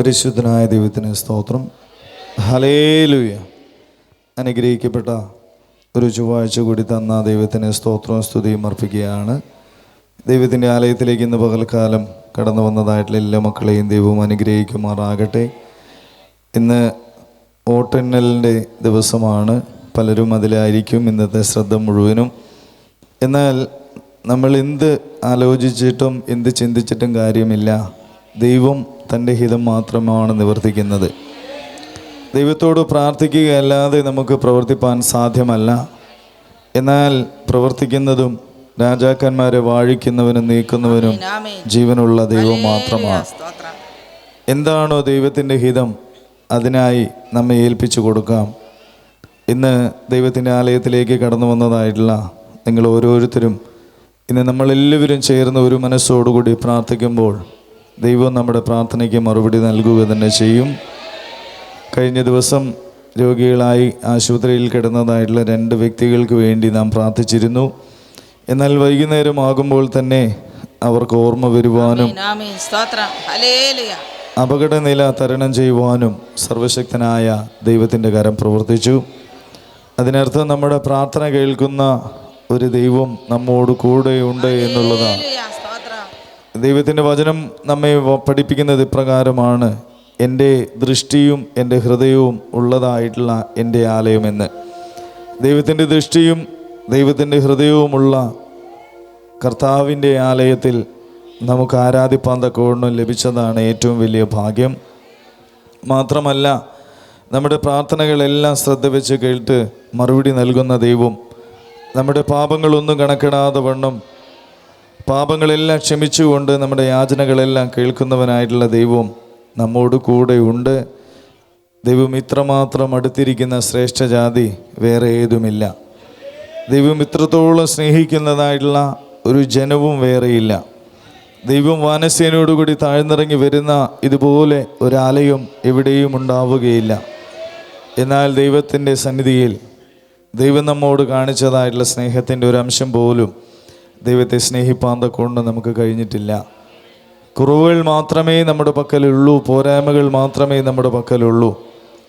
പരിശുദ്ധനായ ദൈവത്തിന് സ്തോത്രം. ഹല്ലേലൂയ. അനുഗ്രഹിക്കപ്പെട്ട ഒരു ചൊവ്വാഴ്ച കൂടി തന്ന ദൈവത്തിന് സ്തോത്രവും സ്തുതിയും അർപ്പിക്കുകയാണ്. ദൈവത്തിൻ്റെ ആലയത്തിലേക്ക് ഇന്ന് പകൽക്കാലം കടന്നു വന്നതായിട്ടുള്ള എല്ലാ മക്കളെയും ദൈവവും അനുഗ്രഹിക്കുമാറാകട്ടെ. ഇന്ന് വോട്ടെണ്ണലിൻ്റെ ദിവസമാണ്. പലരും അതിലായിരിക്കും ഇന്നത്തെ ശ്രദ്ധ മുഴുവനും. എന്നാൽ നമ്മൾ എന്ത് ആലോചിച്ചിട്ടും എന്ത് ചിന്തിച്ചിട്ടും കാര്യമില്ല. ദൈവം തൻ്റെ ഹിതം മാത്രമാണ് നിവർത്തിക്കുന്നത്. ദൈവത്തോട് പ്രാർത്ഥിക്കുകയല്ലാതെ നമുക്ക് പ്രവർത്തിപ്പാൻ സാധ്യമല്ല. എന്നാൽ പ്രവർത്തിക്കുന്നതും രാജാക്കന്മാരെ വാഴിക്കുന്നവനും നീക്കുന്നവനും ജീവനുള്ള ദൈവം മാത്രമാണ്. എന്താണോ ദൈവത്തിൻ്റെ ഹിതം അതിനായി നമ്മെ ഏൽപ്പിച്ചു കൊടുക്കാം. ഇന്ന് ദൈവത്തിൻ്റെ ആലയത്തിലേക്ക് കടന്നു വന്നതായിട്ടുള്ള നിങ്ങൾ ഓരോരുത്തരും ഇന്ന് നമ്മളെല്ലാവരും ചേർന്ന് ഒരു മനസ്സോടുകൂടി പ്രാർത്ഥിക്കുമ്പോൾ ദൈവം നമ്മുടെ പ്രാർത്ഥനയ്ക്ക് മറുപടി നൽകുക തന്നെ ചെയ്യും. കഴിഞ്ഞ ദിവസം രോഗികളായി ആശുപത്രിയിൽ കിടന്നതായിട്ടുള്ള 2 വ്യക്തികൾക്ക് വേണ്ടി നാം പ്രാർത്ഥിച്ചിരുന്നു. എന്നാൽ വൈകുന്നേരം ആകുമ്പോൾ തന്നെ അവർക്ക് ഓർമ്മ വരുവാനും അപകടനില തരണം ചെയ്യുവാനും സർവശക്തനായ ദൈവത്തിൻ്റെ കരം പ്രവർത്തിച്ചു. അതിനർത്ഥം നമ്മുടെ പ്രാർത്ഥന കേൾക്കുന്ന ഒരു ദൈവം നമ്മോട് കൂടെയുണ്ട് എന്നുള്ളതാണ്. ദൈവത്തിൻ്റെ വചനം നമ്മെ പഠിപ്പിക്കുന്നത് ഇപ്രകാരമാണ്: എൻ്റെ ദൃഷ്ടിയും എൻ്റെ ഹൃദയവും ഉള്ളതായിട്ടുള്ള എൻ്റെ ആലയമെന്ന്. ദൈവത്തിൻ്റെ ദൃഷ്ടിയും ദൈവത്തിൻ്റെ ഹൃദയവുമുള്ള കർത്താവിൻ്റെ ആലയത്തിൽ നമുക്ക് ആരാധിപ്പാൻ തക്കവണ്ണം ലഭിച്ചതാണ് ഏറ്റവും വലിയ ഭാഗ്യം. മാത്രമല്ല, നമ്മുടെ പ്രാർത്ഥനകളെല്ലാം ശ്രദ്ധ വെച്ച് കേട്ട് മറുപടി നൽകുന്ന ദൈവം നമ്മുടെ പാപങ്ങളൊന്നും കണക്കിടാതെ വണ്ണം പാപങ്ങളെല്ലാം ക്ഷമിച്ചുകൊണ്ട് നമ്മുടെ യാചനകളെല്ലാം കേൾക്കുന്നവനായിട്ടുള്ള ദൈവം നമ്മോട് കൂടെ ഉണ്ട്. ദൈവം ഇത്രമാത്രം അടുത്തിരിക്കുന്ന ശ്രേഷ്ഠ ജാതി വേറെ ഏതുമില്ല. ദൈവം ഇത്രത്തോളം സ്നേഹിക്കുന്നതായിട്ടുള്ള ഒരു ജനവും വേറെയില്ല. ദൈവം വാനസേനയോടുകൂടി താഴ്ന്നിറങ്ങി വരുന്ന ഇതുപോലെ ഒരാലയം എവിടെയും ഉണ്ടാവുകയില്ല. എന്നാൽ ദൈവത്തിൻ്റെ സന്നിധിയിൽ ദൈവം നമ്മോട് കാണിച്ചതായിട്ടുള്ള സ്നേഹത്തിൻ്റെ ഒരു അംശം പോലും ദൈവത്തെ സ്നേഹിപ്പാൻ കൊണ്ട് നമുക്ക് കഴിഞ്ഞിട്ടില്ല. കുറവുകൾ മാത്രമേ നമ്മുടെ പക്കലുള്ളൂ, പോരായ്മകൾ മാത്രമേ നമ്മുടെ പക്കലുള്ളൂ.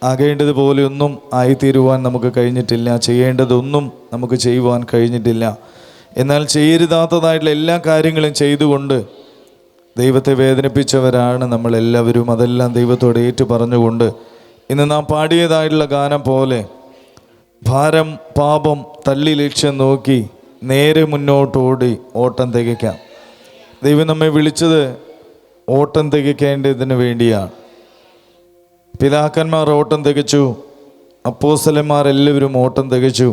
ആകേണ്ടതുപോലെ ഒന്നും ആയിത്തീരുവാൻ നമുക്ക് കഴിഞ്ഞിട്ടില്ല. ചെയ്യേണ്ടതൊന്നും നമുക്ക് ചെയ്യുവാൻ കഴിഞ്ഞിട്ടില്ല. എന്നാൽ ചെയ്യരുതാത്തതായിട്ടുള്ള എല്ലാ കാര്യങ്ങളും ചെയ്തുകൊണ്ട് ദൈവത്തെ വേദനിപ്പിച്ചവരാണ് നമ്മളെല്ലാവരും. അതെല്ലാം ദൈവത്തോട് ഏറ്റു പറഞ്ഞുകൊണ്ട് ഇന്ന് നാം പാടിയതായിട്ടുള്ള ഗാനം പോലെ ഭാരം പാപം തള്ളി ലക്ഷ്യം നോക്കി നേരെ മുന്നോട്ടോടി ഓട്ടം തികയ്ക്കാം. ദൈവം നമ്മെ വിളിച്ചത് ഓട്ടം തികയ്ക്കേണ്ടതിന് വേണ്ടിയാണ്. പിതാക്കന്മാർ ഓട്ടം തികച്ചു, അപ്പോസ്തലന്മാരെല്ലാവരും ഓട്ടം തികച്ചു.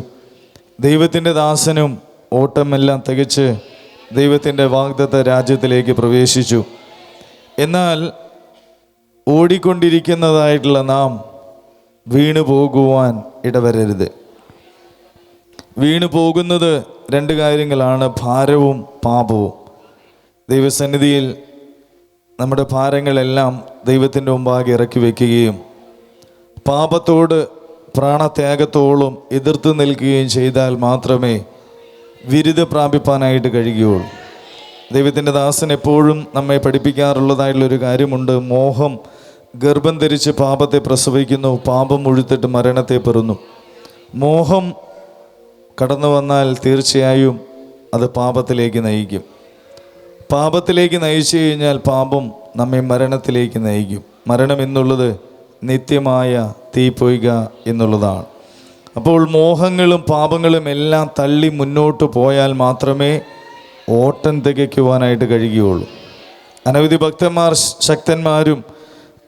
ദൈവത്തിൻ്റെ ദാസനും ഓട്ടമെല്ലാം തികച്ച് ദൈവത്തിൻ്റെ വാഗ്ദത്ത രാജ്യത്തിലേക്ക് പ്രവേശിച്ചു. എന്നാൽ ഓടിക്കൊണ്ടിരിക്കുന്നതായിട്ടുള്ള നാം വീണു പോകുവാൻ ഇടവരരുത്. വീണു പോകുന്നത് 2 കാര്യങ്ങളാണ്: ഭാരവും പാപവും. ദൈവസന്നിധിയിൽ നമ്മുടെ ഭാരങ്ങളെല്ലാം ദൈവത്തിൻ്റെ മുമ്പാകെ ഇറക്കി വയ്ക്കുകയും പാപത്തോട് പ്രാണത്യാഗത്തോളം എതിർത്ത് നിൽക്കുകയും ചെയ്താൽ മാത്രമേ വിരുദ്ധ പ്രാപിപ്പാനായിട്ട് കഴിയുകയുള്ളൂ. ദൈവത്തിൻ്റെ ദാസൻ എപ്പോഴും നമ്മെ പഠിപ്പിക്കാറുള്ളതായിട്ടുള്ളൊരു കാര്യമുണ്ട്: മോഹം ഗർഭം ധരിച്ച് പാപത്തെ പ്രസവിക്കുന്നു, പാപം മുഴുത്തിട്ട് മരണത്തെ പെറുന്നു. മോഹം കടന്നു വന്നാൽ തീർച്ചയായും അത് പാപത്തിലേക്ക് നയിക്കും. പാപത്തിലേക്ക് നയിച്ചു കഴിഞ്ഞാൽ പാപം നമ്മെ മരണത്തിലേക്ക് നയിക്കും. മരണം എന്നുള്ളത് നിത്യമായ തീപ്പൊയ്ക എന്നുള്ളതാണ്. അപ്പോൾ മോഹങ്ങളും പാപങ്ങളും എല്ലാം തള്ളി മുന്നോട്ട് പോയാൽ മാത്രമേ ഓട്ടം തികയ്ക്കുവാനായിട്ട് കഴിയുകയുള്ളൂ. അനവധി ഭക്തന്മാർ ശക്തന്മാരും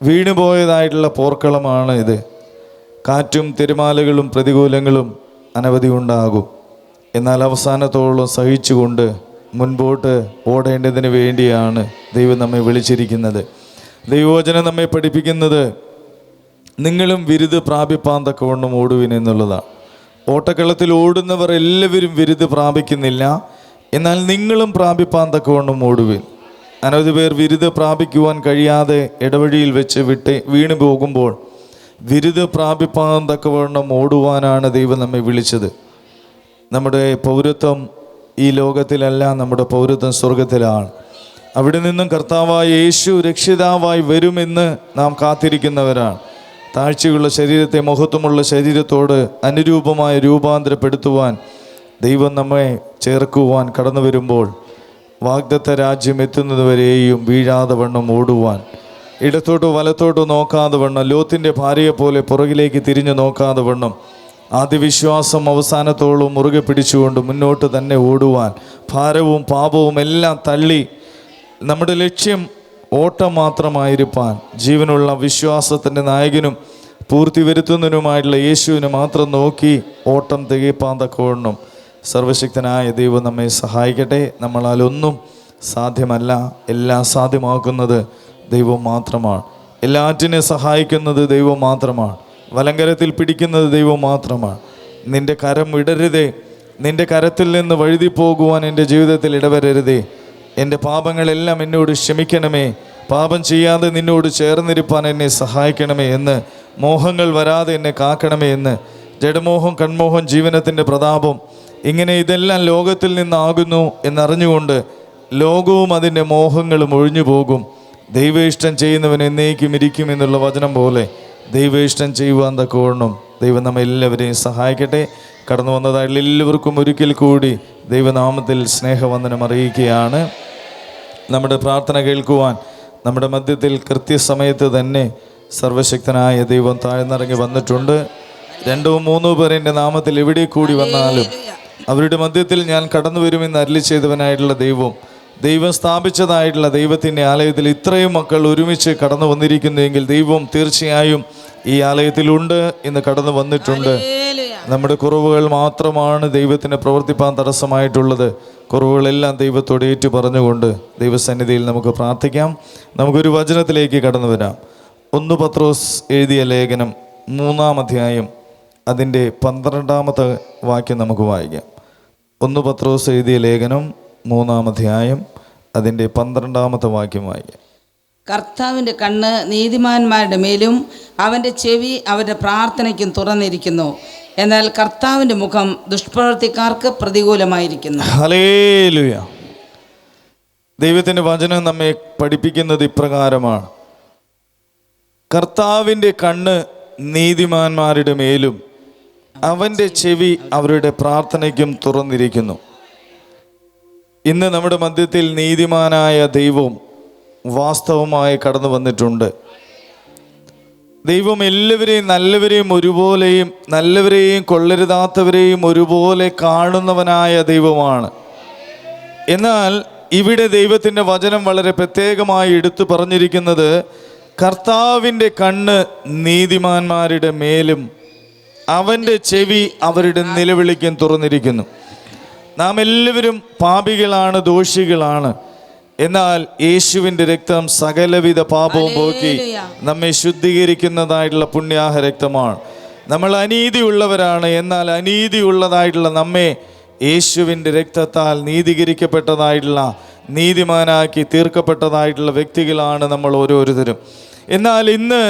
വീണുപോയതായിട്ടുള്ള പോർക്കളമാണ് ഇത്. കാറ്റും തിരമാലകളും പ്രതികൂലങ്ങളും അനവധി ഉണ്ടാകും. എന്നാൽ അവസാനത്തോളം സഹിച്ചുകൊണ്ട് മുൻപോട്ട് ഓടേണ്ടതിന് വേണ്ടിയാണ് ദൈവം നമ്മെ വിളിച്ചിരിക്കുന്നത്. ദൈവവചനം നമ്മെ പഠിപ്പിക്കുന്നത് നിങ്ങളും വിരുദ് പ്രാപിപ്പാൻ തക്കവണ്ണം ഓടുവിൻ എന്നുള്ളതാണ്. ഓട്ടക്കളത്തിൽ ഓടുന്നവർ എല്ലാവരും വിരുദ് പ്രാപിക്കുന്നില്ല. എന്നാൽ നിങ്ങളും പ്രാപിപ്പാൻ തക്കവണ്ണം ഓടുവിൻ. അനവധി പേർ വിരുദ് പ്രാപിക്കുവാൻ കഴിയാതെ ഇടവഴിയിൽ വെച്ച് വീണു പോകുമ്പോൾ വിരുദ് പ്രാപിപ്പാൻ തക്കവണ്ണം ഓടുവാനാണ് ദൈവം നമ്മെ വിളിച്ചത്. നമ്മുടെ പൗരത്വം ഈ ലോകത്തിലല്ല, നമ്മുടെ പൗരത്വം സ്വർഗത്തിലാണ്. അവിടെ നിന്നും കർത്താവായ യേശു രക്ഷിതാവായി വരുമെന്ന് നാം കാത്തിരിക്കുന്നവരാണ്. താഴ്ചയുള്ള ശരീരത്തെ മഹത്വമുള്ള ശരീരത്തോട് അനുരൂപമായി രൂപാന്തരപ്പെടുത്തുവാൻ ദൈവം നമ്മെ ചേർക്കുവാൻ കടന്നു വരുമ്പോൾ വാഗ്ദത്ത രാജ്യം എത്തുന്നതുവരെയും വീഴാതെ വണ്ണം ഓടുവാൻ, ഇടത്തോട്ടോ വലത്തോട്ടോ നോക്കാതെ വണ്ണം, ലോത്തിൻ്റെ ഭാര്യയെപ്പോലെ പുറകിലേക്ക് തിരിഞ്ഞു നോക്കാതെ വണ്ണം, ആദ്യ വിശ്വാസം അവസാനത്തോളം മുറുകെ പിടിച്ചുകൊണ്ട് മുന്നോട്ട് തന്നെ ഓടുവാൻ, ഭാരവും പാപവും എല്ലാം തള്ളി നമ്മുടെ ലക്ഷ്യം ഓട്ടം മാത്രമായിരിക്കാൻ, ജീവനുള്ള വിശ്വാസത്തിൻ്റെ നായകനും പൂർത്തി വരുത്തുന്നതിനുമായിട്ടുള്ള യേശുവിനെ മാത്രം നോക്കി ഓട്ടം തികപ്പാൻ തക്കവണ്ണം സർവശക്തനായ ദൈവം നമ്മെ സഹായിക്കട്ടെ. നമ്മളാലൊന്നും സാധ്യമല്ല, എല്ലാം സാധ്യമാക്കുന്നത് ദൈവം മാത്രമാണ്. എല്ലാറ്റിനെ സഹായിക്കുന്നത് ദൈവം മാത്രമാണ്. വലങ്കരത്തിൽ പിടിക്കുന്നത് ദൈവം മാത്രമാണ്. നിൻ്റെ കരം ഇടരുതേ, നിൻ്റെ കരത്തിൽ നിന്ന് വഴുതി പോകുവാൻ എൻ്റെ ജീവിതത്തിൽ ഇടവരരുതേ. എൻ്റെ പാപങ്ങളെല്ലാം എന്നോട് ക്ഷമിക്കണമേ, പാപം ചെയ്യാതെ നിന്നോട് ചേർന്നിരിപ്പാൻ എന്നെ സഹായിക്കണമേ എന്ന്, മോഹങ്ങൾ വരാതെ എന്നെ കാക്കണമേ എന്ന്, ജഡമോഹം, കൺമോഹം, ജീവനത്തിൻ്റെ പ്രതാപം, ഇങ്ങനെ ഇതെല്ലാം ലോകത്തിൽ നിന്നാകുന്നു എന്നറിഞ്ഞുകൊണ്ട് ലോകവും അതിൻ്റെ മോഹങ്ങളും ഒഴിഞ്ഞു പോകും. ദൈവ ഇഷ്ടം ചെയ്യുന്നവൻ എന്നേക്കും ഇരിക്കും എന്നുള്ള വചനം പോലെ ദൈവ ഇഷ്ടം ചെയ്യുവാൻ തക്കവണ്ണം ദൈവം നമ്മെ എല്ലാവരെയും സഹായിക്കട്ടെ. കടന്നു വന്നതായിട്ടുള്ള എല്ലാവർക്കും ഒരിക്കൽ കൂടി ദൈവനാമത്തിൽ സ്നേഹവന്ദനം അറിയിക്കുകയാണ്. നമ്മുടെ പ്രാർത്ഥന കേൾക്കുവാൻ നമ്മുടെ മധ്യത്തിൽ കൃത്യസമയത്ത് തന്നെ സർവശക്തനായ ദൈവം താഴ്ന്നിറങ്ങി വന്നിട്ടുണ്ട്. 2-3 പേർ എൻ്റെ നാമത്തിൽ എവിടെ കൂടി വന്നാലും അവരുടെ മധ്യത്തിൽ ഞാൻ കടന്നു വരുമെന്ന് അരുളി ചെയ്തവനായിട്ടുള്ള ദൈവം സ്ഥാപിച്ചതായിട്ടുള്ള ദൈവത്തിൻ്റെ ആലയത്തിൽ ഇത്രയും മക്കൾ ഒരുമിച്ച് കടന്നു വന്നിരിക്കുന്നുവെങ്കിൽ ദൈവം തീർച്ചയായും ഈ ആലയത്തിലുണ്ട് എന്ന് കടന്നു വന്നിട്ടുണ്ട്. നമ്മുടെ കുറവുകൾ മാത്രമാണ് ദൈവത്തിന് പ്രവർത്തിപ്പാൻ തടസ്സമായിട്ടുള്ളത്. കുറവുകളെല്ലാം ദൈവത്തോട് ഏറ്റു പറഞ്ഞുകൊണ്ട് ദൈവസന്നിധിയിൽ നമുക്ക് പ്രാർത്ഥിക്കാം. നമുക്കൊരു വചനത്തിലേക്ക് കടന്നു വരാം. 1 പത്രോസ് എഴുതിയ ലേഖനം 3-ാം അധ്യായം അതിൻ്റെ 12-ാമത്തെ വാക്യം നമുക്ക് വായിക്കാം. 1 പത്രോസ് എഴുതിയ ലേഖനം 3-ാം അധ്യായം അതിൻ്റെ 12-ാമത്തെ വാക്യം വായിക്കാം. കർത്താവിൻ്റെ കണ്ണ് നീതിമാന്മാരുടെ മേലും അവൻ്റെ ചെവി അവരുടെ പ്രാർത്ഥനയ്ക്കും തുറന്നിരിക്കുന്നു. എന്നാൽ കർത്താവിൻ്റെ മുഖം ദുഷ്പ്രവർത്തിക്കാർക്ക് പ്രതികൂലമായിരിക്കുന്നു. ഹല്ലേലൂയ. ദൈവത്തിൻ്റെ വചനം നമ്മെ പഠിപ്പിക്കുന്നത് ഇപ്രകാരമാണ്: കർത്താവിൻ്റെ കണ്ണ് നീതിമാന്മാരുടെ മേലും അവൻ്റെ ചെവി അവരുടെ പ്രാർത്ഥനയ്ക്കും തുറന്നിരിക്കുന്നു. ഇന്ന് നമ്മുടെ മധ്യത്തിൽ നീതിമാനായ ദൈവം വാസ്തവമായി കടന്നു വന്നിട്ടുണ്ട്. ദൈവം എല്ലാവരെയും, നല്ലവരെയും ഒരുപോലെയും നല്ലവരെയും കൊള്ളരുതാത്തവരെയും ഒരുപോലെ കാണുന്നവനായ ദൈവമാണ്. എന്നാൽ ഇവിടെ ദൈവത്തിൻ്റെ വചനം വളരെ പ്രത്യേകമായി എടുത്തു പറഞ്ഞിരിക്കുന്നത് കർത്താവിൻ്റെ കണ്ണ് നീതിമാന്മാരുടെ മേലും അവൻ്റെ ചെവി അവരുടെ നിലവിളിക്കും തുറന്നിരിക്കുന്നു. നാം എല്ലാവരും പാപികളാണ്, ദോഷികളാണ്. എന്നാൽ യേശുവിൻ്റെ രക്തം സകലവിധ പാപവും പോക്കി നമ്മെ ശുദ്ധീകരിക്കുന്നതായിട്ടുള്ള പുണ്യാഹ രക്തമാണ്. നമ്മൾ അനീതിയുള്ളവരാണ്. എന്നാൽ അനീതിയുള്ളതായിട്ടുള്ള നമ്മെ യേശുവിൻ്റെ രക്തത്താൽ നീതീകരിക്കപ്പെട്ടതായിട്ടുള്ള, നീതിമാനാക്കി തീർക്കപ്പെട്ടതായിട്ടുള്ള വ്യക്തികളാണ് നമ്മൾ ഓരോരുത്തരും. എന്നാൽ ഇന്ന്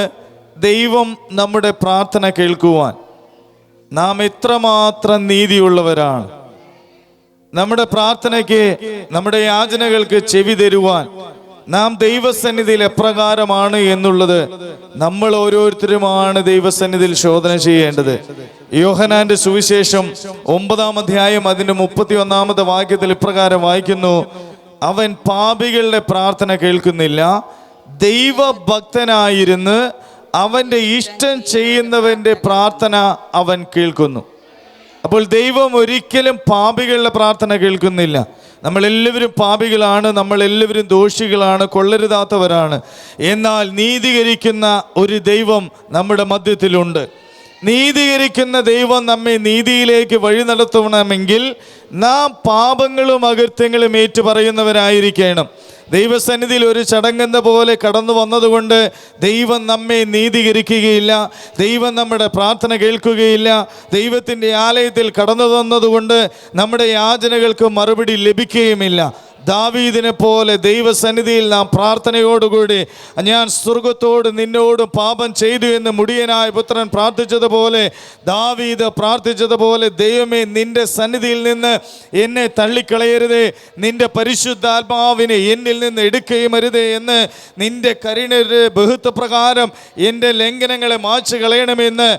ദൈവം നമ്മുടെ പ്രാർത്ഥന കേൾക്കുവാൻ നാം എത്രമാത്രം നീതിയുള്ളവരാണ്, നമ്മുടെ പ്രാർത്ഥനയ്ക്ക്, നമ്മുടെ യാചനകൾക്ക് ചെവി തരുവാൻ നാം ദൈവസന്നിധിയിൽ എപ്രകാരമാണ് എന്നുള്ളത് നമ്മൾ ഓരോരുത്തരുമാണ് ദൈവസന്നിധിയിൽ ശോധന ചെയ്യേണ്ടത്. യോഹന്നാന്റെ സുവിശേഷം 9-ാം അധ്യായം അതിന്റെ 31-ാമത്തെ വാക്യത്തിൽ ഇപ്രകാരം വായിക്കുന്നു: അവൻ പാപികളുടെ പ്രാർത്ഥന കേൾക്കുന്നില്ല, ദൈവഭക്തനായിരുന്ന് അവൻ്റെ ഇഷ്ടം ചെയ്യുന്നവൻ്റെ പ്രാർത്ഥന അവൻ കേൾക്കുന്നു. അപ്പോൾ ദൈവം ഒരിക്കലും പാപികളുടെ പ്രാർത്ഥന കേൾക്കുന്നില്ല. നമ്മളെല്ലാവരും പാപികളാണ്, നമ്മളെല്ലാവരും ദോഷികളാണ്, കൊള്ളരുതാത്തവരാണ്. എന്നാൽ നീതീകരിക്കുന്ന ഒരു ദൈവം നമ്മുടെ മധ്യത്തിലുണ്ട്. നീതീകരിക്കുന്ന ദൈവം നമ്മെ നീതിയിലേക്ക് വഴി നടത്തണമെങ്കിൽ നാം പാപങ്ങളും അകൃത്യങ്ങളും ഏറ്റുപറയുന്നവരായിരിക്കണം. ദൈവസന്നിധിയിൽ ഒരു ചടങ്ങെന്ന പോലെ കടന്നു വന്നതുകൊണ്ട് ദൈവം നമ്മെ നീതീകരിക്കുകയില്ല, ദൈവം നമ്മുടെ പ്രാർത്ഥന കേൾക്കുകയില്ല. ദൈവത്തിൻ്റെ ആലയത്തിൽ കടന്നു വന്നതുകൊണ്ട് നമ്മുടെ യാചനകൾക്ക് മറുപടി ലഭിക്കുകയുമില്ല. ദാവീദിനെ പോലെ ദൈവസന്നിധിയിൽ നാം പ്രാർത്ഥനയോടുകൂടി ഞാൻ സ്വർഗത്തോട് നിന്നോട് പാപം ചെയ്തു എന്ന് മുടിയനായ പുത്രൻ പ്രാർത്ഥിച്ചതുപോലെ, ദാവീദ് പ്രാർത്ഥിച്ചതുപോലെ, ദൈവമേ നിന്റെ സന്നിധിയിൽ നിന്ന് എന്നെ തള്ളിക്കളയരുതേ, നിന്റെ പരിശുദ്ധാത്മാവിനെ എന്നിൽ നിന്ന് എടുക്കുകയും അരുതേ എന്ന് നിന്റെ കരുണയുടെ ബഹുത്വപ്രകാരം എൻ്റെ ലംഘനങ്ങളെ മായ്ച്ചു കളയണമെന്ന്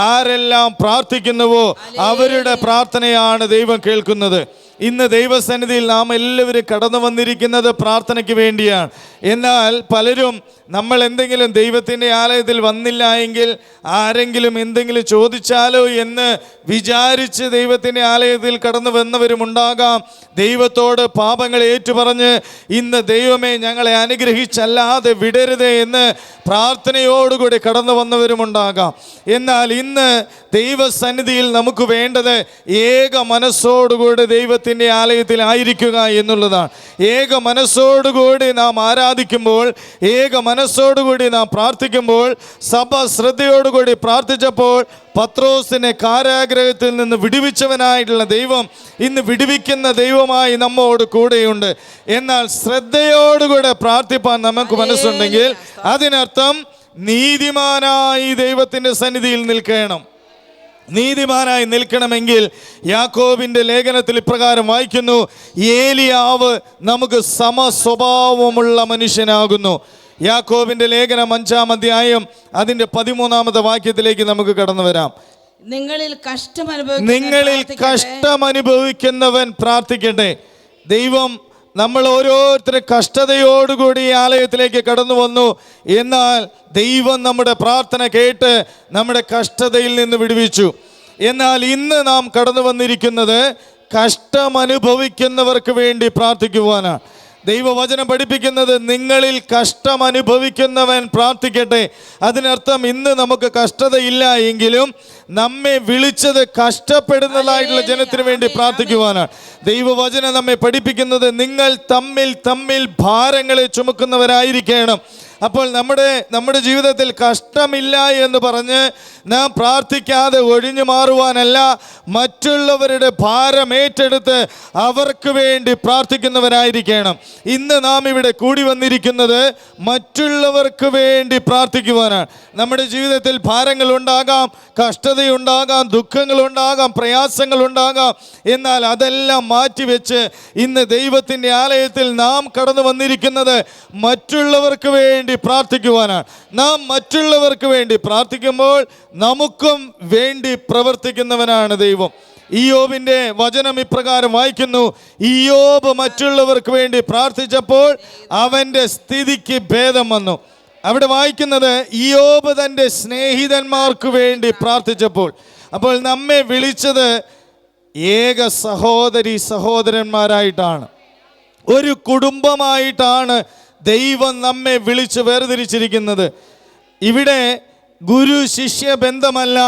ആരെല്ലാം പ്രാർത്ഥിക്കുന്നുവോ അവരുടെ പ്രാർത്ഥനയാണ് ദൈവം കേൾക്കുന്നത്. ഇന്ന് ദൈവസന്നിധിയിൽ നാം എല്ലാവരും കടന്നു വന്നിരിക്കുന്നത് പ്രാർത്ഥനയ്ക്ക് വേണ്ടിയാണ്. എന്നാൽ പലരും നമ്മൾ എന്തെങ്കിലും ദൈവത്തിൻ്റെ ആലയത്തിൽ വന്നില്ല എങ്കിൽ ആരെങ്കിലും എന്തെങ്കിലും ചോദിച്ചാലോ എന്ന് വിചാരിച്ച് ദൈവത്തിൻ്റെ ആലയത്തിൽ കടന്നു വന്നവരുമുണ്ടാകാം. ദൈവത്തോട് പാപങ്ങൾ ഏറ്റുപറഞ്ഞ് ഇന്ന് ദൈവമേ ഞങ്ങളെ അനുഗ്രഹിച്ചല്ലാതെ വിടരുതേ എന്ന് പ്രാർത്ഥനയോടുകൂടി കടന്നു വന്നവരുമുണ്ടാകാം. എന്നാൽ ഇന്ന് ദൈവസന്നിധിയിൽ നമുക്ക് വേണ്ടത് ഏക മനസ്സോടുകൂടി ദൈവത്തിൻ്റെ ആലയത്തിൽ ആയിരിക്കുക എന്നുള്ളതാണ്. ഏക മനസ്സോടുകൂടി നാം ആരാധിക്കുമ്പോൾ, ഏക മനസ്സോടുകൂടി നാം പ്രാർത്ഥിക്കുമ്പോൾ, സഭ ശ്രദ്ധയോടുകൂടി പ്രാർത്ഥിച്ചപ്പോൾ പത്രോസിനെ കാരാഗ്രഹത്തിൽ നിന്ന് വിടുവിച്ചവനായിട്ടുള്ള ദൈവം ഇന്ന് വിടുവിക്കുന്ന ദൈവമായി നമ്മോട് കൂടെയുണ്ട്. എന്നാൽ ശ്രദ്ധയോടുകൂടെ പ്രാർത്ഥിപ്പാൻ നമുക്ക് മനസ്സുണ്ടെങ്കിൽ അതിനർത്ഥം നീതിമാനായി ദൈവത്തിൻ്റെ സന്നിധിയിൽ നിൽക്കണം. നീതിമാനായി നിൽക്കണമെങ്കിൽ യാക്കോബിൻ്റെ ലേഖനത്തിൽ ഇപ്രകാരം വായിക്കുന്നു, ഏലിയാവ് നമുക്ക് സമസ്വഭാവമുള്ള മനുഷ്യനാകുന്നു. യാക്കോബിൻ്റെ ലേഖനം 5-ാം അധ്യായം അതിൻ്റെ 13-ാമത്തെ വാക്യത്തിലേക്ക് നമുക്ക് കടന്നു വരാം. നിങ്ങളിൽ കഷ്ടമനുഭവിക്കുന്നവൻ പ്രാർത്ഥിക്കട്ടെ. ദൈവം നമ്മൾ ഓരോരുത്തരും കഷ്ടതയോടുകൂടി ഈ ആലയത്തിലേക്ക് കടന്നു വന്നു. എന്നാൽ ദൈവം നമ്മുടെ പ്രാർത്ഥന കേട്ട് നമ്മുടെ കഷ്ടതയിൽ നിന്ന് വിടുവിച്ചു. എന്നാൽ ഇന്ന് നാം കടന്നു വന്നിരിക്കുന്നത് കഷ്ടമനുഭവിക്കുന്നവർക്ക് വേണ്ടി പ്രാർത്ഥിക്കുവാനാണ്. ദൈവവചനം പഠിപ്പിക്കുന്നത് നിങ്ങളിൽ കഷ്ടമനുഭവിക്കുന്നവൻ പ്രാർത്ഥിക്കട്ടെ. അതിനർത്ഥം ഇന്ന് നമുക്ക് കഷ്ടതയില്ല എങ്കിലും നമ്മെ വിളിച്ചത് കഷ്ടപ്പെടുന്നതായിട്ടുള്ള ജനത്തിന് വേണ്ടി പ്രാർത്ഥിക്കുവാനാണ്. ദൈവവചനം നമ്മെ പഠിപ്പിക്കുന്നത് നിങ്ങൾ തമ്മിൽ ഭാരങ്ങളെ ചുമക്കുന്നവരായിരിക്കണം. അപ്പോൾ നമ്മുടെ ജീവിതത്തിൽ കഷ്ടമില്ല എന്ന് പറഞ്ഞ് നാം പ്രാർത്ഥിക്കാതെ ഒഴിഞ്ഞു മാറുവാനല്ല, മറ്റുള്ളവരുടെ ഭാരം ഏറ്റെടുത്ത് അവർക്ക് വേണ്ടി പ്രാർത്ഥിക്കുന്നവരായിരിക്കണം. ഇന്ന് നാം ഇവിടെ കൂടി വന്നിരിക്കുന്നത് മറ്റുള്ളവർക്ക് വേണ്ടി പ്രാർത്ഥിക്കുവാനാണ്. നമ്മുടെ ജീവിതത്തിൽ ഭാരങ്ങളുണ്ടാകാം, കഷ്ടതയുണ്ടാകാം, ദുഃഖങ്ങളുണ്ടാകാം, പ്രയാസങ്ങളുണ്ടാകാം. എന്നാൽ അതെല്ലാം മാറ്റിവെച്ച് ഇന്ന് ദൈവത്തിൻ്റെ ആലയത്തിൽ നാം കടന്നു വന്നിരിക്കുന്നത് മറ്റുള്ളവർക്ക് വേണ്ടി പ്രാർത്ഥിക്കുവാനാണ്. നാം മറ്റുള്ളവർക്ക് വേണ്ടി പ്രാർത്ഥിക്കുമ്പോൾ നമുക്കും വേണ്ടി പ്രവർത്തിക്കുന്നവനാണ് ദൈവം. ഇയ്യോബിന്റെ വചനം ഇപ്രകാരം വായിക്കുന്നു, ഇയ്യോബ് മറ്റുള്ളവർക്ക് വേണ്ടി പ്രാർത്ഥിച്ചപ്പോൾ അവന്റെ സ്ഥിതിക്ക് ഭേദം വന്നു. അവിടെ വായിക്കുന്നത് ഇയ്യോബ് തൻ്റെ സ്നേഹിതന്മാർക്ക് വേണ്ടി പ്രാർത്ഥിച്ചപ്പോൾ. അപ്പോൾ നമ്മെ വിളിച്ചത് ഏക സഹോദരന്മാരായിട്ടാണ്, ഒരു കുടുംബമായിട്ടാണ് ദൈവം നമ്മെ വിളിച്ച് വേർതിരിച്ചിരിക്കുന്നത്. ഇവിടെ ഗുരു ശിഷ്യ ബന്ധമല്ല,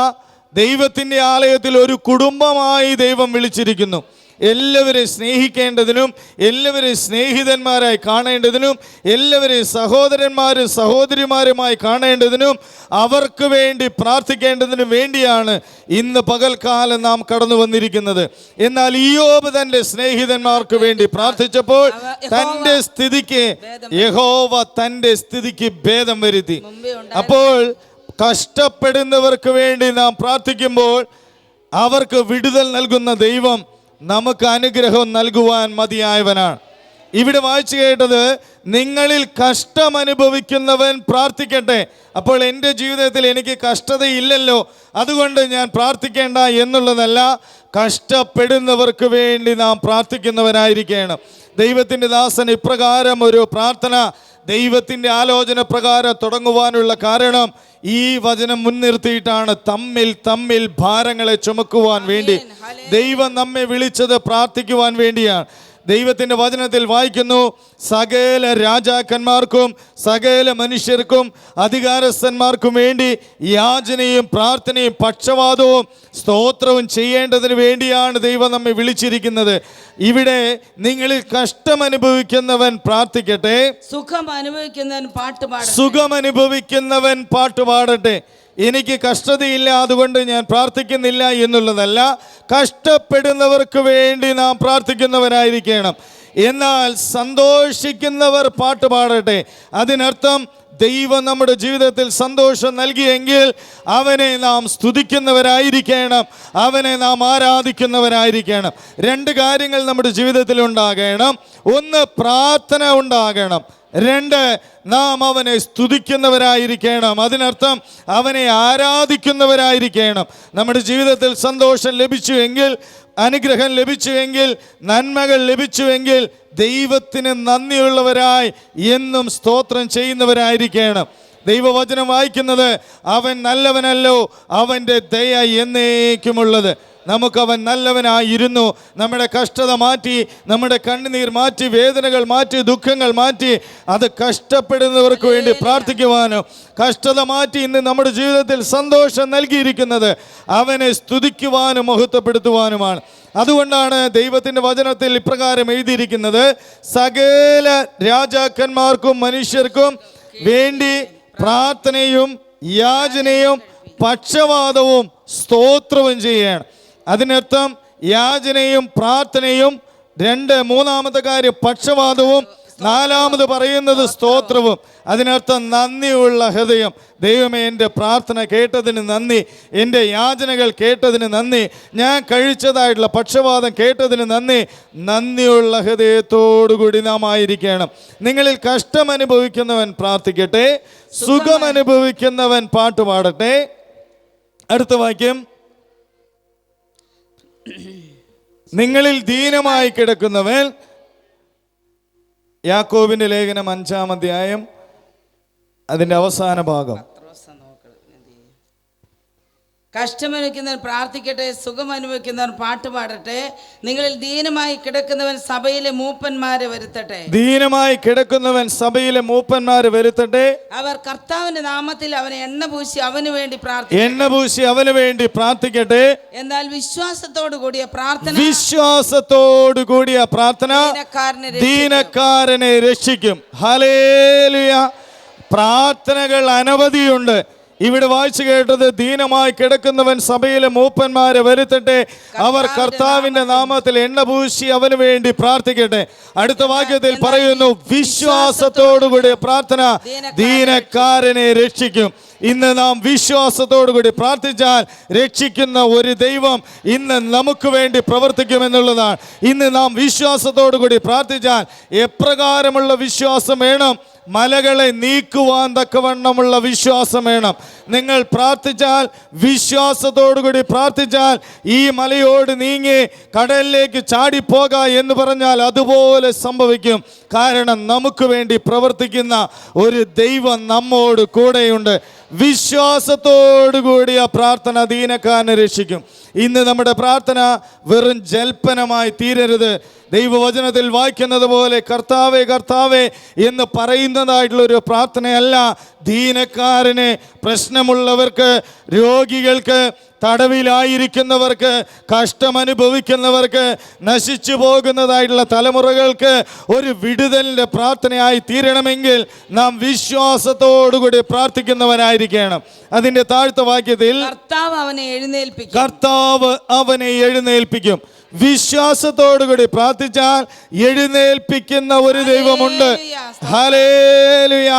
ദൈവത്തിൻ്റെ ആലയത്തിൽ ഒരു കുടുംബമായി ദൈവം വിളിച്ചിരിക്കുന്നു. എല്ലാവരെയും സ്നേഹിക്കേണ്ടതിനും എല്ലാവരെയും സ്നേഹിതന്മാരായി കാണേണ്ടതിനും എല്ലാവരെയും സഹോദരന്മാരും സഹോദരിമാരുമായി കാണേണ്ടതിനും അവർക്ക് വേണ്ടി പ്രാർത്ഥിക്കേണ്ടതിനും വേണ്ടിയാണ് ഇന്ന് പകൽക്കാലം നാം കടന്നു വന്നിരിക്കുന്നത്. എന്നാൽ ഇയ്യോബ് തൻ്റെ സ്നേഹിതന്മാർക്ക് വേണ്ടി പ്രാർത്ഥിച്ചപ്പോൾ തൻ്റെ സ്ഥിതിക്ക് യഹോവ തൻ്റെ സ്ഥിതിക്ക് ഭേദം വരുത്തി. അപ്പോൾ കഷ്ടപ്പെടുന്നവർക്ക് വേണ്ടി നാം പ്രാർത്ഥിക്കുമ്പോൾ അവർക്ക് വിടുതൽ നൽകുന്ന ദൈവം നമുക്ക് അനുഗ്രഹം നൽകുവാൻ മതിയായവനാണ്. ഇവിടെ വായിച്ചു കേട്ടത് നിങ്ങളിൽ കഷ്ടമനുഭവിക്കുന്നവൻ പ്രാർത്ഥിക്കട്ടെ. അപ്പോൾ എൻ്റെ ജീവിതത്തിൽ എനിക്ക് കഷ്ടതയില്ലല്ലോ, അതുകൊണ്ട് ഞാൻ പ്രാർത്ഥിക്കേണ്ട എന്നുള്ളതല്ല. കഷ്ടപ്പെടുന്നവർക്ക് വേണ്ടി നാം പ്രാർത്ഥിക്കുന്നവരായിരിക്കണം. ദൈവത്തിൻ്റെ ദാസൻ ഇപ്രകാരം ഒരു പ്രാർത്ഥന ദൈവത്തിൻ്റെ ആലോചന പ്രകാരം തുടങ്ങുവാനുള്ള കാരണം ഈ വചനം മുൻനിർത്തിയിട്ടാണ്. തമ്മിൽ ഭാരങ്ങളെ ചുമക്കുവാൻ വേണ്ടി ദൈവം നമ്മെ വിളിച്ചത് പ്രാർത്ഥിക്കുവാൻ വേണ്ടിയാണ്. ദൈവത്തിൻ്റെ വചനത്തിൽ വായിക്കുന്നു, സകല രാജാക്കന്മാർക്കും സകല മനുഷ്യർക്കും അധികാരസ്ഥന്മാർക്കും വേണ്ടി യാചനയും പ്രാർത്ഥനയും പക്ഷവാദവും സ്തോത്രവും ചെയ്യേണ്ടതിന് വേണ്ടിയാണ് ദൈവം നമ്മെ വിളിച്ചിരിക്കുന്നത്. ഇവിടെ നിങ്ങളിൽ കഷ്ടമനുഭവിക്കുന്നവൻ പ്രാർത്ഥിക്കട്ടെ, സുഖമനുഭവിക്കുന്നവൻ പാട്ടുപാടട്ടെ. എനിക്ക് കഷ്ടതയില്ല, അതുകൊണ്ട് ഞാൻ പ്രാർത്ഥിക്കുന്നില്ല എന്നുള്ളതല്ല. കഷ്ടപ്പെടുന്നവർക്ക് വേണ്ടി നാം പ്രാർത്ഥിക്കുന്നവരായിരിക്കണം. എന്നാൽ സന്തോഷിക്കുന്നവർ പാട്ട് പാടട്ടെ. അതിനർത്ഥം ദൈവം നമ്മുടെ ജീവിതത്തിൽ സന്തോഷം നൽകിയെങ്കിൽ അവനെ നാം സ്തുതിക്കുന്നവരായിരിക്കണം, അവനെ നാം ആരാധിക്കുന്നവരായിരിക്കണം. രണ്ട് കാര്യങ്ങൾ നമ്മുടെ ജീവിതത്തിൽ ഉണ്ടാകണം. ഒന്ന്, പ്രാർത്ഥന ഉണ്ടാകണം. രണ്ട്, നാം അവനെ സ്തുതിക്കുന്നവരായിരിക്കണം. അതിനർത്ഥം അവനെ ആരാധിക്കുന്നവരായിരിക്കണം. നമ്മുടെ ജീവിതത്തിൽ സന്തോഷം ലഭിച്ചുവെങ്കിൽ, അനുഗ്രഹം ലഭിച്ചുവെങ്കിൽ, നന്മകൾ ലഭിച്ചുവെങ്കിൽ ദൈവത്തിന് നന്ദിയുള്ളവരായി എന്നും സ്തോത്രം ചെയ്യുന്നവരായിരിക്കണം. ദൈവവചനം വായിക്കുന്നത്, അവൻ നല്ലവനല്ലോ, അവൻ്റെ ദയ എന്നേക്കുമുള്ളത്. നമുക്കവൻ നല്ലവനായിരുന്നു. നമ്മുടെ കഷ്ടത മാറ്റി, നമ്മുടെ കണ്ണുനീർ മാറ്റി, വേദനകൾ മാറ്റി, ദുഃഖങ്ങൾ മാറ്റി, അത് കഷ്ടപ്പെടുന്നവർക്ക് വേണ്ടി പ്രാർത്ഥിക്കുവാനും കഷ്ടത മാറ്റി ഇന്ന് നമ്മുടെ ജീവിതത്തിൽ സന്തോഷം നൽകിയിരിക്കുന്നത് അവനെ സ്തുതിക്കുവാനും മഹത്വപ്പെടുത്തുവാനുമാണ്. അതുകൊണ്ടാണ് ദൈവത്തിൻ്റെ വചനത്തിൽ ഇപ്രകാരം എഴുതിയിരിക്കുന്നത്, സകല രാജാക്കന്മാർക്കും മനുഷ്യർക്കും വേണ്ടി പ്രാർത്ഥനയും യാചനയും പക്ഷവാദവും സ്തോത്രവും ചെയ്യണം. അതിനർത്ഥം യാചനയും പ്രാർത്ഥനയും, മൂന്നാമത്തെ കാര്യം പക്ഷവാദവും, നാലാമത് പറയുന്നത് സ്തോത്രവും. അതിനർത്ഥം നന്ദിയുള്ള ഹൃദയം. ദൈവമേ, എൻ്റെ പ്രാർത്ഥന കേട്ടതിന് നന്ദി, എൻ്റെ യാചനകൾ കേട്ടതിന് നന്ദി, ഞാൻ കഴിച്ചതായിട്ടുള്ള പക്ഷവാദം കേട്ടതിന് നന്ദി. നന്ദിയുള്ള ഹൃദയത്തോടുകൂടി നാം ആയിരിക്കണം. നിങ്ങളിൽ കഷ്ടം അനുഭവിക്കുന്നവൻ പ്രാർത്ഥിക്കട്ടെ, സുഖം അനുഭവിക്കുന്നവൻ പാട്ട് പാടട്ടെ. അടുത്ത വാക്യം, നിങ്ങളിൽ ദീനമായി കിടക്കുന്നവൻ, യാക്കോബിന്റെ ലേഖനം 5-ാം അധ്യായം അതിൻ്റെ അവസാന ഭാഗം. കഷ്ടമനുഭവിക്കുന്നവൻ പ്രാർത്ഥിക്കട്ടെ, സുഖം അനുഭവിക്കുന്നവൻ പാട്ട് പാടട്ടെ. നിങ്ങളിൽ ദീനമായി കിടക്കുന്നവൻ സഭയിലെ മൂപ്പന്മാരെ വരുത്തട്ടെ. ദീനമായി കിടക്കുന്നവൻ സഭയിലെ മൂപ്പന്മാരെ വരുത്തട്ടെ. അവർ കർത്താവിന്റെ നാമത്തിൽ അവനെ എണ്ണ പൂശി അവന് വേണ്ടി പ്രാർത്ഥിക്കട്ടെ. എന്നാൽ വിശ്വാസത്തോടു കൂടിയ പ്രാർത്ഥന ദീനക്കാരനെ രക്ഷിക്കും. ഹല്ലേലൂയ. പ്രാർത്ഥനകൾ അനവധിയുണ്ട്. ഇവിടെ വായിച്ചു കേട്ടത്, ദീനമായി കിടക്കുന്നവൻ സഭയിലെ മൂപ്പന്മാരെ വരുത്തട്ടെ, അവർ കർത്താവിന്റെ നാമത്തിൽ എണ്ണ പൂശി അവന് വേണ്ടി പ്രാർത്ഥിക്കട്ടെ. അടുത്ത വാക്യത്തിൽ പറയുന്നു, വിശ്വാസത്തോടുകൂടി പ്രാർത്ഥന ദീനക്കാരനെ രക്ഷിക്കും. ഇന്ന് നാം വിശ്വാസത്തോടുകൂടി പ്രാർത്ഥിച്ചാൽ രക്ഷിക്കുന്ന ഒരു ദൈവം ഇന്ന് നമുക്ക് വേണ്ടി പ്രവർത്തിക്കുമെന്നുള്ളതാണ്. ഇന്ന് നാം വിശ്വാസത്തോടുകൂടി പ്രാർത്ഥിച്ചാൽ എപ്രകാരമുള്ള വിശ്വാസം വേണം? മലകളെ നീക്കുവാൻ തക്കവണ്ണമുള്ള വിശ്വാസം വേണം. നിങ്ങൾ പ്രാർത്ഥിച്ചാൽ, വിശ്വാസത്തോടുകൂടി പ്രാർത്ഥിച്ചാൽ, ഈ മലയോട് നീങ്ങി കടലിലേക്ക് ചാടിപ്പോക എന്ന് പറഞ്ഞാൽ അതുപോലെ സംഭവിക്കും. കാരണം നമുക്ക് വേണ്ടി പ്രവർത്തിക്കുന്ന ഒരു ദൈവം നമ്മോട് കൂടെയുണ്ട്. വിശ്വാസത്തോടുകൂടിയ പ്രാർത്ഥന ദീനക്കാരനെ രക്ഷിക്കും. ഇന്ന് നമ്മുടെ പ്രാർത്ഥന വെറും ജൽപ്പനമായി തീരരുത്. ദൈവവചനത്തിൽ വായിക്കുന്നത് പോലെ കർത്താവേ കർത്താവേ എന്ന് പറയുന്നതായിട്ടുള്ളൊരു പ്രാർത്ഥനയല്ല. ദീനക്കാരനെ, പ്രശ്നമുള്ളവർക്ക്, രോഗികൾക്ക്, തടവിലായിരിക്കുന്നവർക്ക്, കഷ്ടമനുഭവിക്കുന്നവർക്ക്, നശിച്ചു പോകുന്നതായിട്ടുള്ള തലമുറകൾക്ക് ഒരു വിടുതലിൻ്റെ പ്രാർത്ഥനയായി തീരണമെങ്കിൽ നാം വിശ്വാസത്തോടുകൂടി പ്രാർത്ഥിക്കുന്നവരായിരിക്കണം. അതിൻ്റെ താഴ്ത്ത വാക്യത്തിൽ, കർത്താവ് അവനെ എഴുന്നേൽപ്പിക്കും. വിശ്വാസത്തോടുകൂടി പ്രാർത്ഥിച്ചാൽ എഴുന്നേൽപ്പിക്കുന്ന ഒരു ദൈവമുണ്ട്. ഹല്ലേലൂയ.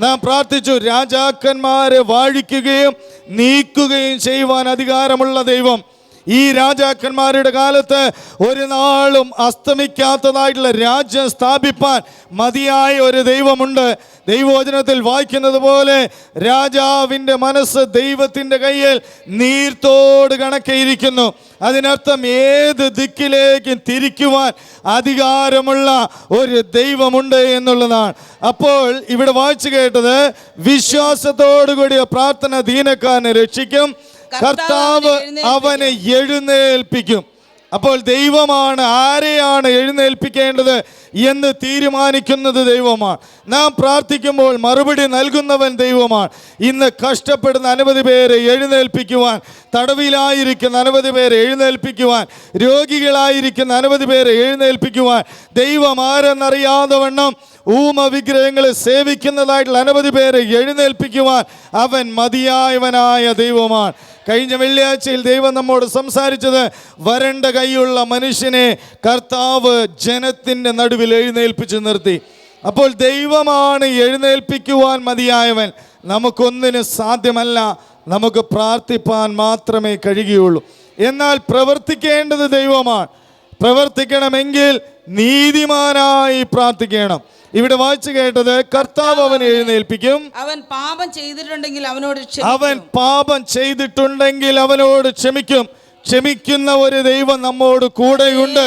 നാം പ്രാർത്ഥിച്ചു, രാജാക്കന്മാരെ വാഴിക്കുകയും നീക്കുകയും ചെയ്യുവാൻ അധികാരമുള്ള ദൈവം. ഈ രാജാക്കന്മാരുടെ കാലത്ത് ഒരു നാളും അസ്തമിക്കാത്തതായിട്ടുള്ള രാജ്യം സ്ഥാപിപ്പാൻ മതിയായ ഒരു ദൈവമുണ്ട്. ദൈവവചനത്തിൽ വായിക്കുന്നത് പോലെ രാജാവിൻ്റെ മനസ്സ് ദൈവത്തിൻ്റെ കയ്യിൽ നീർത്തോട് കണക്കെയിരിക്കുന്നു. അതിനർത്ഥം ഏത് ദിക്കിലേക്കും തിരിക്കുവാൻ അധികാരമുള്ള ഒരു ദൈവമുണ്ട് എന്നുള്ളതാണ്. അപ്പോൾ ഇവിടെ വായിച്ചു കേട്ടത്, വിശ്വാസത്തോടുകൂടിയ പ്രാർത്ഥന ദീനക്കാരനെ രക്ഷിക്കും, കർത്താവ് അവനെ എഴുന്നേൽപ്പിക്കും. അപ്പോൾ ദൈവമാണ് ആരെയാണ് എഴുന്നേൽപ്പിക്കേണ്ടത് എന്ന് തീരുമാനിക്കുന്നത് ദൈവമാണ്. നാം പ്രാർത്ഥിക്കുമ്പോൾ മറുപടി നൽകുന്നവൻ ദൈവമാണ്. ഇന്ന് കഷ്ടപ്പെടുന്ന അനവധി പേരെ എഴുന്നേൽപ്പിക്കുവാൻ, തടവിലായിരിക്കുന്ന അനവധി പേരെ എഴുന്നേൽപ്പിക്കുവാൻ, രോഗികളായിരിക്കുന്ന അനവധി പേരെ എഴുന്നേൽപ്പിക്കുവാൻ ദൈവം ആരെന്നറിയാതെ വണ്ണം ഊമ വിഗ്രഹങ്ങളെ സേവിക്കുന്നതായിട്ടുള്ള അനവധി പേരെ എഴുന്നേൽപ്പിക്കുവാൻ അവൻ മതിയായവനായ ദൈവമാണ്. കഴിഞ്ഞ വെള്ളിയാഴ്ചയിൽ ദൈവം നമ്മോട് സംസാരിച്ചത് വരണ്ട കൈയുള്ള മനുഷ്യനെ കർത്താവ് ജനത്തിൻ്റെ നടുവിൽ എഴുന്നേൽപ്പിച്ചു നിർത്തി. അപ്പോൾ ദൈവമാണ് എഴുന്നേൽപ്പിക്കുവാൻ മതിയായവൻ. നമുക്കൊന്നിനും സാധ്യമല്ല, നമുക്ക് പ്രാർത്ഥിപ്പാൻ മാത്രമേ കഴിയുകയുള്ളൂ. എന്നാൽ പ്രവർത്തിക്കേണ്ടത് ദൈവമാണ്. പ്രവർത്തിക്കണമെങ്കിൽ നീതിമാനായി പ്രാർത്ഥിക്കണം. ഇവിടെ വായിച്ചു കേട്ടത് കർത്താവ് അവനെ എഴുന്നേൽപ്പിക്കും. അവൻ പാപം ചെയ്തിട്ടുണ്ടെങ്കിൽ അവനോട് ക്ഷമിക്കും. ക്ഷമിക്കുന്ന ഒരു ദൈവം നമ്മോട് കൂടെയുണ്ട്.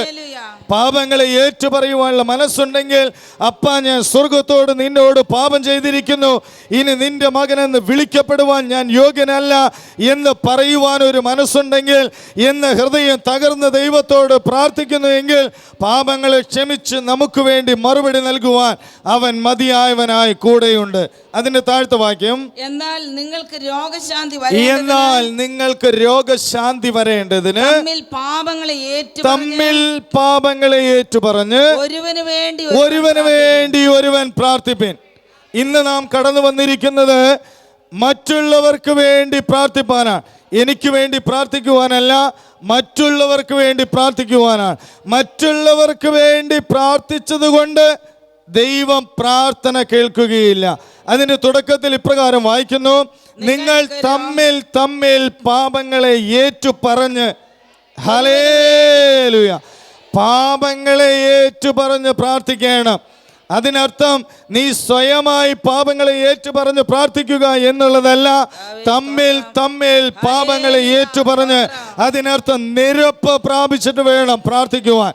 പാപങ്ങളെ ഏറ്റുപറയുവാനുള്ള മനസ്സുണ്ടെങ്കിൽ, അപ്പാ ഞാൻ സ്വർഗത്തോട് നിന്നോട് പാപം ചെയ്തിരിക്കുന്നു, ഇനി നിന്റെ മകനെന്ന് വിളിക്കപ്പെടുവാൻ ഞാൻ യോഗ്യനല്ല എന്ന് പറയുവാൻ ഒരു മനസ്സുണ്ടെങ്കിൽ, എന്ന് ഹൃദയം തകർന്ന ദൈവത്തോട് പ്രാർത്ഥിക്കുന്നു എങ്കിൽ, പാപങ്ങളെ ക്ഷമിച്ച് നമുക്ക് വേണ്ടി മറുപടി നൽകുവാൻ അവൻ മതിയായവനായി കൂടെയുണ്ട്. അതിന്റെ താഴ്ത്ത വാക്യം, എന്നാൽ നിങ്ങൾക്ക് രോഗശാന്തി വരേണ്ടതിന് തമ്മിൽ പാപങ്ങളെ ഏറ്റുപറഞ്ഞ് ഒരുവന് വേണ്ടി ഒരുവൻ പ്രാർത്ഥിപ്പിൻ. ഇന്ന് നാം കടന്നു വന്നിരിക്കുന്നത് മറ്റുള്ളവർക്ക് വേണ്ടി പ്രാർത്ഥിപ്പാനാണ്. എനിക്ക് വേണ്ടി പ്രാർത്ഥിക്കുവാനല്ല, മറ്റുള്ളവർക്ക് വേണ്ടി പ്രാർത്ഥിക്കുവാനാണ്. മറ്റുള്ളവർക്ക് വേണ്ടി പ്രാർത്ഥിച്ചത് കൊണ്ട് ദൈവം പ്രാർത്ഥന കേൾക്കുകയില്ല. അതിന്റെ തുടക്കത്തിൽ ഇപ്രകാരം വായിക്കുന്നു, നിങ്ങൾ തമ്മിൽ പാപങ്ങളെ ഏറ്റുപറഞ്ഞ്, ഹല്ലേലൂയ, പാപങ്ങളെ ഏറ്റുപറഞ്ഞ് പ്രാർത്ഥിക്കണം. അതിനർത്ഥം നീ സ്വയമായി പാപങ്ങളെ ഏറ്റുപറഞ്ഞ് പ്രാർത്ഥിക്കുക എന്നുള്ളതല്ല. തമ്മിൽ പാപങ്ങളെ ഏറ്റുപറഞ്ഞ്, അതിനർത്ഥം നിരപ്പ് പ്രാപിച്ചിട്ട് വേണം പ്രാർത്ഥിക്കുവാൻ.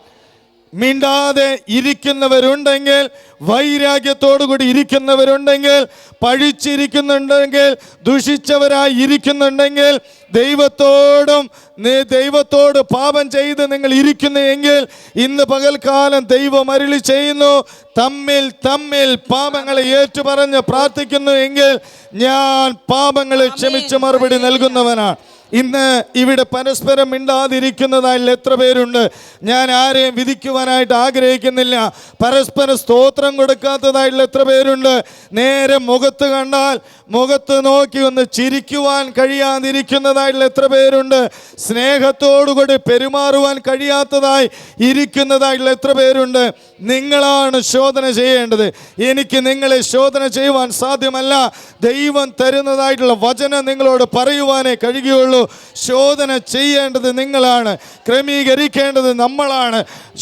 മിണ്ടാതെ ഇരിക്കുന്നവരുണ്ടെങ്കിൽ, വൈരാഗ്യത്തോടുകൂടി ഇരിക്കുന്നവരുണ്ടെങ്കിൽ, പഴിച്ചിരിക്കുന്നുണ്ടെങ്കിൽ, ദുഷിച്ചവരായി ഇരിക്കുന്നുണ്ടെങ്കിൽ, ദൈവത്തോട് പാപം ചെയ്ത് നിങ്ങൾ ഇരിക്കുന്നെങ്കിൽ, ഇന്ന് പകൽക്കാലം ദൈവം അരുളി ചെയ്യുന്നു, തമ്മിൽ പാപങ്ങളെ ഏറ്റുപറഞ്ഞ് പ്രാർത്ഥിക്കുന്നു എങ്കിൽ ഞാൻ പാപങ്ങളെ ക്ഷമിച്ച് മറുപടി നൽകുന്നവനാണ്. ഇന്ന് ഇവിടെ പരസ്പരം മിണ്ടാതിരിക്കുന്നതായി എത്ര പേരുണ്ട്? ഞാൻ ആരെയും വിധിക്കുവാനായിട്ട് ആഗ്രഹിക്കുന്നില്ല. പരസ്പരം സ്തോത്രം കൊടുക്കാത്തതായിട്ടുള്ള എത്ര പേരുണ്ട്? നേരെ മുഖത്ത് കണ്ടാൽ മുഖത്ത് നോക്കി ഒന്ന് ചിരിക്കുവാൻ കഴിയാതിരിക്കുന്നതായിട്ടുള്ള എത്ര പേരുണ്ട്? സ്നേഹത്തോടുകൂടി പെരുമാറുവാൻ കഴിയാത്തതായി ഇരിക്കുന്നതായിട്ടുള്ള എത്ര പേരുണ്ട്? നിങ്ങളാണ് ശോധന ചെയ്യേണ്ടത്. എനിക്ക് നിങ്ങളെ ശോധന ചെയ്യുവാൻ സാധ്യമല്ല. ദൈവം തരുന്നതായിട്ടുള്ള വചനം നിങ്ങളോട് പറയുവാനേ കഴിയുകയുള്ളൂ. ശോധന ചെയ്യേണ്ടത് നിങ്ങളാണ്, ക്രമീകരിക്കേണ്ടത് നമ്മളാണ്.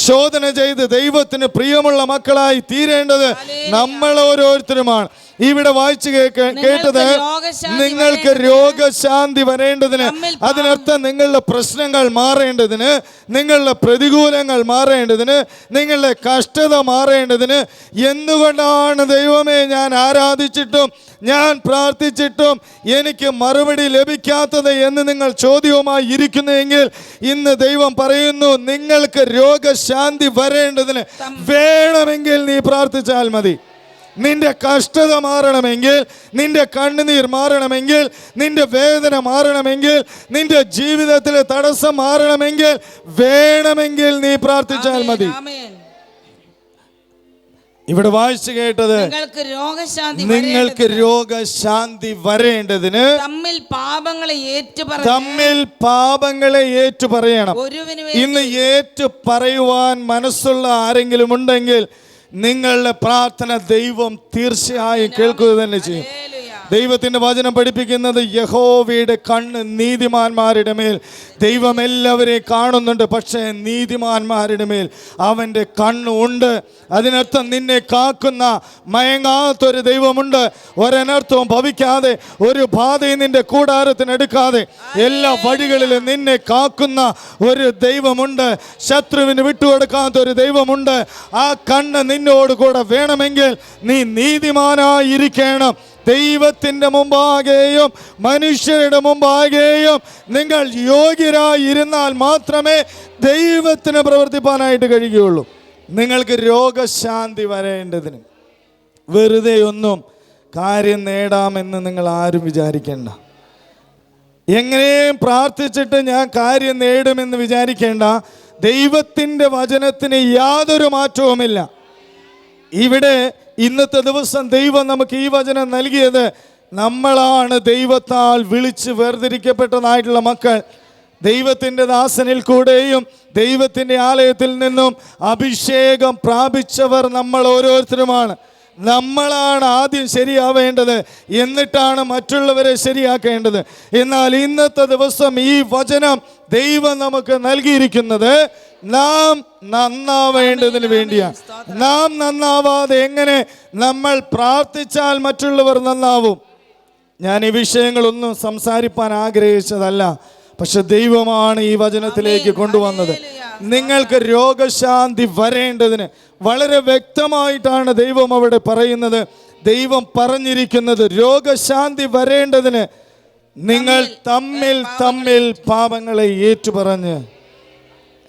ശോധന ചെയ്ത് ദൈവത്തിന് പ്രിയമുള്ള മക്കളായി തീരേണ്ടത് നമ്മൾ ഓരോരുത്തരുമാണ്. ഇവിടെ വായിച്ചു കേട്ടത് നിങ്ങൾക്ക് രോഗശാന്തി വരേണ്ടതിന്, അതിനർത്ഥം നിങ്ങളുടെ പ്രശ്നങ്ങൾ മാറേണ്ടതിന്, നിങ്ങളുടെ പ്രതികൂലങ്ങൾ മാറേണ്ടതിന്, നിങ്ങളുടെ കഷ്ടത മാറേണ്ടതിന്. എന്തുകൊണ്ടാണ് ദൈവമേ ഞാൻ ആരാധിച്ചിട്ടും ഞാൻ പ്രാർത്ഥിച്ചിട്ടും എനിക്ക് മറുപടി ലഭിക്കാത്തത് എന്ന് നിങ്ങൾ ചോദ്യവുമായി ഇരിക്കുന്നുവെങ്കിൽ, ഇന്ന് ദൈവം പറയുന്നു, നിങ്ങൾക്ക് രോഗശാന്തി വരേണ്ടതിന് വേണമെങ്കിൽ നീ പ്രാർത്ഥിച്ചാൽ മതി. നിന്റെ കഷ്ടത മാറണമെങ്കിൽ, നിന്റെ കണ്ണുനീർ മാറണമെങ്കിൽ, നിന്റെ വേദന മാറണമെങ്കിൽ, നിന്റെ ജീവിതത്തിലെ തടസ്സം മാറണമെങ്കിൽ വേണമെങ്കിൽ നീ പ്രാർത്ഥിച്ചാൽ മതി. ഇവിടെ വായിച്ചു കേട്ടത് നിങ്ങൾക്ക് രോഗശാന്തി വരേണ്ടതിന് തമ്മിൽ പാപങ്ങളെ ഏറ്റുപറയണം. ഇന്ന് ഏറ്റുപറയുവാൻ മനസ്സുള്ള ആരെങ്കിലും ഉണ്ടെങ്കിൽ നിങ്ങളുടെ പ്രാർത്ഥന ദൈവം തീർച്ചയായും കേൾക്കുക തന്നെ ചെയ്യും. ദൈവത്തിൻ്റെ വചനം പഠിപ്പിക്കുന്നത് യഹോവയുടെ കണ്ണ് നീതിമാന്മാരുടെ മേൽ. ദൈവം എല്ലാവരെയും കാണുന്നുണ്ട്, പക്ഷേ നീതിമാന്മാരുടെ മേൽ അവൻ്റെ കണ്ണ് ഉണ്ട്. അതിനർത്ഥം നിന്നെ കാക്കുന്ന മയങ്ങാത്തൊരു ദൈവമുണ്ട്. ഒരനർത്ഥവും ഭവിക്കാതെ, ഒരു ബാധയും നിന്റെ കൂടാരത്തിനെടുക്കാതെ എല്ലാ വഴികളിലും നിന്നെ കാക്കുന്ന ഒരു ദൈവമുണ്ട്. ശത്രുവിന് വിട്ടുകൊടുക്കാത്ത ഒരു ദൈവമുണ്ട്. ആ കണ്ണ് നിന്നോട് കൂടെ വേണമെങ്കിൽ നീ നീതിമാനായിരിക്കണം. ദൈവത്തിൻ്റെ മുമ്പാകെയും മനുഷ്യരുടെ മുമ്പാകെയും നിങ്ങൾ യോഗ്യരായിരുന്നാൽ മാത്രമേ ദൈവത്തിന് പ്രവർത്തിപ്പാനായിട്ട് കഴിയുകയുള്ളൂ. നിങ്ങൾക്ക് രോഗശാന്തി വരേണ്ടതിന് വെറുതെ ഒന്നും കാര്യം നേടാമെന്ന് നിങ്ങൾ ആരും വിചാരിക്കേണ്ട. എങ്ങനെയും പ്രാർത്ഥിച്ചിട്ട് ഞാൻ കാര്യം നേടുമെന്ന് വിചാരിക്കേണ്ട. ദൈവത്തിൻ്റെ വചനത്തിന് യാതൊരു മാറ്റവുമില്ല. ഇവിടെ ഇന്നത്തെ ദിവസം ദൈവം നമുക്ക് ഈ വചനം നൽകിയത്, നമ്മളാണ് ദൈവത്താൽ വിളിച്ച് വേർതിരിക്കപ്പെട്ടതായിട്ടുള്ള മക്കൾ. ദൈവത്തിൻ്റെ ദാസനിൽ കൂടെയും ദൈവത്തിൻ്റെ ആലയത്തിൽ നിന്നും അഭിഷേകം പ്രാപിച്ചവർ നമ്മൾ ഓരോരുത്തരുമാണ്. നമ്മളാണ് ആദ്യം ശരിയാവേണ്ടത്, എന്നിട്ടാണ് മറ്റുള്ളവരെ ശരിയാക്കേണ്ടത്. എന്നാൽ ഇന്നത്തെ ദിവസം ഈ വചനം ദൈവം നമുക്ക് നൽകിയിരിക്കുന്നത് നാം നന്നാവേണ്ടതിന് വേണ്ടിയാണ്. നാം നന്നാവാതെ എങ്ങനെ നമ്മൾ പ്രാർത്ഥിച്ചാൽ മറ്റുള്ളവർ നന്നാവും? ഞാൻ ഈ വിഷയങ്ങളൊന്നും സംസാരിപ്പാൻ ആഗ്രഹിച്ചതല്ല, പക്ഷെ ദൈവമാണ് ഈ വചനത്തിലേക്ക് കൊണ്ടുവന്നത്. നിങ്ങൾക്ക് രോഗശാന്തി വരേണ്ടതിന് വളരെ വ്യക്തമായിട്ടാണ് ദൈവം അവിടെ പറയുന്നത്. ദൈവം പറഞ്ഞിരിക്കുന്നത് രോഗശാന്തി വരേണ്ടതിന് നിങ്ങൾ തമ്മിൽ തമ്മിൽ പാപങ്ങളെ ഏറ്റുപറഞ്ഞ്,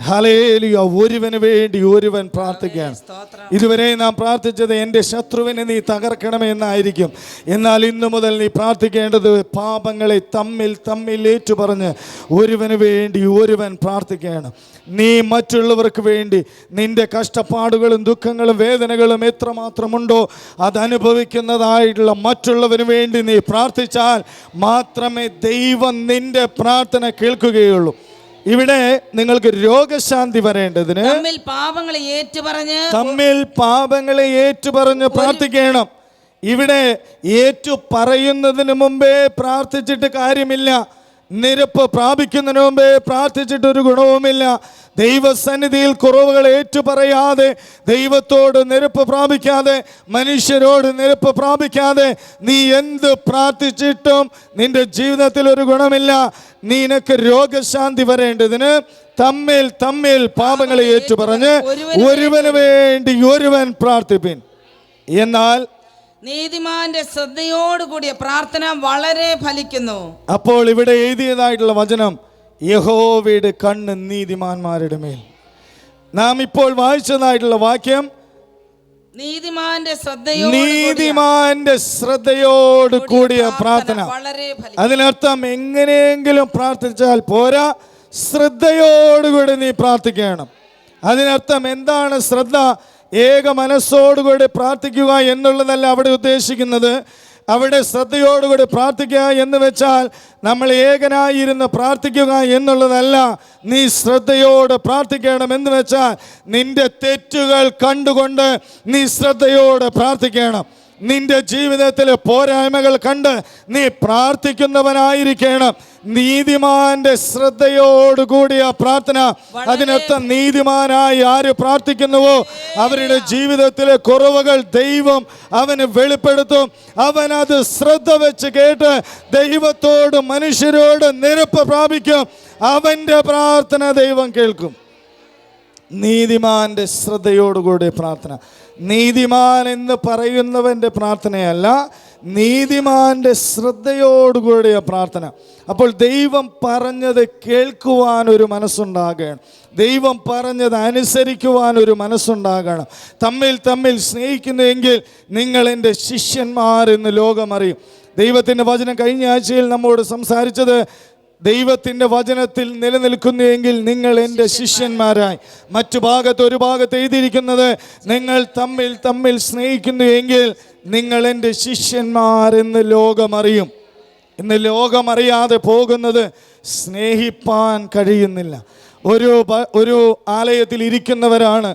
ഹല്ലേലൂയ, ഒരുവന് വേണ്ടി ഒരുവൻ പ്രാർത്ഥിക്കുകയാണ്. ഇതുവരെ നാം പ്രാർത്ഥിച്ചത് എൻ്റെ ശത്രുവിനെ നീ തകർക്കണമേ എന്നായിരിക്കും. എന്നാൽ ഇന്നു മുതൽ നീ പ്രാർത്ഥിക്കേണ്ടത് പാപങ്ങളെ തമ്മിൽ തമ്മിൽ ഏറ്റുപറഞ്ഞ് ഒരുവന് വേണ്ടി ഒരുവൻ പ്രാർത്ഥിക്കണം. നീ മറ്റുള്ളവർക്ക് വേണ്ടി നിന്റെ കഷ്ടപ്പാടുകളും ദുഃഖങ്ങളും വേദനകളും എത്രമാത്രമുണ്ടോ അതനുഭവിക്കുന്നതായിട്ടുള്ള മറ്റുള്ളവന് വേണ്ടി നീ പ്രാർത്ഥിച്ചാൽ മാത്രമേ ദൈവം നിന്റെ പ്രാർത്ഥന കേൾക്കുകയുള്ളൂ. ഇവിടെ നിങ്ങൾക്ക് രോഗശാന്തി വരേണ്ടതിന് തമ്മിൽ പാപങ്ങളെ ഏറ്റുപറഞ്ഞ് പ്രാർത്ഥിക്കണം. ഇവിടെ ഏറ്റു പറയുന്നതിന് മുമ്പേ പ്രാർത്ഥിച്ചിട്ട് കാര്യമില്ല. നിരപ്പ് പ്രാപിക്കുന്നതിന് മുമ്പേ പ്രാർത്ഥിച്ചിട്ടൊരു ഗുണവുമില്ല. ദൈവസന്നിധിയിൽ കുറവുകൾ ഏറ്റുപറയാതെ, ദൈവത്തോട് നിരപ്പ് പ്രാപിക്കാതെ, മനുഷ്യരോട് നിരപ്പ് പ്രാപിക്കാതെ നീ എന്ത് പ്രാർത്ഥിച്ചിട്ടും നിന്റെ ജീവിതത്തിൽ ഒരു ഗുണമില്ല. നിനക്ക് രോഗശാന്തി വരേണ്ടതിന് തമ്മിൽ തമ്മിൽ പാപങ്ങളെ ഏറ്റുപറഞ്ഞ് ഒരുവന് വേണ്ടി ഒരുവൻ പ്രാർത്ഥിപ്പിൻ. എന്നാൽ നീതിമാന്റെ ശ്രദ്ധയോടുകൂടിയ പ്രാർത്ഥന വളരെ ഫലിക്കുന്നു. അപ്പോൾ ഇവിടെ എഴുതിയതായിട്ടുള്ള വചനം, യഹോവയുടെ കണ്ണ് നീതിമാന്മാരുടെ മേൽ. നാം ഇപ്പോൾ വായിച്ചതായിട്ടുള്ള വാക്യം നീതിമാന്റെ ശ്രദ്ധയോട് കൂടിയ പ്രാർത്ഥന. അതിനർത്ഥം എങ്ങനെയെങ്കിലും പ്രാർത്ഥിച്ചാൽ പോരാ, ശ്രദ്ധയോടുകൂടി നീ പ്രാർത്ഥിക്കണം. അതിനർത്ഥം എന്താണ് ശ്രദ്ധ? ഏക മനസ്സോടുകൂടി പ്രാർത്ഥിക്കുക എന്നുള്ളതല്ല അവിടെ ഉദ്ദേശിക്കുന്നത്. അവിടെ ശ്രദ്ധയോടുകൂടി പ്രാർത്ഥിക്കുക എന്ന് വെച്ചാൽ നമ്മൾ ഏകനായിരുന്ന് പ്രാർത്ഥിക്കുക എന്നുള്ളതല്ല. നീ ശ്രദ്ധയോട് പ്രാർത്ഥിക്കണം എന്ന് വെച്ചാൽ നിന്റെ തെറ്റുകൾ കണ്ടുകൊണ്ട് നീ ശ്രദ്ധയോട് പ്രാർത്ഥിക്കണം. നിന്റെ ജീവിതത്തിലെ പോരായ്മകൾ കണ്ട് നീ പ്രാർത്ഥിക്കുന്നവനായിരിക്കണം. നീതിമാന്റെ ശ്രദ്ധയോടുകൂടിയ പ്രാർത്ഥന. അതിനർത്ഥം നീതിമാനായി ആര് പ്രാർത്ഥിക്കുന്നുവോ അവരുടെ ജീവിതത്തിലെ കുറവുകൾ ദൈവം അവന് വെളിപ്പെടുത്തും. അവൻ അത് ശ്രദ്ധ വെച്ച് കേട്ട് ദൈവത്തോട് മനുഷ്യരോട് നിരപ്പ് പ്രാപിക്കും. അവൻ്റെ പ്രാർത്ഥന ദൈവം കേൾക്കും. നീതിമാന്റെ ശ്രദ്ധയോടുകൂടിയ പ്രാർത്ഥന. നീതിമാൻ എന്ന് പറയുന്നവൻ്റെ പ്രാർത്ഥനയല്ല, നീതിമാന്റെ ശ്രദ്ധയോടുകൂടിയ പ്രാർത്ഥന. അപ്പോൾ ദൈവം പറഞ്ഞത് കേൾക്കുവാൻ ഒരു മനസ്സുണ്ടാകണം. ദൈവം പറഞ്ഞത് അനുസരിക്കുവാൻ ഒരു മനസ്സുണ്ടാകണം. തമ്മിൽ തമ്മിൽ സ്നേഹിക്കുന്നുവെങ്കിൽ നിങ്ങൾ എൻ്റെ ശിഷ്യന്മാരെന്ന് ലോകമറിയും. ദൈവത്തിൻ്റെ വചനം കഴിഞ്ഞ ആഴ്ചയിൽ നമ്മോട് സംസാരിച്ചത്, ദൈവത്തിൻ്റെ വചനത്തിൽ നിലനിൽക്കുന്നുവെങ്കിൽ നിങ്ങൾ എൻ്റെ ശിഷ്യന്മാരായി. മറ്റു ഭാഗത്ത് ഒരു ഭാഗത്ത് എഴുതിയിരിക്കുന്നത്, നിങ്ങൾ തമ്മിൽ തമ്മിൽ സ്നേഹിക്കുന്നുവെങ്കിൽ നിങ്ങൾ എൻ്റെ ശിഷ്യന്മാരെന്ന് ലോകമറിയും. ഇന്ന് ലോകമറിയാതെ പോകുന്നത് സ്നേഹിപ്പാൻ കഴിയുന്നില്ല. ഒരു ആലയത്തിൽ ഇരിക്കുന്നവരാണ്,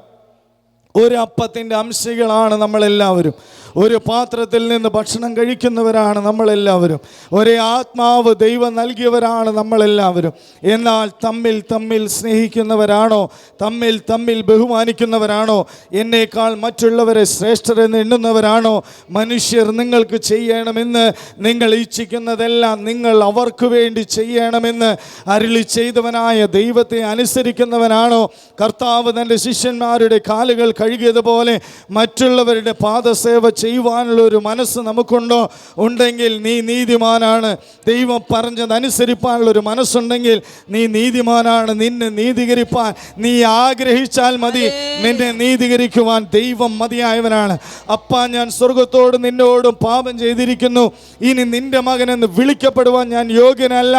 ഒരു അപ്പത്തിൻ്റെ അംശികളാണ് നമ്മളെല്ലാവരും. ഒരു പാത്രത്തിൽ നിന്ന് ഭക്ഷണം കഴിക്കുന്നവരാണ് നമ്മളെല്ലാവരും. ഒരേ ആത്മാവ് ദൈവം നൽകിയവരാണ് നമ്മളെല്ലാവരും. എന്നാൽ തമ്മിൽ തമ്മിൽ സ്നേഹിക്കുന്നവരാണോ? തമ്മിൽ തമ്മിൽ ബഹുമാനിക്കുന്നവരാണോ? എന്നേക്കാൾ മറ്റുള്ളവരെ ശ്രേഷ്ഠരെന്ന് എണ്ണുന്നവരാണോ? മനുഷ്യർ നിങ്ങൾക്ക് ചെയ്യണമെന്ന് നിങ്ങൾ ഇച്ഛിക്കുന്നതെല്ലാം നിങ്ങൾ അവർക്ക് വേണ്ടി ചെയ്യണമെന്ന് അരുളി ചെയ്തവനായ ദൈവത്തെ അനുസരിക്കുന്നവനാണോ? കർത്താവ് തൻ്റെ ശിഷ്യന്മാരുടെ കാലുകൾ കഴുകിയതുപോലെ മറ്റുള്ളവരുടെ പാദസേവ ചെയ്യുവാനുള്ള ഒരു മനസ്സ് നമുക്കുണ്ടോ? ഉണ്ടെങ്കിൽ നീ നീതിമാനാണ്. ദൈവം പറഞ്ഞത് അനുസരിപ്പാനുള്ള ഒരു മനസ്സുണ്ടെങ്കിൽ നീ നീതിമാനാണ്. നിന്നെ നീതീകരിപ്പാൻ നീ ആഗ്രഹിച്ചാൽ മതി. നിന്നെ നീതീകരിക്കുവാൻ ദൈവം മതിയായവനാണ്. അപ്പാ, ഞാൻ സ്വർഗത്തോട് നിന്നോടും പാപം ചെയ്തിരിക്കുന്നു, ഇനി നിന്റെ മകനെന്ന് വിളിക്കപ്പെടുവാൻ ഞാൻ യോഗ്യനല്ല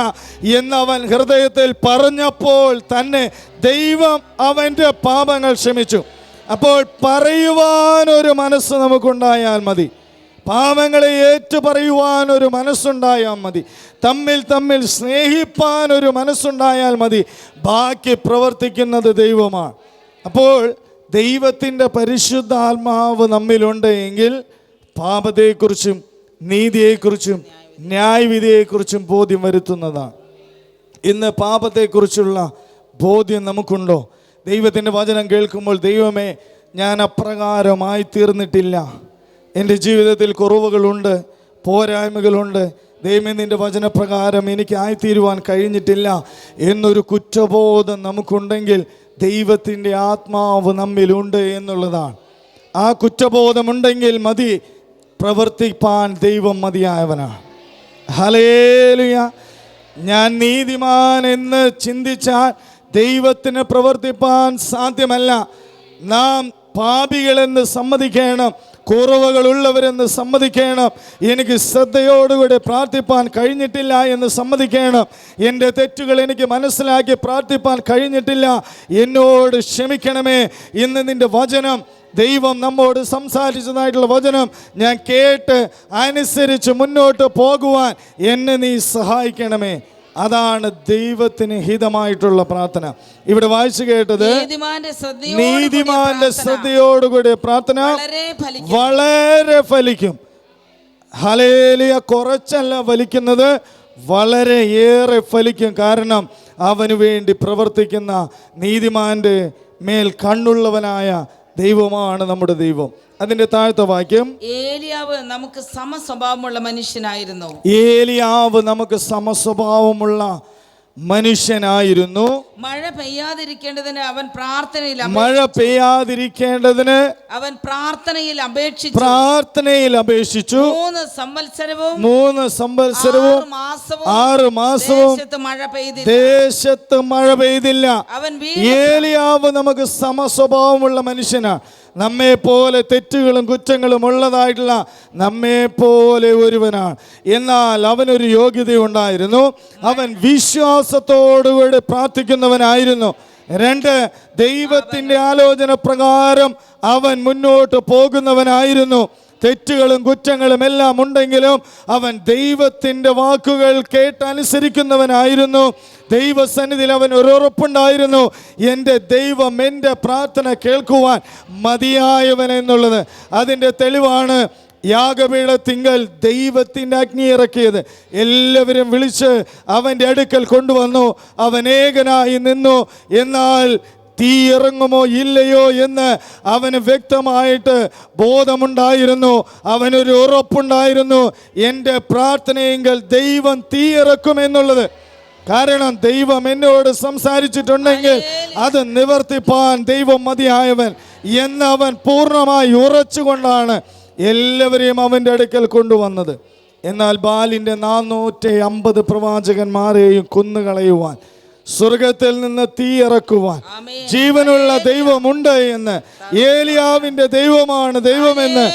എന്നവൻ ഹൃദയത്തിൽ പറഞ്ഞപ്പോൾ തന്നെ ദൈവം അവൻ്റെ പാപങ്ങൾ ക്ഷമിച്ചു. അപ്പോൾ പറയുവാൻ ഒരു മനസ്സ് നമുക്കുണ്ടായാൽ മതി. പാപങ്ങളെ ഏറ്റു പറയുവാൻ ഒരു മനസ്സുണ്ടായാൽ മതി. തമ്മിൽ തമ്മിൽ സ്നേഹിപ്പാൻ ഒരു മനസ്സുണ്ടായാൽ മതി. ബാക്കി പ്രവർത്തിക്കുന്നത് ദൈവമാണ്. അപ്പോൾ ദൈവത്തിൻ്റെ പരിശുദ്ധാത്മാവ് നമ്മിലുണ്ട് എങ്കിൽ പാപത്തെക്കുറിച്ചും നീതിയെക്കുറിച്ചും ന്യായവിധിയെക്കുറിച്ചും ബോധ്യം വരുത്തുന്നതാണ്. ഇന്ന് പാപത്തെക്കുറിച്ചുള്ള ബോധ്യം നമുക്കുണ്ടോ? ദൈവത്തിൻ്റെ വചനം കേൾക്കുമ്പോൾ ദൈവമേ, ഞാൻ അപ്രകാരമായി തീർന്നിട്ടില്ല, എൻ്റെ ജീവിതത്തിൽ കുറവുകളുണ്ട്, പോരായ്മകളുണ്ട്, ദൈവമേ നിൻ്റെ വചനപ്രകാരം എനിക്ക് ആയിത്തീരുവാൻ കഴിഞ്ഞിട്ടില്ല എന്നൊരു കുറ്റബോധം നമുക്കുണ്ടെങ്കിൽ ദൈവത്തിൻ്റെ ആത്മാവ് നമ്മിലുണ്ട് എന്നുള്ളതാണ്. ആ കുറ്റബോധമുണ്ടെങ്കിൽ മതി, പ്രവർത്തിപ്പാൻ ദൈവം മതിയായവനാണ്. ഹല്ലേലൂയ. ഞാൻ നീതിമാൻ എന്ന് ചിന്തിച്ചാൽ ദൈവത്തിന് പ്രവർത്തിപ്പാൻ സാധ്യമല്ല. നാം പാപികളെന്ന് സമ്മതിക്കണം, കുറവുകളുള്ളവരെന്ന് സമ്മതിക്കണം, എനിക്ക് ശ്രദ്ധയോടുകൂടി പ്രാർത്ഥിപ്പാൻ കഴിഞ്ഞിട്ടില്ല എന്ന് സമ്മതിക്കണം, എൻ്റെ തെറ്റുകൾ എനിക്ക് മനസ്സിലാക്കി പ്രാർത്ഥിപ്പാൻ കഴിഞ്ഞിട്ടില്ല, എന്നോട് ക്ഷമിക്കണമേ. ഇന്ന് നിൻ്റെ വചനം, ദൈവം നമ്മോട് സംസാരിച്ചതായിട്ടുള്ള വചനം ഞാൻ കേട്ട് അനുസരിച്ച് മുന്നോട്ട് പോകുവാൻ എന്നെ നീ സഹായിക്കണമേ. അതാണ് ദൈവത്തിന് ഹിതമായിട്ടുള്ള പ്രാർത്ഥന. ഇവിടെ വായിച്ചു കേട്ടത് നീതിമാന്റെ ശ്രദ്ധയോടുകൂടി പ്രാർത്ഥന വളരെ ഫലിക്കും. ഹല്ലേലൂയ. കുറച്ചല്ല ഫലിക്കുന്നത്, വളരെയേറെ ഫലിക്കും. കാരണം അവന് വേണ്ടി പ്രവർത്തിക്കുന്ന നീതിമാന്റെ മേൽ കണ്ണുള്ളവനായ ദൈവമാണ് നമ്മുടെ ദൈവം. അതിന്റെ താഴത്തെ വാക്യം, ഏലിയാവ് നമുക്ക് സമസ്വഭാവമുള്ള മനുഷ്യനായിരുന്നു. ഏലിയാവ് നമുക്ക് സമസ്വഭാവമുള്ള മനുഷ്യനായിരുന്നു. മഴ പെയ്യാതിരിക്കേണ്ടതിന് അവൻ പ്രാർത്ഥനയിൽ അവൻ പ്രാർത്ഥനയിൽ അപേക്ഷിച്ചു. 3 സംവത്സരവും 6 മാസവും ദേശത്ത് മഴ പെയ്തില്ല. ഏലിയാവ് നമുക്ക് സമസ്വഭാവമുള്ള മനുഷ്യനാണ്. നമ്മെ പോലെ തെറ്റുകളും കുറ്റങ്ങളും ഉള്ളതായിട്ടുള്ള നമ്മെ പോലെ ഒരുവനാണ്. എന്നാൽ അവനൊരു യോഗ്യതയുണ്ടായിരുന്നു. അവൻ വിശ്വാസത്തോടുകൂടി പ്രാർത്ഥിക്കുന്നവനായിരുന്നു. 2, ദൈവത്തിൻ്റെ ആലോചന പ്രകാരം അവൻ മുന്നോട്ട് പോകുന്നവനായിരുന്നു. തെറ്റുകളും കുറ്റങ്ങളും എല്ലാം ഉണ്ടെങ്കിലും അവൻ ദൈവത്തിൻ്റെ വാക്കുകൾ കേട്ടനുസരിക്കുന്നവനായിരുന്നു. ദൈവസന്നിധിയിൽ അവൻ ഒരു ഉറപ്പുണ്ടായിരുന്നു, എൻ്റെ ദൈവം എൻ്റെ പ്രാർത്ഥന കേൾക്കുവാൻ മതിയായവൻ എന്നുള്ളത്. അതിൻ്റെ തെളിവാണ് യാഗപീഠത്തിങ്കൽ ദൈവത്തിൻ്റെ അഗ്നി ഇറക്കിയത്. എല്ലാവരും വിളിച്ച് അവൻ്റെ അടുക്കൽ കൊണ്ടുവന്നു. അവൻ ഏകനായി നിന്നു. എന്നാൽ തീ ഇറങ്ങുമോ ഇല്ലയോ എന്ന് അവന് വ്യക്തമായിട്ട് ബോധമുണ്ടായിരുന്നു. അവനൊരു ഉറപ്പുണ്ടായിരുന്നു, എൻ്റെ പ്രാർത്ഥനയെങ്കിൽ ദൈവം തീ ഇറക്കുമെന്നുള്ളത്. കാരണം ദൈവം എന്നോട് സംസാരിച്ചിട്ടുണ്ടെങ്കിൽ അത് നിവർത്തിപ്പാൻ ദൈവം മതിയായവൻ എന്ന് അവൻ പൂർണ്ണമായി ഉറച്ചുകൊണ്ടാണ് എല്ലാവരെയും അവൻ്റെ അടുക്കൽ കൊണ്ടുവന്നത്. എന്നാൽ ബാലിൻ്റെ 450 പ്രവാചകന്മാരെയും കൊന്നുകളയുവാൻ, സ്വർഗത്തിൽ നിന്ന് തീ ഇറക്കുവാൻ ജീവനുള്ള ദൈവമുണ്ട് എന്ന്, ഏലിയാവിൻ്റെ ദൈവമാണ് ദൈവമെന്ന്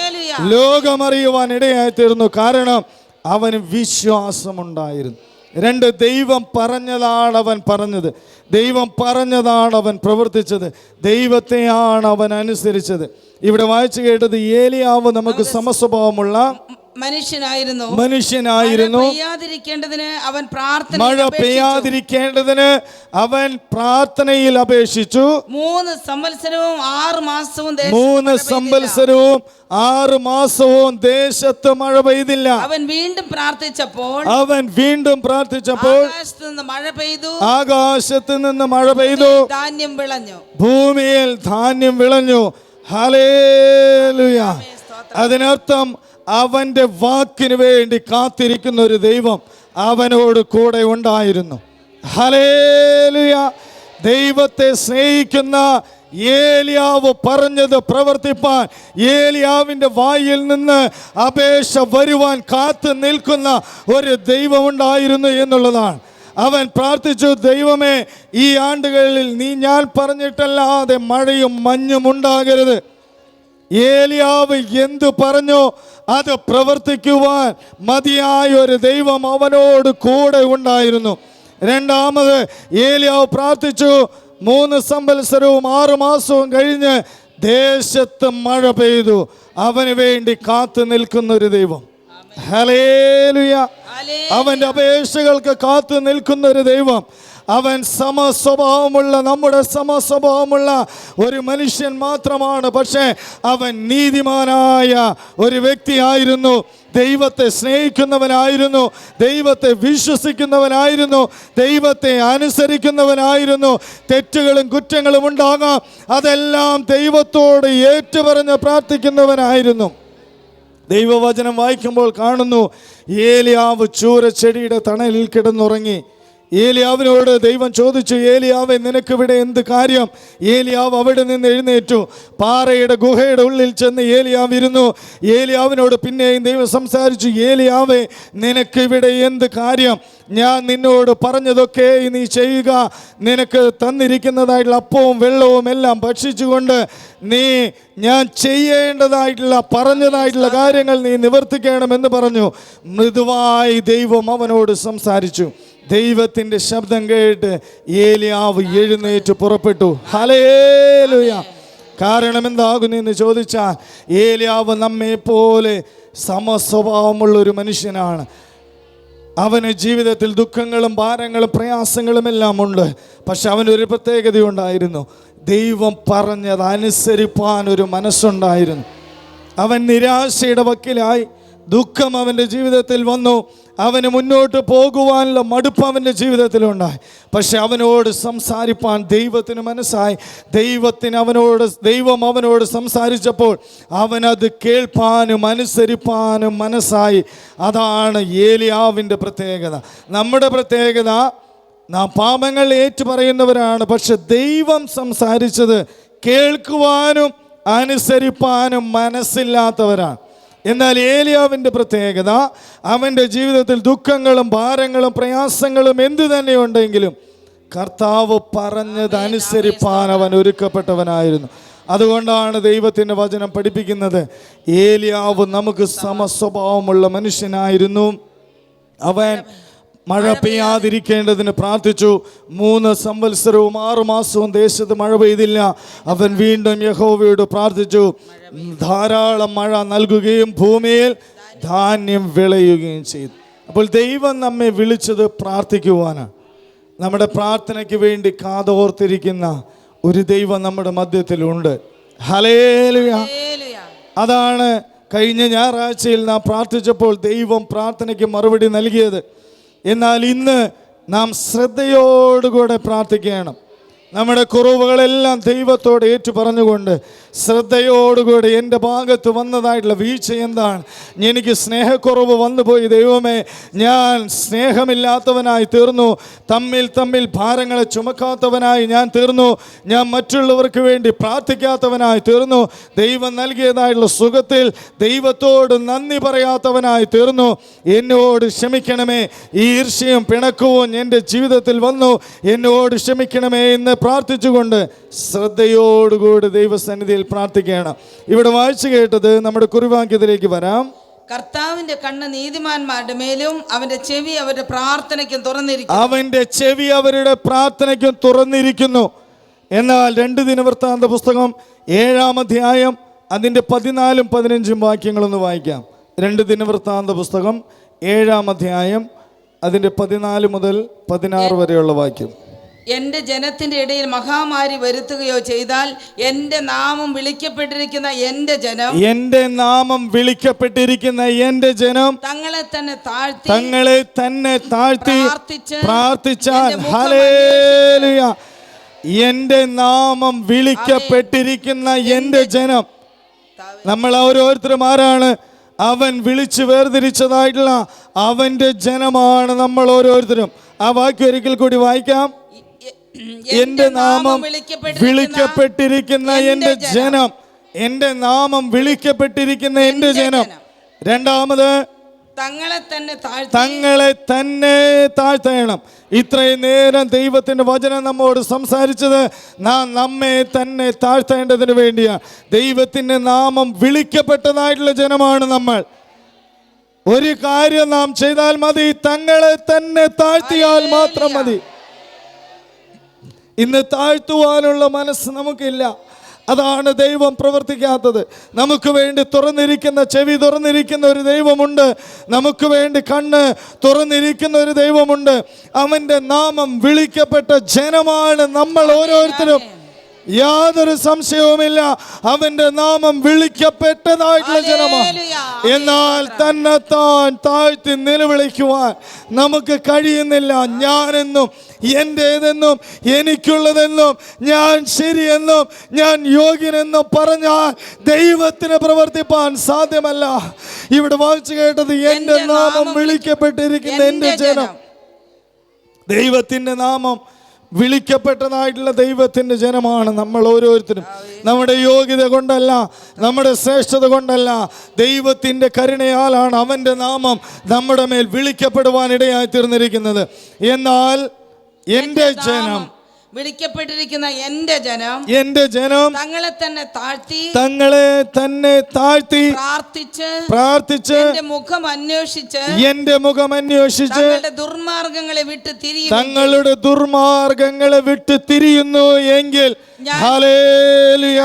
ലോകമറിയുവാൻ ഇടയായി തീർന്നു. കാരണം അവന് വിശ്വാസമുണ്ടായിരുന്നു. 2, ദൈവം പറഞ്ഞതാണ് അവൻ പറഞ്ഞത്, ദൈവം പറഞ്ഞതാണ് അവൻ പ്രവർത്തിച്ചത്, ദൈവത്തെയാണ് അവൻ അനുസരിച്ചത്. ഇവിടെ വായിച്ചു കേട്ടത് ഏലിയാവ് നമുക്ക് സമസ്വഭാവമുള്ള മനുഷ്യനായിരുന്നു. മഴ പെയ്യാതിരിക്കേണ്ടതിന് അവൻ പ്രാർത്ഥനയിൽ അപേക്ഷിച്ചു. 3 സംവത്സരവും 6 മാസവും ദേശത്ത് മഴ പെയ്തില്ല. അവൻ വീണ്ടും പ്രാർത്ഥിച്ചപ്പോൾ ആകാശത്ത് നിന്ന് മഴ പെയ്തു, ധാന്യം വിളഞ്ഞു, ഭൂമിയിൽ ധാന്യം വിളഞ്ഞു. ഹല്ലേലൂയ. അതിനർത്ഥം അവൻ്റെ വാക്കിന് വേണ്ടി കാത്തിരിക്കുന്ന ഒരു ദൈവം അവനോട് കൂടെ ഉണ്ടായിരുന്നു. ഹല്ലേലൂയ. ദൈവത്തെ സ്നേഹിക്കുന്ന ഏലിയാവ് പറഞ്ഞത് പ്രവർത്തിപ്പാൻ ഏലിയാവിൻ്റെ വായിൽ നിന്ന് അപേക്ഷ വരുവാൻ കാത്തു നിൽക്കുന്ന ഒരു ദൈവമുണ്ടായിരുന്നു എന്നുള്ളതാണ്. അവൻ പ്രാർത്ഥിച്ചു, ദൈവമേ, ഈ ആണ്ടുകളിൽ ഞാൻ പറഞ്ഞിട്ടല്ലാതെ മഴയും മഞ്ഞും ഉണ്ടാകരുത്. ഏലിയാവ് എന്തു പറഞ്ഞോ അത് പ്രവർത്തിക്കുവാൻ മതിയായ ഒരു ദൈവം അവനോട് കൂടെ ഉണ്ടായിരുന്നു. 2, ഏലിയാവ് പ്രാർത്ഥിച്ചു. 3 സംവത്സരവും 6 മാസവും കഴിഞ്ഞ് ദേശത്ത് മഴ പെയ്തു. അവന് വേണ്ടി കാത്തു നിൽക്കുന്ന ഒരു ദൈവം. ഹല്ലേലൂയ. അവൻ്റെ അപേക്ഷകൾക്ക് കാത്തു നിൽക്കുന്ന ഒരു ദൈവം. അവൻ സമസ്വഭാവമുള്ള, നമ്മുടെ സമസ്വഭാവമുള്ള ഒരു മനുഷ്യൻ മാത്രമാണ്. പക്ഷേ അവൻ നീതിമാനായ ഒരു വ്യക്തിയായിരുന്നു. ദൈവത്തെ സ്നേഹിക്കുന്നവനായിരുന്നു, ദൈവത്തെ വിശ്വസിക്കുന്നവനായിരുന്നു, ദൈവത്തെ അനുസരിക്കുന്നവനായിരുന്നു. തെറ്റുകളും കുറ്റങ്ങളും ഉണ്ടാകാം, അതെല്ലാം ദൈവത്തോട് ഏറ്റുപറഞ്ഞ് പ്രാർത്ഥിക്കുന്നവനായിരുന്നു. ദൈവവചനം വായിക്കുമ്പോൾ കാണുന്നു, ഏലിയാവ് ചൂരച്ചെടിയുടെ തണലിൽ കിടന്നുറങ്ങി. ഏലിയാവിനോട് ദൈവം ചോദിച്ചു, ഏലിയാവേ, നിനക്കിവിടെ എന്ത് കാര്യം? ഏലിയാവ് അവിടെ നിന്ന് എഴുന്നേറ്റു, പാറയുടെ ഗുഹയുടെ ഉള്ളിൽ ചെന്ന് ഏലിയാവ് ഇരുന്നു. ഏലിയാവിനോട് പിന്നെയും ദൈവം സംസാരിച്ചു, ഏലിയാവേ, നിനക്കിവിടെ എന്ത് കാര്യം? ഞാൻ നിന്നോട് പറഞ്ഞതൊക്കെ നീ ചെയ്യുക. നിനക്ക് തന്നിരിക്കുന്നതായിട്ടുള്ള അപ്പവും വെള്ളവും എല്ലാം ഭക്ഷിച്ചുകൊണ്ട് നീ ഞാൻ ചെയ്യേണ്ടതായിട്ടുള്ള പറഞ്ഞതായിട്ടുള്ള കാര്യങ്ങൾ നീ നിവർത്തിക്കണമെന്ന് പറഞ്ഞു. മൃദുവായി ദൈവം അവനോട് സംസാരിച്ചു. ദൈവത്തിൻ്റെ ശബ്ദം കേട്ട് ഏലിയാവ് എഴുന്നേറ്റ് പുറപ്പെട്ടു. ഹല്ലേലൂയ. കാരണം എന്താകുന്നെന്ന് ചോദിച്ചാൽ, ഏലിയാവ് നമ്മെ പോലെ സമസ്വഭാവമുള്ള ഒരു മനുഷ്യനാണ്. അവന് ജീവിതത്തിൽ ദുഃഖങ്ങളും ഭാരങ്ങളും പ്രയാസങ്ങളും എല്ലാം ഉണ്ട്. പക്ഷെ അവനൊരു പ്രത്യേകതയുണ്ടായിരുന്നു. ദൈവം പറഞ്ഞത് അനുസരിപ്പാൻ ഒരു മനസ്സുണ്ടായിരുന്നു. അവൻ നിരാശയുടെ വക്കിലായി. ദുഃഖം അവൻ്റെ ജീവിതത്തിൽ വന്നു. അവന് മുന്നോട്ട് പോകുവാനുള്ള മടുപ്പ് അവൻ്റെ ജീവിതത്തിലുണ്ടായി. പക്ഷെ അവനോട് സംസാരിപ്പാൻ ദൈവത്തിന് മനസ്സായി. ദൈവം അവനോട് സംസാരിച്ചപ്പോൾ അവനത് കേൾപ്പാനും അനുസരിപ്പാനും മനസ്സായി. അതാണ് ഏലിയാവിൻ്റെ പ്രത്യേകത. നമ്മുടെ പ്രത്യേകത, നാം പാപങ്ങൾ ഏറ്റുപറയുന്നവരാണ്, പക്ഷെ ദൈവം സംസാരിച്ചത് കേൾക്കുവാനും അനുസരിപ്പാനും മനസ്സില്ലാത്തവരാണ്. എന്നാൽ ഏലിയാവിൻ്റെ പ്രത്യേകത, അവൻ്റെ ജീവിതത്തിൽ ദുഃഖങ്ങളും ഭാരങ്ങളും പ്രയാസങ്ങളും എന്തു തന്നെ ഉണ്ടെങ്കിലും കർത്താവ് പറഞ്ഞത് അനുസരിപ്പാൻ അവൻ ഒരുക്കപ്പെട്ടവനായിരുന്നു. അതുകൊണ്ടാണ് ദൈവത്തിൻ്റെ വചനം പഠിപ്പിക്കുന്നത്, ഏലിയാവ് നമുക്ക് സമസ്വഭാവമുള്ള മനുഷ്യനായിരുന്നു. അവൻ മഴ പെയ്യാതിരിക്കേണ്ടതിന് പ്രാർത്ഥിച്ചു. 3 സംവത്സരവും 6 മാസവും ദേശത്ത് മഴ പെയ്തില്ല. അവൻ വീണ്ടും യഹോവയോട് പ്രാർത്ഥിച്ചു. ധാരാളം മഴ നൽകുകയും ഭൂമിയിൽ ധാന്യം വിളയുകയും ചെയ്തു. അപ്പോൾ ദൈവം നമ്മെ വിളിച്ചത് പ്രാർത്ഥിക്കുവാനാണ്. നമ്മുടെ പ്രാർത്ഥനയ്ക്ക് വേണ്ടി കാതോർത്തിരിക്കുന്ന ഒരു ദൈവം നമ്മുടെ മധ്യത്തിലുണ്ട്. ഹല്ലേലൂയ. അതാണ് കഴിഞ്ഞ ഞായറാഴ്ചയിൽ നാം പ്രാർത്ഥിച്ചപ്പോൾ ദൈവം പ്രാർത്ഥനയ്ക്ക് മറുപടി നൽകിയത്. എന്നാൽ ഇന്ന് നാം ശ്രദ്ധയോടുകൂടെ പ്രാർത്ഥിക്കണം. നമ്മുടെ കുറവുകളെല്ലാം ദൈവത്തോട് ഏറ്റു പറഞ്ഞുകൊണ്ട് ശ്രദ്ധയോടുകൂടി എൻ്റെ ഭാഗത്ത് വന്നതായിട്ടുള്ള വീഴ്ച എന്താണ്? എനിക്ക് സ്നേഹക്കുറവ് വന്നുപോയി ദൈവമേ, ഞാൻ സ്നേഹമില്ലാത്തവനായി തീർന്നു, തമ്മിൽ ഭാരങ്ങളെ ചുമക്കാത്തവനായി ഞാൻ തീർന്നു, ഞാൻ മറ്റുള്ളവർക്ക് വേണ്ടി പ്രാർത്ഥിക്കാത്തവനായി തീർന്നു, ദൈവം നൽകിയതായിട്ടുള്ള സുഖത്തിൽ ദൈവത്തോട് നന്ദി പറയാത്തവനായി തീർന്നു, എന്നോട് ക്ഷമിക്കണമേ, ഈ ഈർഷ്യയും പിണക്കവും എൻ്റെ ജീവിതത്തിൽ വന്നു, എന്നോട് ക്ഷമിക്കണമേ എന്ന് പ്രാർത്ഥിച്ചുകൊണ്ട് ശ്രദ്ധയോടുകൂടി ദൈവസന്നിധിയിൽ പ്രാർത്ഥിക്കണം. ഇവിടെ വായിച്ചു കേട്ടത് നമ്മുടെ കുറിവാക്യത്തിലേക്ക് വരാം. കർത്താവിന്റെ കണ്ണ് നീതിമാന്മാരുടെ മേലും അവന്റെ ചെവി അവരുടെ പ്രാർത്ഥനയ്ക്കും തുറന്നിരിക്കുന്നു. അവന്റെ ചെവി അവരുടെ പ്രാർത്ഥനയ്ക്കും തുറന്നിരിക്കുന്നു. എന്നാൽ 2 ദിനവൃത്താന്ത പുസ്തകം 7-ാം അധ്യായം അതിൻ്റെ 14-ഉം 15-ഉം വാക്യങ്ങളൊന്ന് വായിക്കാം. 2 ദിനവൃത്താന്ത പുസ്തകം 7-ാം അധ്യായം അതിൻ്റെ 14 മുതൽ 16 വരെയുള്ള വാക്യം. എൻ്റെ ജനത്തിൻ്റെ ഇടയിൽ മഹാമാരി വരുത്തുകയോ ചെയ്താൽ എൻ്റെ നാമം വിളിക്കപ്പെട്ടിരിക്കുന്ന എൻ്റെ ജനം തങ്ങളെ തന്നെ താഴ്ത്തി പ്രാർത്ഥിച്ചാൽ, ഹല്ലേലൂയ, എൻ്റെ നാമം വിളിക്കപ്പെട്ടിരിക്കുന്ന എൻ്റെ ജനം. നമ്മൾ ഓരോരുത്തരും ആരാണ്? അവൻ വിളിച്ചു വേർതിരിച്ചതായിട്ടുള്ള അവൻ്റെ ജനമാണ് നമ്മൾ ഓരോരുത്തരും. ആ വാക്യം ഒരിക്കൽ കൂടി വായിക്കാം. എൻ്റെ നാമം വിളിക്കപ്പെട്ടിരിക്കുന്ന എൻ്റെ ജനം, എൻ്റെ നാമം വിളിക്കപ്പെട്ടിരിക്കുന്ന എൻ്റെ ജനം. രണ്ടാമത് തങ്ങളെ തന്നെ താഴ്ത്തണം. ഇത്രയും നേരം ദൈവത്തിൻ്റെ വചനം നമ്മോട് സംസാരിച്ചത് നാം നമ്മെ തന്നെ താഴ്ത്തേണ്ടതിന് വേണ്ടിയാണ്. ദൈവത്തിൻ്റെ നാമം വിളിക്കപ്പെട്ടതായിട്ടുള്ള ജനമാണ് നമ്മൾ. ഒരു കാര്യം നാം ചെയ്താൽ മതി, തങ്ങളെ തന്നെ താഴ്ത്തിയാൽ മാത്രം മതി. ഇന്ന് താഴ്ത്തുവാനുള്ള മനസ്സ് നമുക്കില്ല. അതാണ് ദൈവം പ്രവർത്തിക്കാത്തത്. നമുക്ക് വേണ്ടി തുറന്നിരിക്കുന്ന ചെവി തുറന്നിരിക്കുന്ന ഒരു ദൈവമുണ്ട്. നമുക്ക് വേണ്ടി കണ്ണ് തുറന്നിരിക്കുന്ന ഒരു ദൈവമുണ്ട്. അവൻ്റെ നാമം വിളിക്കപ്പെട്ട ജനമാണ് നമ്മൾ ഓരോരുത്തരും. യാതൊരു സംശയവുമില്ല, അവന്റെ നാമം വിളിക്കപ്പെട്ടതായിട്ടുള്ള ജനമാണ്. എന്നാൽ തന്നെത്താൻ താഴ്ത്തി നിലവിളിക്കുവാൻ നമുക്ക് കഴിയുന്നില്ല. ഞാനെന്നും എൻ്റേതെന്നും എനിക്കുള്ളതെന്നും ഞാൻ ശരിയെന്നും ഞാൻ യോഗ്യനെന്നും പറഞ്ഞാൽ ദൈവത്തിന് പ്രവർത്തിപ്പാൻ സാധ്യമല്ല. ഇവിടെ വായിച്ചു കേട്ടത് എൻ്റെ നാമം വിളിക്കപ്പെട്ടിരിക്കുന്ന എൻ്റെ ജനം. ദൈവത്തിൻ്റെ നാമം വിളിക്കപ്പെട്ടതായിട്ടുള്ള ദൈവത്തിൻ്റെ ജനമാണ് നമ്മൾ ഓരോരുത്തരും. നമ്മുടെ യോഗ്യത കൊണ്ടല്ല, നമ്മുടെ ശ്രേഷ്ഠത കൊണ്ടല്ല, ദൈവത്തിൻ്റെ കരുണയാലാണ് അവൻ്റെ നാമം നമ്മുടെ മേൽ വിളിക്കപ്പെടുവാനിടയായി തീർന്നിരിക്കുന്നത്. എന്നാൽ എൻ്റെ ജനം, വിളിക്കപ്പെട്ടിരിക്കുന്ന എൻ്റെ ജനം തങ്ങളെ തന്നെ താഴ്ത്തി പ്രാർത്ഥിച്ച് എൻ്റെ മുഖം അന്വേഷിച്ച് തങ്ങളുടെ ദുർമാർഗങ്ങളെ വിട്ട് തിരിയുന്നു എങ്കിൽ, ഹല്ലേലൂയ.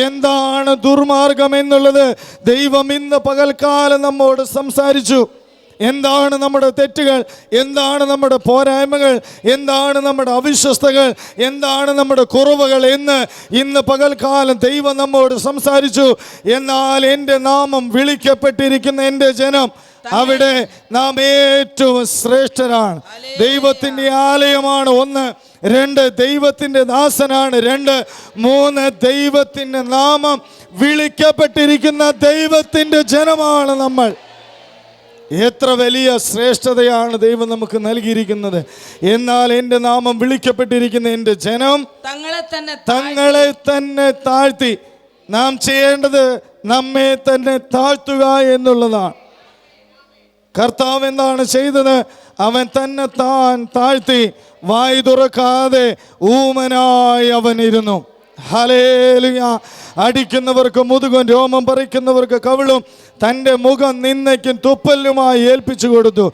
എന്താണ് ദുർമാർഗം എന്നുള്ളത് ദൈവം ഇന്ന് പകൽക്കാലം നമ്മോട് സംസാരിച്ചു. എന്താണ് നമ്മുടെ തെറ്റുകൾ, എന്താണ് നമ്മുടെ പോരായ്മകൾ, എന്താണ് നമ്മുടെ അവിശ്വസ്തകൾ, എന്താണ് നമ്മുടെ കുറവുകൾ എന്ന് ഇന്ന് പകൽക്കാലം ദൈവം നമ്മോട് സംസാരിച്ചു. എന്നാൽ എൻ്റെ നാമം വിളിക്കപ്പെട്ടിരിക്കുന്ന എൻ്റെ ജനം, അവിടെ നാം ഏറ്റവും ശ്രേഷ്ഠരാണ്. ദൈവത്തിൻ്റെ ആലയമാണ് 1, 2 ദൈവത്തിൻ്റെ ദാസനാണ് 2, 3 ദൈവത്തിൻ്റെ നാമം വിളിക്കപ്പെട്ടിരിക്കുന്ന ദൈവത്തിൻ്റെ ജനമാണ് നമ്മൾ. എത്ര വലിയ ശ്രേഷ്ഠതയാണ് ദൈവം നമുക്ക് നൽകിയിരിക്കുന്നത്. എന്നാൽ എൻ്റെ നാമം വിളിക്കപ്പെട്ടിരിക്കുന്ന എൻ്റെ ജനം തങ്ങളെ തന്നെ താഴ്ത്തി. നാം ചെയ്യേണ്ടത് നമ്മെ തന്നെ താഴ്ത്തുക എന്നുള്ളതാണ്. കർത്താവ് എന്താണ് ചെയ്തത്? അവൻ തന്നെ താൻ താഴ്ത്തി, വായ് തുറക്കാതെ ഊമനായി അവൻ ഇരുന്നു. ഹല്ലേലൂയ. അടിക്കുന്നവർക്ക് മുതുകും രോമം പറിക്കുന്നവർക്ക് കവിളും തൻ്റെ മുഖം നിന്ദയ്ക്കും തുപ്പലുമായി ഏൽപ്പിച്ചു കൊടുത്തു.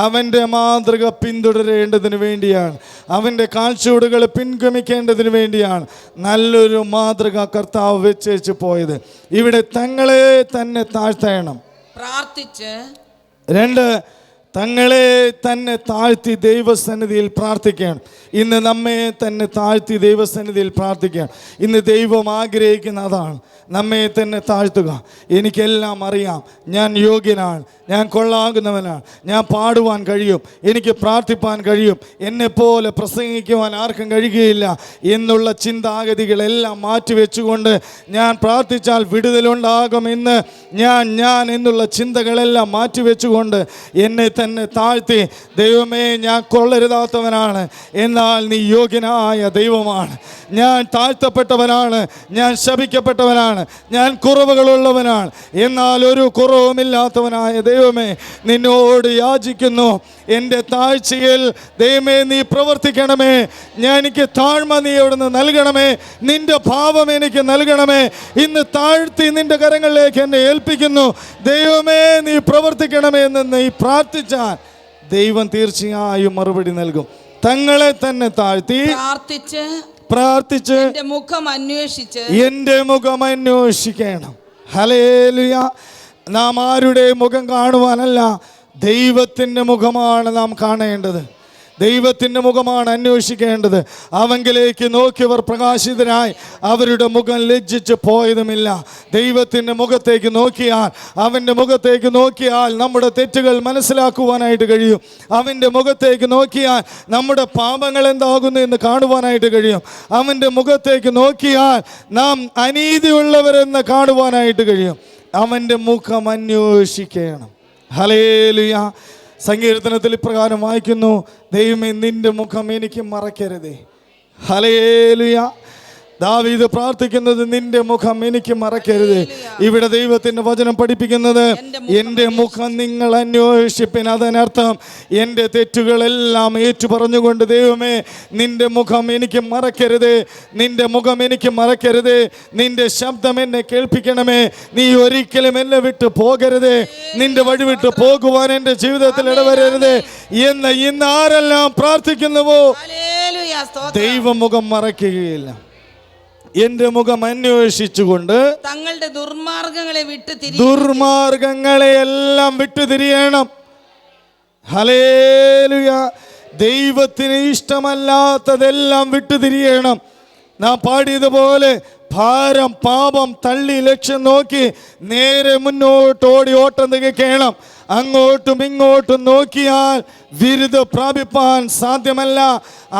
അവൻ്റെ മാതൃക പിന്തുടരേണ്ടതിന് വേണ്ടിയാണ്, അവൻ്റെ കാഴ്ചപ്പാടുകൾ പിൻഗമിക്കേണ്ടതിന് വേണ്ടിയാണ് നല്ലൊരു മാതൃക കർത്താവ് വെച്ചേച്ച് പോയത്. ഇവിടെ തങ്ങളെ തന്നെ താഴ്ത്തണം, പ്രാർത്ഥിച്ച്. 2 തങ്ങളെ തന്നെ താഴ്ത്തി ദൈവസന്നിധിയിൽ പ്രാർത്ഥിക്കണം. ഇന്ന് നമ്മെ തന്നെ താഴ്ത്തി ദൈവസന്നിധിയിൽ പ്രാർത്ഥിക്കണം. ഇന്ന് ദൈവം ആഗ്രഹിക്കുന്ന അതാണ്, നമ്മെ തന്നെ താഴ്ത്തുക. എനിക്കെല്ലാം അറിയാം, ഞാൻ യോഗ്യനാണ്, ഞാൻ കൊള്ളാകുന്നവനാണ്, ഞാൻ പാടുവാൻ കഴിയും, എനിക്ക് പ്രാർത്ഥിപ്പാൻ കഴിയും, എന്നെപ്പോലെ പ്രസംഗിക്കുവാൻ ആർക്കും കഴിയുകയില്ല എന്നുള്ള ചിന്താഗതികളെല്ലാം മാറ്റിവെച്ചുകൊണ്ട് ഞാൻ പ്രാർത്ഥിച്ചാൽ വിടുതലുണ്ടാകുമെന്ന് ഞാൻ എന്നുള്ള ചിന്തകളെല്ലാം മാറ്റിവെച്ചുകൊണ്ട് എന്നെ തന്നെ താഴ്ത്തി, ദൈവമേ ഞാൻ കൊള്ളരുതാത്തവനാണ്, എന്നാൽ നീ യോഗ്യനായ ദൈവമാണ്, ഞാൻ താഴ്ത്തപ്പെട്ടവനാണ്, ഞാൻ ശപിക്കപ്പെട്ടവനാണ്, ഞാൻ കുറവുകളുള്ളവനാണ്, എന്നാൽ ഒരു കുറവുമില്ലാത്തവനായ ദൈവമേ നിന്നോട് യാചിക്കുന്നു. എൻ്റെ താഴ്ചയിൽ ദൈവമേ നീ പ്രവർത്തിക്കണമേ. എനിക്ക് താഴ്മ നീ അവിടുന്ന് നൽകണമേ, നിന്റെ ഭാവം എനിക്ക് നൽകണമേ. ഇന്ന് താഴ്ത്തി നിന്റെ കരങ്ങളിലേക്ക് എന്നെ ഏൽപ്പിക്കുന്നു. ദൈവമേ നീ പ്രവർത്തിക്കണമേ എന്ന് നീ പ്രാർത്ഥിച്ചാൽ ദൈവം തീർച്ചയായും മറുപടി നൽകും. തങ്ങളെ തന്നെ താഴ്ത്തി പ്രാർത്ഥിച്ച് എൻ്റെ മുഖം അന്വേഷിക്കണം. ഹല്ലേലൂയ. നാം ആരുടെ മുഖം കാണുവാനല്ല, ദൈവത്തിൻ്റെ മുഖമാണ് നാം കാണേണ്ടത്, ദൈവത്തിൻ്റെ മുഖമാണ് അന്വേഷിക്കേണ്ടത്. അവങ്കിലേക്ക് നോക്കിയവർ പ്രകാശിതരായി, അവരുടെ മുഖം ലജ്ജിച്ച് പോയതുമില്ല. ദൈവത്തിൻ്റെ മുഖത്തേക്ക് നോക്കിയാൽ, അവൻ്റെ മുഖത്തേക്ക് നോക്കിയാൽ നമ്മുടെ തെറ്റുകൾ മനസ്സിലാക്കുവാനായിട്ട് കഴിയും. അവൻ്റെ മുഖത്തേക്ക് നോക്കിയാൽ നമ്മുടെ പാപങ്ങൾ എന്താകുന്നു എന്ന് കാണുവാനായിട്ട് കഴിയും. അവൻ്റെ മുഖത്തേക്ക് നോക്കിയാൽ നാം അനീതിയുള്ളവരെന്ന് കാണുവാനായിട്ട് കഴിയും. അവൻ്റെ മുഖം അന്വേഷിക്കണം. ഹല്ലേലൂയ. സങ്കീർത്തനത്തിൽ ഇപ്രകാരം വായിക്കുന്നു, ദൈവമേ നിന്റെ മുഖം എനിക്ക് മറക്കരുതേ. ഹല്ലേലൂയ. ദാവീദ് പ്രാർത്ഥിക്കുന്നത് നിന്റെ മുഖം എനിക്ക് മറക്കരുത്. ഇവിടെ ദൈവത്തിൻ്റെ വചനം പഠിപ്പിക്കുന്നത് എൻ്റെ മുഖം നിങ്ങൾ അന്വേഷിപ്പിൻ. അതിനർത്ഥം എൻ്റെ തെറ്റുകളെല്ലാം ഏറ്റു പറഞ്ഞുകൊണ്ട് ദൈവമേ നിന്റെ മുഖം എനിക്ക് മറക്കരുത്, നിന്റെ മുഖം എനിക്ക് മറക്കരുത്, നിന്റെ ശബ്ദം എന്നെ കേൾപ്പിക്കണമേ, നീ ഒരിക്കലും എന്നെ വിട്ട് പോകരുത്, നിന്റെ വഴി വിട്ട് പോകുവാൻ എൻ്റെ ജീവിതത്തിൽ ഇടവരരുത് എന്ന് ഇന്ന് ആരെല്ലാം പ്രാർത്ഥിക്കുന്നുവോ ദൈവമുഖം മറക്കുകയില്ല. എൻ്റെ മുഖം അന്വേഷിച്ചുകൊണ്ട് തങ്ങളുടെ ദുർമാർഗങ്ങളെ വിട്ടു ദുർമാർഗങ്ങളെയെല്ലാം വിട്ടുതിരിയണം. ഹല്ലേലൂയ. ദൈവത്തിന് ഇഷ്ടമല്ലാത്തതെല്ലാം വിട്ടുതിരിയണം. നാം പാടിയതുപോലെ ഭാരം പാപം തള്ളി ലക്ഷ്യം നോക്കി നേരെ മുന്നോട്ട് ഓടി ഓട്ടം തികയ്ക്കണം. അങ്ങോട്ടും ഇങ്ങോട്ടും നോക്കിയാൽ വിരുദ് പ്രാപിപ്പാൻ സാധ്യമല്ല.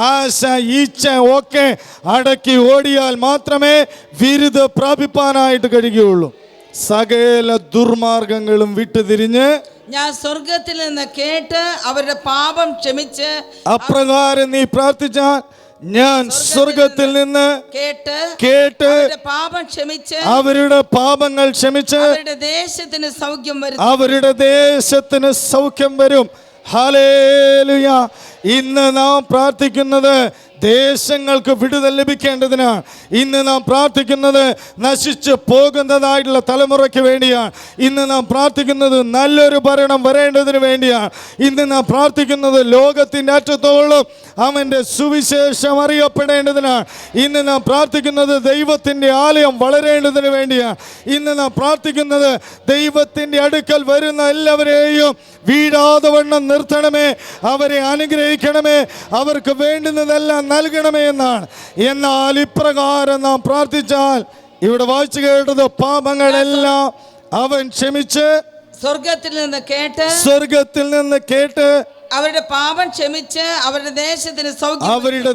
ആശ ഈച്ച ഒക്കെ അടക്കി ഓടിയാൽ മാത്രമേ വിരുദ് പ്രാപിപ്പാനായിട്ട് കഴിയുകയുള്ളൂ. സകല ദുർമാർഗങ്ങളും വിട്ടുതിരിഞ്ഞ് ഞാൻ സ്വർഗത്തിൽ നിന്ന് കേട്ട് അവരുടെ പാപം ക്ഷമിച്ച് അപ്രകാരം നീ പ്രാർത്ഥിച്ചാൽ ഞാൻ സ്വർഗത്തിൽ നിന്ന് കേട്ട് പാപം ക്ഷമിച്ച് അവരുടെ പാപങ്ങൾ ക്ഷമിച്ച് അവരുടെ ദേശത്തിന് സൗഖ്യം വരും. ഹല്ലേലൂയ. ഇന്ന് നാം പ്രാർത്ഥിക്കുന്നത് ദേശങ്ങൾക്ക് വിടുതൽ ലഭിക്കേണ്ടതിനാണ്. ഇന്ന് നാം പ്രാർത്ഥിക്കുന്നത് നശിച്ചു പോകുന്നതായിട്ടുള്ള തലമുറയ്ക്ക് വേണ്ടിയാണ്. ഇന്ന് നാം പ്രാർത്ഥിക്കുന്നത് നല്ലൊരു ഭരണം വരേണ്ടതിന് വേണ്ടിയാണ്. ഇന്ന് നാം പ്രാർത്ഥിക്കുന്നത് ലോകത്തിൻ്റെ അറ്റത്തോളം അവൻ്റെ സുവിശേഷം അറിയപ്പെടേണ്ടതിനാണ്. ഇന്ന് നാം പ്രാർത്ഥിക്കുന്നത് ദൈവത്തിൻ്റെ ആലയം വളരേണ്ടതിന് വേണ്ടിയാണ്. ഇന്ന് നാം പ്രാർത്ഥിക്കുന്നത് ദൈവത്തിൻ്റെ അടുക്കൽ വരുന്ന എല്ലാവരെയും വീഴാതെ വണ്ണം നിർത്തണമേ, അവരെ അനുഗ്രഹിക്കണമേ, അവർക്ക് വേണ്ടുന്നതെല്ലാം നൽകണമേ എന്നാണ്. എന്നാൽ ഇപ്രകാരം നാം പ്രാർത്ഥിച്ചാൽ ഇവിടെ വായിച്ചു കേട്ടത് പാപങ്ങളെല്ലാം അവൻ ക്ഷമിച്ച് സ്വർഗത്തിൽ നിന്ന് കേട്ട് അവരുടെ പാപം ക്ഷമിച്ച് അവരുടെ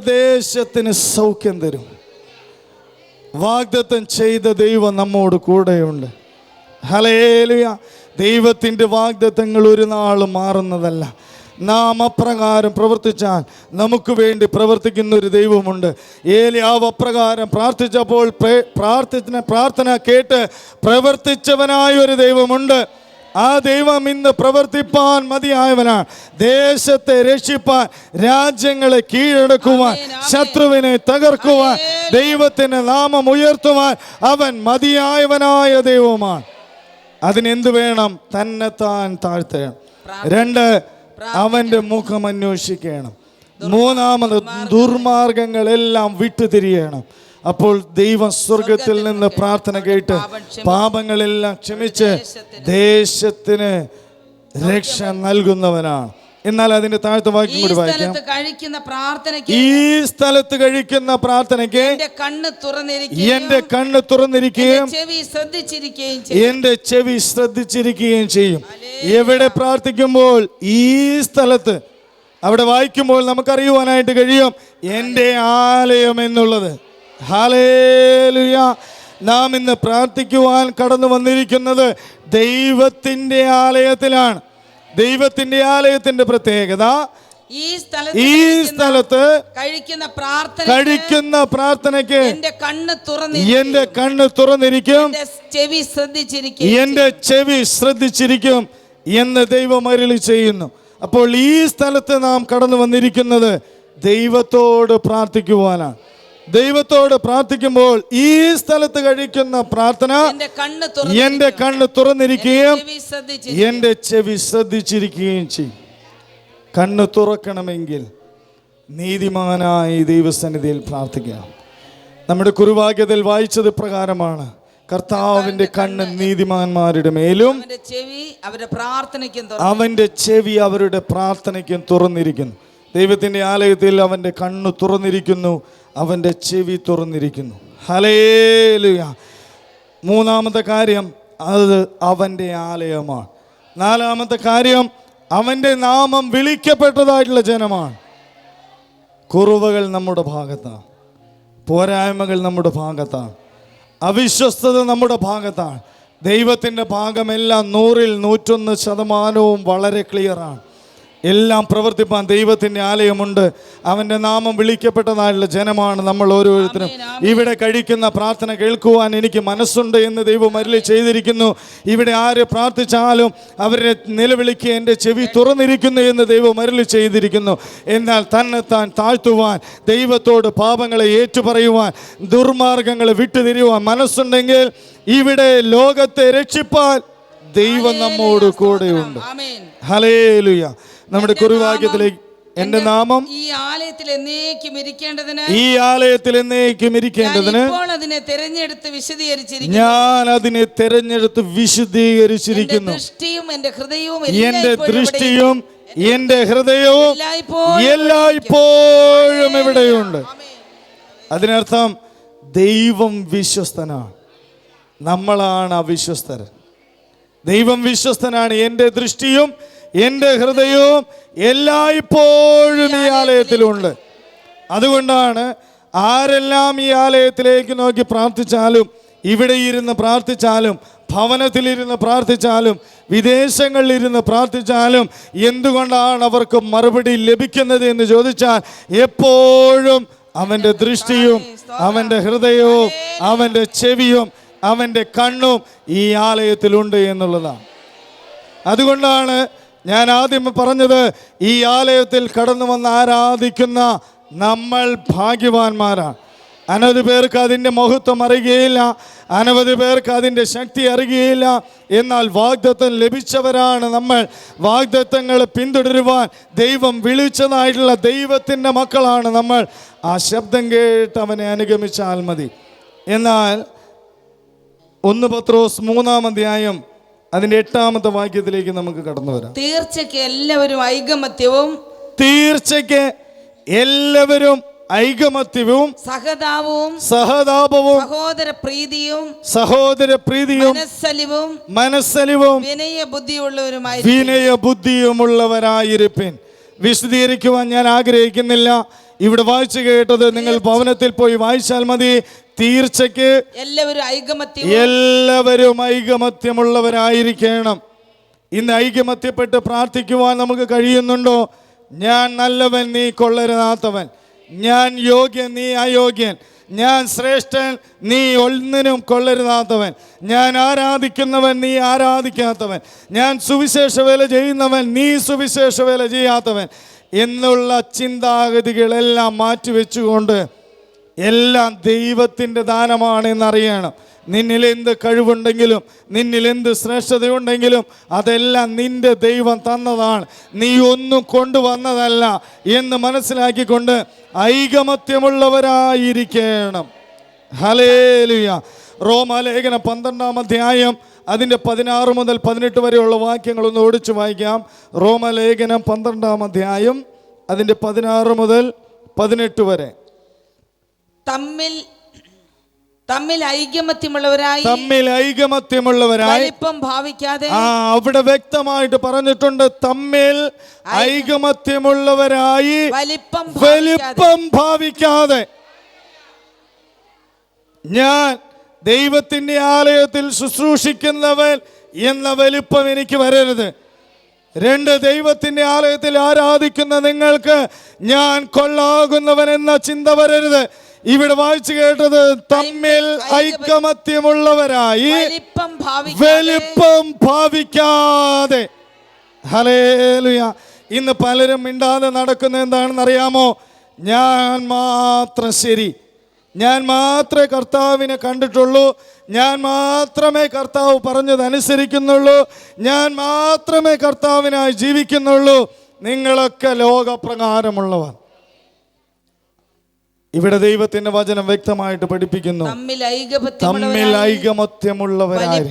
ദേശത്തിന് സൗഖ്യം തരും. വാഗ്ദത്തം ചെയ്ത ദൈവം നമ്മോട് കൂടെയുണ്ട്. ഹല്ലേലൂയ. ദൈവത്തിൻ്റെ വാഗ്ദത്തങ്ങൾ ഒരു നാളും മാറുന്നതല്ല. നാം അപ്രകാരം പ്രവർത്തിച്ചാൽ നമുക്ക് വേണ്ടി പ്രവർത്തിക്കുന്ന ഒരു ദൈവമുണ്ട്. ഏലിയാവ് അപ്രകാരം പ്രാർത്ഥിച്ചപ്പോൾ പ്രാർത്ഥന കേട്ട് പ്രവർത്തിച്ചവനായ ഒരു ദൈവമുണ്ട്. ആ ദൈവം ഇന്ന് പ്രവർത്തിപ്പാൻ മതിയായവനാണ്. ദേശത്തെ രക്ഷിപ്പാൻ, രാജ്യങ്ങളെ കീഴടക്കുവാൻ, ശത്രുവിനെ തകർക്കുവാൻ, ദൈവത്തിന് നാമം ഉയർത്തുവാൻ അവൻ മതിയായവനായ ദൈവമാണ്. അതിനെന്ത് വേണം? തന്നെത്താൻ താഴ്ത്തണം. 2, അവൻ്റെ മുഖം അന്വേഷിക്കണം. 3, ദുർമാർഗങ്ങളെല്ലാം വിട്ടുതിരിയണം. അപ്പോൾ ദൈവം സ്വർഗത്തിൽ നിന്ന് പ്രാർത്ഥന കേട്ട് പാപങ്ങളെല്ലാം ക്ഷമിച്ച് ദേശത്തിന് രക്ഷ നൽകുന്നവനാണ്. എന്നാൽ അതിന്റെ താഴത്തെ വാക്യം കൂടി വായിക്കാം. ഈ സ്ഥലത്ത് കഴിക്കുന്ന പ്രാർത്ഥനയ്ക്ക് എന്റെ കണ്ണ് തുറന്നിരിക്കുകയും എന്റെ ചെവി ശ്രദ്ധിച്ചിരിക്കുകയും ചെയ്യും. എവിടെ പ്രാർത്ഥിക്കുമ്പോൾ ഈ സ്ഥലത്ത് അവിടെ വായിക്കുമ്പോൾ നമുക്കറിയുവാനായിട്ട് കഴിയും എൻ്റെ ആലയം എന്നുള്ളത്. ഹല്ലേലൂയ. നാം ഇന്ന് പ്രാർത്ഥിക്കുവാൻ കടന്നു വന്നിരിക്കുന്നത് ദൈവത്തിൻ്റെ ആലയത്തിലാണ്. ദൈവത്തിൻ്റെ ആലയത്തിൻ്റെ പ്രത്യേകത ഈ സ്ഥലത്ത് കഴിക്കുന്ന പ്രാർത്ഥനയ്ക്ക് എന്റെ കണ്ണ് തുറന്നിരിക്കും, എന്റെ ചെവി ശ്രദ്ധിച്ചിരിക്കും എന്ന് ദൈവം അരുളി ചെയ്യുന്നു. അപ്പോൾ ഈ സ്ഥലത്ത് നാം കടന്നു വന്നിരിക്കുന്നത് ദൈവത്തോട് പ്രാർത്ഥിക്കുവാനാണ്. ദൈവത്തോട് പ്രാർത്ഥിക്കുമ്പോൾ ഈ സ്ഥലത്ത് കഴിക്കുന്ന പ്രാർത്ഥന എന്റെ കണ്ണ് തുറന്നിരിക്കുകയും എന്റെ ചെവി ശ്രദ്ധിച്ചിരിക്കുകയും ചെയ്യും. കണ്ണ് തുറക്കണമെങ്കിൽ നീതിമാനായി ദൈവസന്നിധിയിൽ പ്രാർത്ഥിക്കണം. നമ്മുടെ കുറുവാക്യത്തിൽ വായിച്ചത് പ്രകാരമാണ്, കർത്താവിന്റെ കണ്ണ് നീതിമാന്മാരുടെ മേലും അവന്റെ ചെവി അവരുടെ പ്രാർത്ഥനയ്ക്കും തുറന്നിരിക്കുന്നു. ദൈവത്തിൻ്റെ ആലയത്തിൽ അവൻ്റെ കണ്ണ് തുറന്നിരിക്കുന്നു, അവൻ്റെ ചെവി തുറന്നിരിക്കുന്നു. ഹല്ലേലൂയ. 3-ാമത്തെ കാര്യം, അത് അവൻ്റെ ആലയമാണ്. 4-ാമത്തെ കാര്യം, അവൻ്റെ നാമം വിളിക്കപ്പെട്ടതായിട്ടുള്ള ജനമാണ്. കുറവുകൾ നമ്മുടെ ഭാഗത്താണ്, പോരായ്മകൾ നമ്മുടെ ഭാഗത്താണ്, അവിശ്വസ്തത നമ്മുടെ ഭാഗത്താണ്. ദൈവത്തിൻ്റെ ഭാഗമെല്ലാം 100-ൽ 101% വളരെ ക്ലിയറാണ്. എല്ലാം പ്രവർത്തിപ്പാൻ ദൈവത്തിൻ്റെ ആലയമുണ്ട്. അവൻ്റെ നാമം വിളിക്കപ്പെട്ടതായുള്ള ജനമാണ് നമ്മൾ ഓരോരുത്തരും. ഇവിടെ കഴിക്കുന്ന പ്രാർത്ഥന കേൾക്കുവാൻ എനിക്ക് മനസ്സുണ്ട് എന്ന് ദൈവം അരുളി ചെയ്തിരിക്കുന്നു. ഇവിടെ ആര് പ്രാർത്ഥിച്ചാലും അവരെ നിലവിളിക്ക് എൻ്റെ ചെവി തുറന്നിരിക്കുന്നു എന്ന് ദൈവം അരുളി ചെയ്തിരിക്കുന്നു. എന്നാൽ തന്നെത്താൻ താഴ്ത്തുവാൻ, ദൈവത്തോട് പാപങ്ങളെ ഏറ്റുപറയുവാൻ, ദുർമാർഗങ്ങളെ വിട്ടുതിരിയുവാൻ മനസ്സുണ്ടെങ്കിൽ ഇവിടെ ലോകത്തെ രക്ഷിപ്പാൻ ദൈവം നമ്മോട് കൂടെയുണ്ട്. ഹല്ലേലൂയ. നമ്മുടെ കുറുവാക്യത്തിലേക്ക് എന്റെ നാമം ഈ ആലയത്തിൽ എന്നേക്കും ഇരിക്കേണ്ടതിന് ഈ ആലയത്തിൽ എന്നേക്കും ഇരിക്കേണ്ടതിന് ഇപ്പോൾ അതിനെ തെരഞ്ഞെടുത്ത് വിശദീകരിച്ചിരിക്കുന്നു. ഞാൻ അതിനെ തെരഞ്ഞെടുത്ത് വിശദീകരിച്ചിരിക്കുന്നു. ദൃഷ്ടിയും എന്റെ ഹൃദയവും എന്റെ ദൃഷ്ടിയും എന്റെ ഹൃദയവും എല്ലായ്പ്പോഴും ഇവിടെയുണ്ട്. അതിനർത്ഥം ദൈവം വിശ്വസ്തനാണ്, നമ്മളാണ് അവിശ്വസ്തർ. ദൈവം വിശ്വസ്തനാണ്. എൻ്റെ ദൃഷ്ടിയും എൻ്റെ ഹൃദയവും എല്ലായ്പ്പോഴും ഈ ആലയത്തിലുണ്ട്. അതുകൊണ്ടാണ് ആരെല്ലാം ഈ ആലയത്തിലേക്ക് നോക്കി പ്രാർത്ഥിച്ചാലും, ഇവിടെ ഇരുന്ന് പ്രാർത്ഥിച്ചാലും, ഭവനത്തിലിരുന്ന് പ്രാർത്ഥിച്ചാലും, വിദേശങ്ങളിലിരുന്ന് പ്രാർത്ഥിച്ചാലും എന്തുകൊണ്ടാണ് അവർക്ക് മറുപടി ലഭിക്കുന്നത് എന്ന് ചോദിച്ചാൽ, എപ്പോഴും അവൻ്റെ ദൃഷ്ടിയും അവൻ്റെ ഹൃദയവും അവൻ്റെ ചെവിയും അവൻ്റെ കണ്ണും ഈ ആലയത്തിലുണ്ട് എന്നുള്ളതാണ്. അതുകൊണ്ടാണ് ഞാൻ ആദ്യം പറഞ്ഞത്, ഈ ആലയത്തിൽ കടന്നു വന്ന് ആരാധിക്കുന്ന നമ്മൾ ഭാഗ്യവാന്മാരാണ്. അനവധി പേർക്ക് അതിൻ്റെ മഹത്വം അറിയുകയില്ല, അനവധി പേർക്ക് അതിൻ്റെ ശക്തി അറിയുകയില്ല. എന്നാൽ വാഗ്ദത്തം ലഭിച്ചവരാണ് നമ്മൾ. വാഗ്ദത്തങ്ങൾ പിന്തുടരുവാൻ ദൈവം വിളിച്ചതായിട്ടുള്ള ദൈവത്തിൻ്റെ മക്കളാണ് നമ്മൾ. ആ ശബ്ദം കേട്ട് അവനെ അനുഗമിച്ചാൽ മതി. എന്നാൽ 1 പത്രോസ് 3-ാം അധ്യായം അതിൻ്റെ 8-ാമത്തെ വാക്യത്തിലേക്ക് നമുക്ക് കടന്നു വരാം. തീർച്ചയ്ക്ക് എല്ലാവരും ഐകമത്യവും സഹതാപവും സഹോദരപ്രീതിയും മനസ്സലിവും വിനയബുദ്ധിയുമുള്ളവരായിരിപ്പിൻ. വിശദീകരിക്കുവാൻ ഞാൻ ആഗ്രഹിക്കുന്നില്ല. ഇവിടെ വായിച്ചു കേട്ടത് നിങ്ങൾ ഭവനത്തിൽ പോയി വായിച്ചാൽ മതി. തീർച്ചയ്ക്ക് എല്ലാവരും ഐകമത്യമുള്ളവരായിരിക്കണം. ഇന്ന് ഐകമത്യപ്പെട്ട് പ്രാർത്ഥിക്കുവാൻ നമുക്ക് കഴിയുന്നുണ്ടോ? ഞാൻ നല്ലവൻ, നീ കൊള്ളരുതാത്തവൻ. ഞാൻ യോഗ്യൻ, നീ അയോഗ്യൻ. ഞാൻ ശ്രേഷ്ഠൻ, നീ ഒന്നിനും കൊള്ളരുതാത്തവൻ. ഞാൻ ആരാധിക്കുന്നവൻ, നീ ആരാധിക്കാത്തവൻ. ഞാൻ സുവിശേഷ വേല ചെയ്യുന്നവൻ, നീ സുവിശേഷ വേല ചെയ്യാത്തവൻ എന്നുള്ള ചിന്താഗതികളെല്ലാം മാറ്റിവെച്ചുകൊണ്ട് എല്ലാം ദൈവത്തിൻ്റെ ദാനമാണ് എന്നറിയണം. നിന്നിൽ എന്ത് കഴിവുണ്ടെങ്കിലും, നിന്നിൽ എന്ത് ശ്രേഷ്ഠതയുണ്ടെങ്കിലും അതെല്ലാം നിന്റെ ദൈവം തന്നതാണ്, നീ ഒന്നും കൊണ്ടുവന്നതല്ല എന്ന് മനസ്സിലാക്കിക്കൊണ്ട് ഐകമത്യമുള്ളവരായിരിക്കണം. ഹല്ലേലൂയ. റോമാലേഖനം 12-ാം അധ്യായം അതിൻ്റെ 16 മുതൽ 18 വരെയുള്ള വാക്യങ്ങളൊന്ന് ഓടിച്ചു വായിക്കാം. റോമാലേഖനം 12-ാം അധ്യായം അതിൻ്റെ 16 മുതൽ 18 വരെ. തമ്മിൽ ഐകമത്യമുള്ളവരായി വലിപ്പം ഭാവിക്കാതെ. അവിടെ വ്യക്തമായിട്ട് പറഞ്ഞിട്ടുണ്ട്, തമ്മിൽ ഐകമത്യമുള്ളവരായി വലിപ്പം ഭാവിക്കാതെ. ഞാൻ ദൈവത്തിൻ്റെ ആലയത്തിൽ ശുശ്രൂഷിക്കുന്നവൻ എന്ന വലിപ്പം എനിക്ക് വരരുത്. 2, ദൈവത്തിൻ്റെ ആലയത്തിൽ ആരാധിക്കുന്ന നിങ്ങൾക്ക് ഞാൻ കൊള്ളാകുന്നവൻ എന്ന ചിന്ത വരരുത്. ഇവിടെ വായിച്ചു കേട്ടത്, തമ്മിൽ ഐകമത്യമുള്ളവരായി വലിപ്പം ഭാവിക്കാതെ. ഹല്ലേലൂയ. ഇന്ന് പലരും മിണ്ടാതെ നടക്കുന്നത് എന്താണെന്ന് അറിയാമോ? ഞാൻ മാത്രം ശരി, ഞാൻ മാത്രമേ കർത്താവിനെ കണ്ടിട്ടുള്ളൂ, ഞാൻ മാത്രമേ കർത്താവ് പറഞ്ഞതനുസരിക്കുന്നുള്ളൂ, ഞാൻ മാത്രമേ കർത്താവിനായി ജീവിക്കുന്നുള്ളൂ. നിങ്ങളൊക്കെ ലോകപ്രകാരമുള്ളവർ. ഇവിടെ ദൈവത്തിന്റെ വചനം വ്യക്തമായിട്ട് പഠിപ്പിക്കുന്നു, തമ്മിൽ ഐകമത്യമുള്ളവരായി.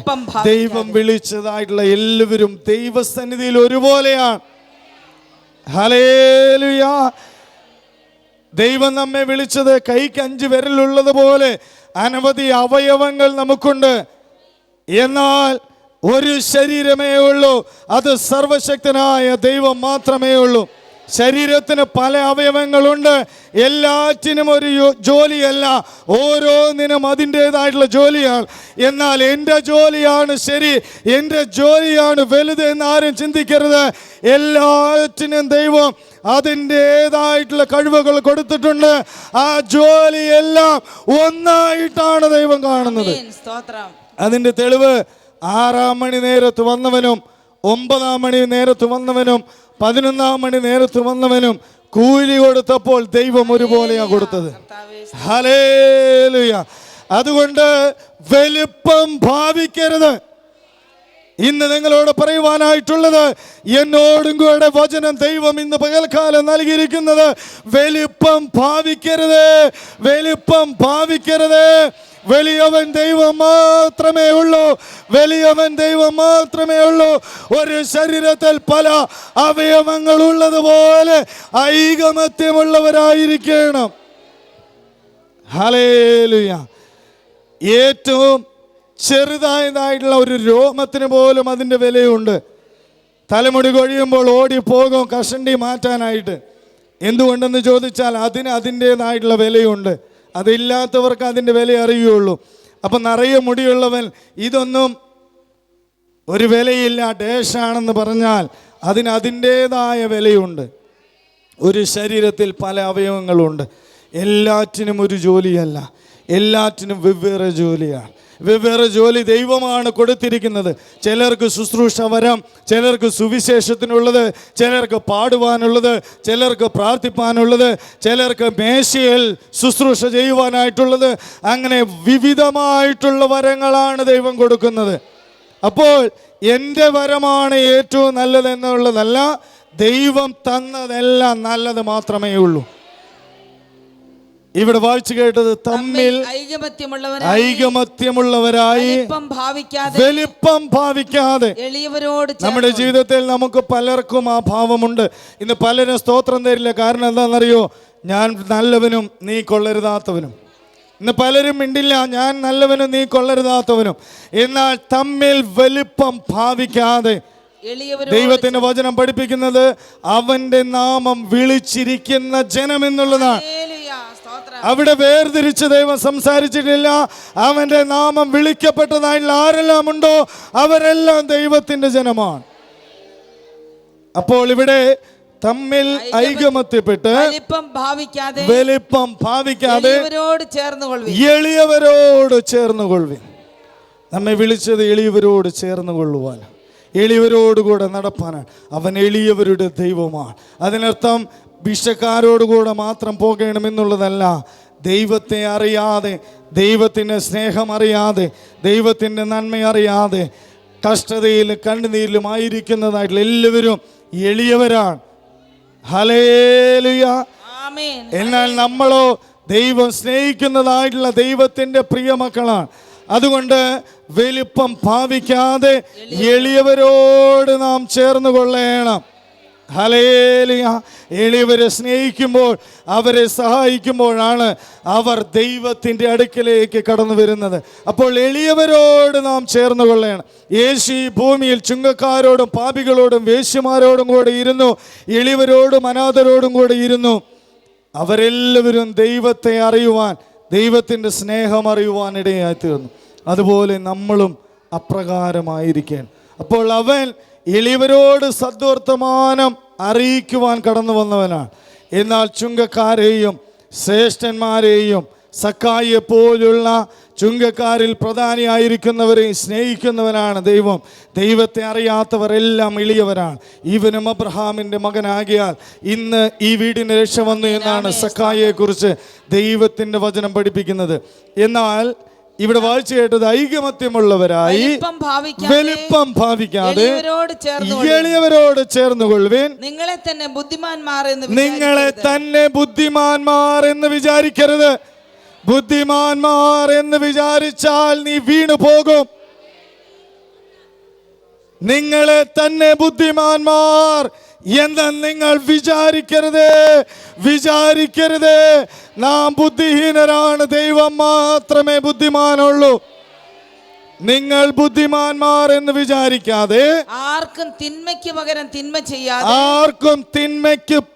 ദൈവം വിളിച്ചതായിട്ടുള്ള എല്ലാവരും ദൈവസന്നിധിയിൽ ഒരുപോലെയാണ്. ഹല്ലേലൂയ. ദൈവം നമ്മെ വിളിച്ചത് കൈക്ക് 5 വിരലുള്ളത് പോലെ അനവധി അവയവങ്ങൾ നമുക്കുണ്ട്. എന്നാൽ ഒരു ശരീരമേ ഉള്ളൂ, അത് സർവശക്തനായ ദൈവം മാത്രമേ ഉള്ളൂ. ശരീരത്തിന് പല അവയവങ്ങളുണ്ട്, എല്ലാറ്റിനും ഒരു ജോലിയല്ല, ഓരോന്നിനും അതിൻ്റെതായിട്ടുള്ള ജോലിയാണ്. എന്നാൽ എൻ്റെ ജോലിയാണ് ശരി, എൻ്റെ ജോലിയാണ് വലുത് എന്ന് ആരും ചിന്തിക്കരുത്. എല്ലാറ്റിനും ദൈവം അതിൻ്റെതായിട്ടുള്ള കഴിവുകൾ കൊടുത്തിട്ടുണ്ട്. ആ ജോലിയെല്ലാം ഒന്നായിട്ടാണ് ദൈവം കാണുന്നത്. അതിൻ്റെ തെളിവ് 6-ാം മണി നേരത്ത് വന്നവനും 9-ാം മണി നേരത്ത് വന്നവനും 11-ാം മണി നേരത്ത് വന്നവനും കൂലി കൊടുത്തപ്പോൾ ദൈവം ഒരുപോലെയാണ് കൊടുത്തത്. ഹല്ലേലൂയ. അതുകൊണ്ട് വലിപ്പം ഭാവിക്കരുത്. ഇന്ന് നിങ്ങളോട് പറയുവാനായിട്ടുള്ളത്, എന്നോടും കൂടെ വചനം ദൈവം ഇന്ന് പകൽക്കാലം നൽകിയിരിക്കുന്നത്, വലിപ്പം ഭാവിക്കരുത്, വലിപ്പം ഭാവിക്കരുത്. വലിയവൻ ദൈവം മാത്രമേ ഉള്ളൂ, വലിയവൻ ദൈവം മാത്രമേ ഉള്ളൂ. ഒരു ശരീരത്തിൽ പല അവയവങ്ങൾ ഉള്ളതുപോലെ ഐകമത്യമുള്ളവരായിരിക്കണം. ഹല്ലേലൂയ. ഏറ്റവും ചെറുതായതായിട്ടുള്ള ഒരു രോമത്തിന് പോലും അതിൻ്റെ വിലയുണ്ട്. തലമുടി കൊഴിയുമ്പോൾ ഓടിപ്പോകും കഷണ്ടി മാറ്റാനായിട്ട്. എന്തുകൊണ്ടെന്ന് ചോദിച്ചാൽ അതിന് അതിൻ്റേതായിട്ടുള്ള വിലയുണ്ട്. അതില്ലാത്തവർക്ക് അതിൻ്റെ വില അറിയുള്ളൂ. അപ്പം നിറയെ മുടിയുള്ളവൻ ഇതൊന്നും ഒരു വിലയില്ല, ഡേഷാണെന്ന് പറഞ്ഞാൽ അതിന് അതിൻ്റേതായ വിലയുണ്ട്. ഒരു ശരീരത്തിൽ പല അവയവങ്ങളുണ്ട്. എല്ലാറ്റിനും ഒരു ജോലിയല്ല, എല്ലാറ്റിനും വെവ്വേറെ ജോലിയാണ്. വെവ്വേറെ ജോലി ദൈവമാണ് കൊടുത്തിരിക്കുന്നത്. ചിലർക്ക് ശുശ്രൂഷ വരം, ചിലർക്ക് സുവിശേഷത്തിനുള്ളത്, ചിലർക്ക് പാടുവാനുള്ളത്, ചിലർക്ക് പ്രാർത്ഥിപ്പാനുള്ളത്, ചിലർക്ക് മേശയിൽ ശുശ്രൂഷ ചെയ്യുവാനായിട്ടുള്ളത്. അങ്ങനെ വിവിധമായിട്ടുള്ള വരങ്ങളാണ് ദൈവം കൊടുക്കുന്നത്. അപ്പോൾ എൻ്റെ വരമാണ് ഏറ്റവും നല്ലതെന്നുള്ളതല്ല, ദൈവം തന്നതെല്ലാം നല്ലത് മാത്രമേ ഉള്ളൂ. ഇവിടെ വായിച്ചു കേട്ടത്, തമ്മിൽ ഐകമത്യമുള്ളവരായി വലിപ്പം ഭാവിക്കാതെ. നമ്മുടെ ജീവിതത്തിൽ നമുക്ക് പലർക്കും ആ ഭാവമുണ്ട്. ഇന്ന് പലരും സ്തോത്രം തരില്ല. കാരണം എന്താണെന്നറിയോ? ഞാൻ നല്ലവനും നീ കൊള്ളരുതാത്തവനും. ഇന്ന് പലരും മിണ്ടില്ല, ഞാൻ നല്ലവനും നീ കൊള്ളരുതാത്തവനും. എന്നാൽ തമ്മിൽ വലിപ്പം ഭാവിക്കാതെ ദൈവത്തിന്റെ വചനം പഠിപ്പിക്കുന്നത് അവന്റെ നാമം വിളിച്ചിരിക്കുന്ന ജനം എന്നുള്ളതാണ്. അവിടെ വേർതിരിച്ച് ദൈവം സംസാരിച്ചിട്ടില്ല. അവന്റെ നാമം വിളിക്കപ്പെട്ടതായിട്ടുള്ള ആരെല്ലാം ഉണ്ടോ അവരെല്ലാം ദൈവത്തിന്റെ ജനമാണ്. അപ്പോൾ ഇവിടെ തമ്മിൽ ഐകമത്യപ്പെട്ട് വലിപ്പം ഭാവിക്കാതെ എളിയവരോട് ചേർന്നുകൊള്ളുവിൻ. നമ്മെ വിളിച്ചത് എളിയവരോട് ചേർന്നുകൊള്ളുവാൻ, എളിയവരോടുകൂടെ നടപ്പാനാണ്. അവൻ എളിയവരുടെ ദൈവമാണ്. അതിനർത്ഥം ഭിക്ഷക്കാരോടുകൂടെ മാത്രം പോകണമെന്നുള്ളതല്ല. ദൈവത്തെ അറിയാതെ, ദൈവത്തിൻ്റെ സ്നേഹം അറിയാതെ, ദൈവത്തിൻ്റെ നന്മ അറിയാതെ കഷ്ടതയിലും കണ്ണുനീരിലും ആയിരിക്കുന്നതായിട്ടുള്ള എല്ലാവരും എളിയവരാണ്. ഹല്ലേലൂയ. എന്നാൽ നമ്മളോ ദൈവം സ്നേഹിക്കുന്നതായിട്ടുള്ള ദൈവത്തിൻ്റെ പ്രിയ മക്കളാണ്. അതുകൊണ്ട് വലിപ്പം ഭാവിക്കാതെ എളിയവരോട് നാം ചേർന്ന് കൊള്ളണം. ഹല്ലേലൂയ. എളിയവരെ സ്നേഹിക്കുമ്പോൾ, അവരെ സഹായിക്കുമ്പോഴാണ് അവർ ദൈവത്തിൻ്റെ അടുക്കലേക്ക് കടന്നു വരുന്നത്. അപ്പോൾ എളിയവരോട് നാം ചേർന്ന് കൊള്ളണം. യേശു ഈ ഭൂമിയിൽ ചുങ്കക്കാരോടും പാപികളോടും വേശ്യമാരോടും കൂടെ ഇരുന്നു, എളിയവരോടും അനാഥരോടും കൂടെ ഇരുന്നു. അവരെല്ലാവരും ദൈവത്തെ അറിയുവാൻ, ദൈവത്തിൻ്റെ സ്നേഹം അറിയുവാൻ ഇടയായി തീർന്നു. അതുപോലെ നമ്മളും അപ്രകാരമായിരിക്കണം. അപ്പോൾ അവൻ എളിയവരോട് സദ്വർത്തമാനം അറിയിക്കുവാൻ കടന്നു വന്നവനാണ്. എന്നാൽ ചുങ്കക്കാരെയും ശ്രേഷ്ഠന്മാരെയും സക്കായിയെ പോലുള്ള ചുങ്കക്കാരിൽ പ്രധാനിയായിരിക്കുന്നവരെ സ്നേഹിക്കുന്നവനാണ് ദൈവം. ദൈവത്തെ അറിയാത്തവരെല്ലാം എളിയവരാണ്. ഇവനും അബ്രഹാമിൻ്റെ മകനാകിയാൽ ഇന്ന് ഈ വീടിന് രക്ഷ വന്നു എന്നാണ് സക്കായിയെ കുറിച്ച് ദൈവത്തിൻ്റെ വചനം പഠിപ്പിക്കുന്നത്. എന്നാൽ ഇവിടെ വായിച്ചു കേട്ടത് ഐകമത്യമുള്ളവരായി വലിപ്പം ഭാവിക്കാതെ എളിയവരോട് ചേർന്നുകൊള്ളുവിൻ. നിങ്ങളെ തന്നെ ബുദ്ധിമാന്മാർ എന്ന് വിചാരിക്കരുത്. ബുദ്ധിമാന്മാർ എന്ന് വിചാരിച്ചാൽ നീ വീണു പോകും. നിങ്ങളെ തന്നെ ബുദ്ധിമാന്മാർ എന്ന് നിങ്ങൾ വിചാരിക്കരുത്. നാം ബുദ്ധിഹീനരാണ്, ദൈവം മാത്രമേ ബുദ്ധിമാനുള്ളൂ. നിങ്ങൾ ബുദ്ധിമാന്മാർ എന്ന് വിചാരിക്കാതെ ആർക്കും തിന്മയ്ക്ക്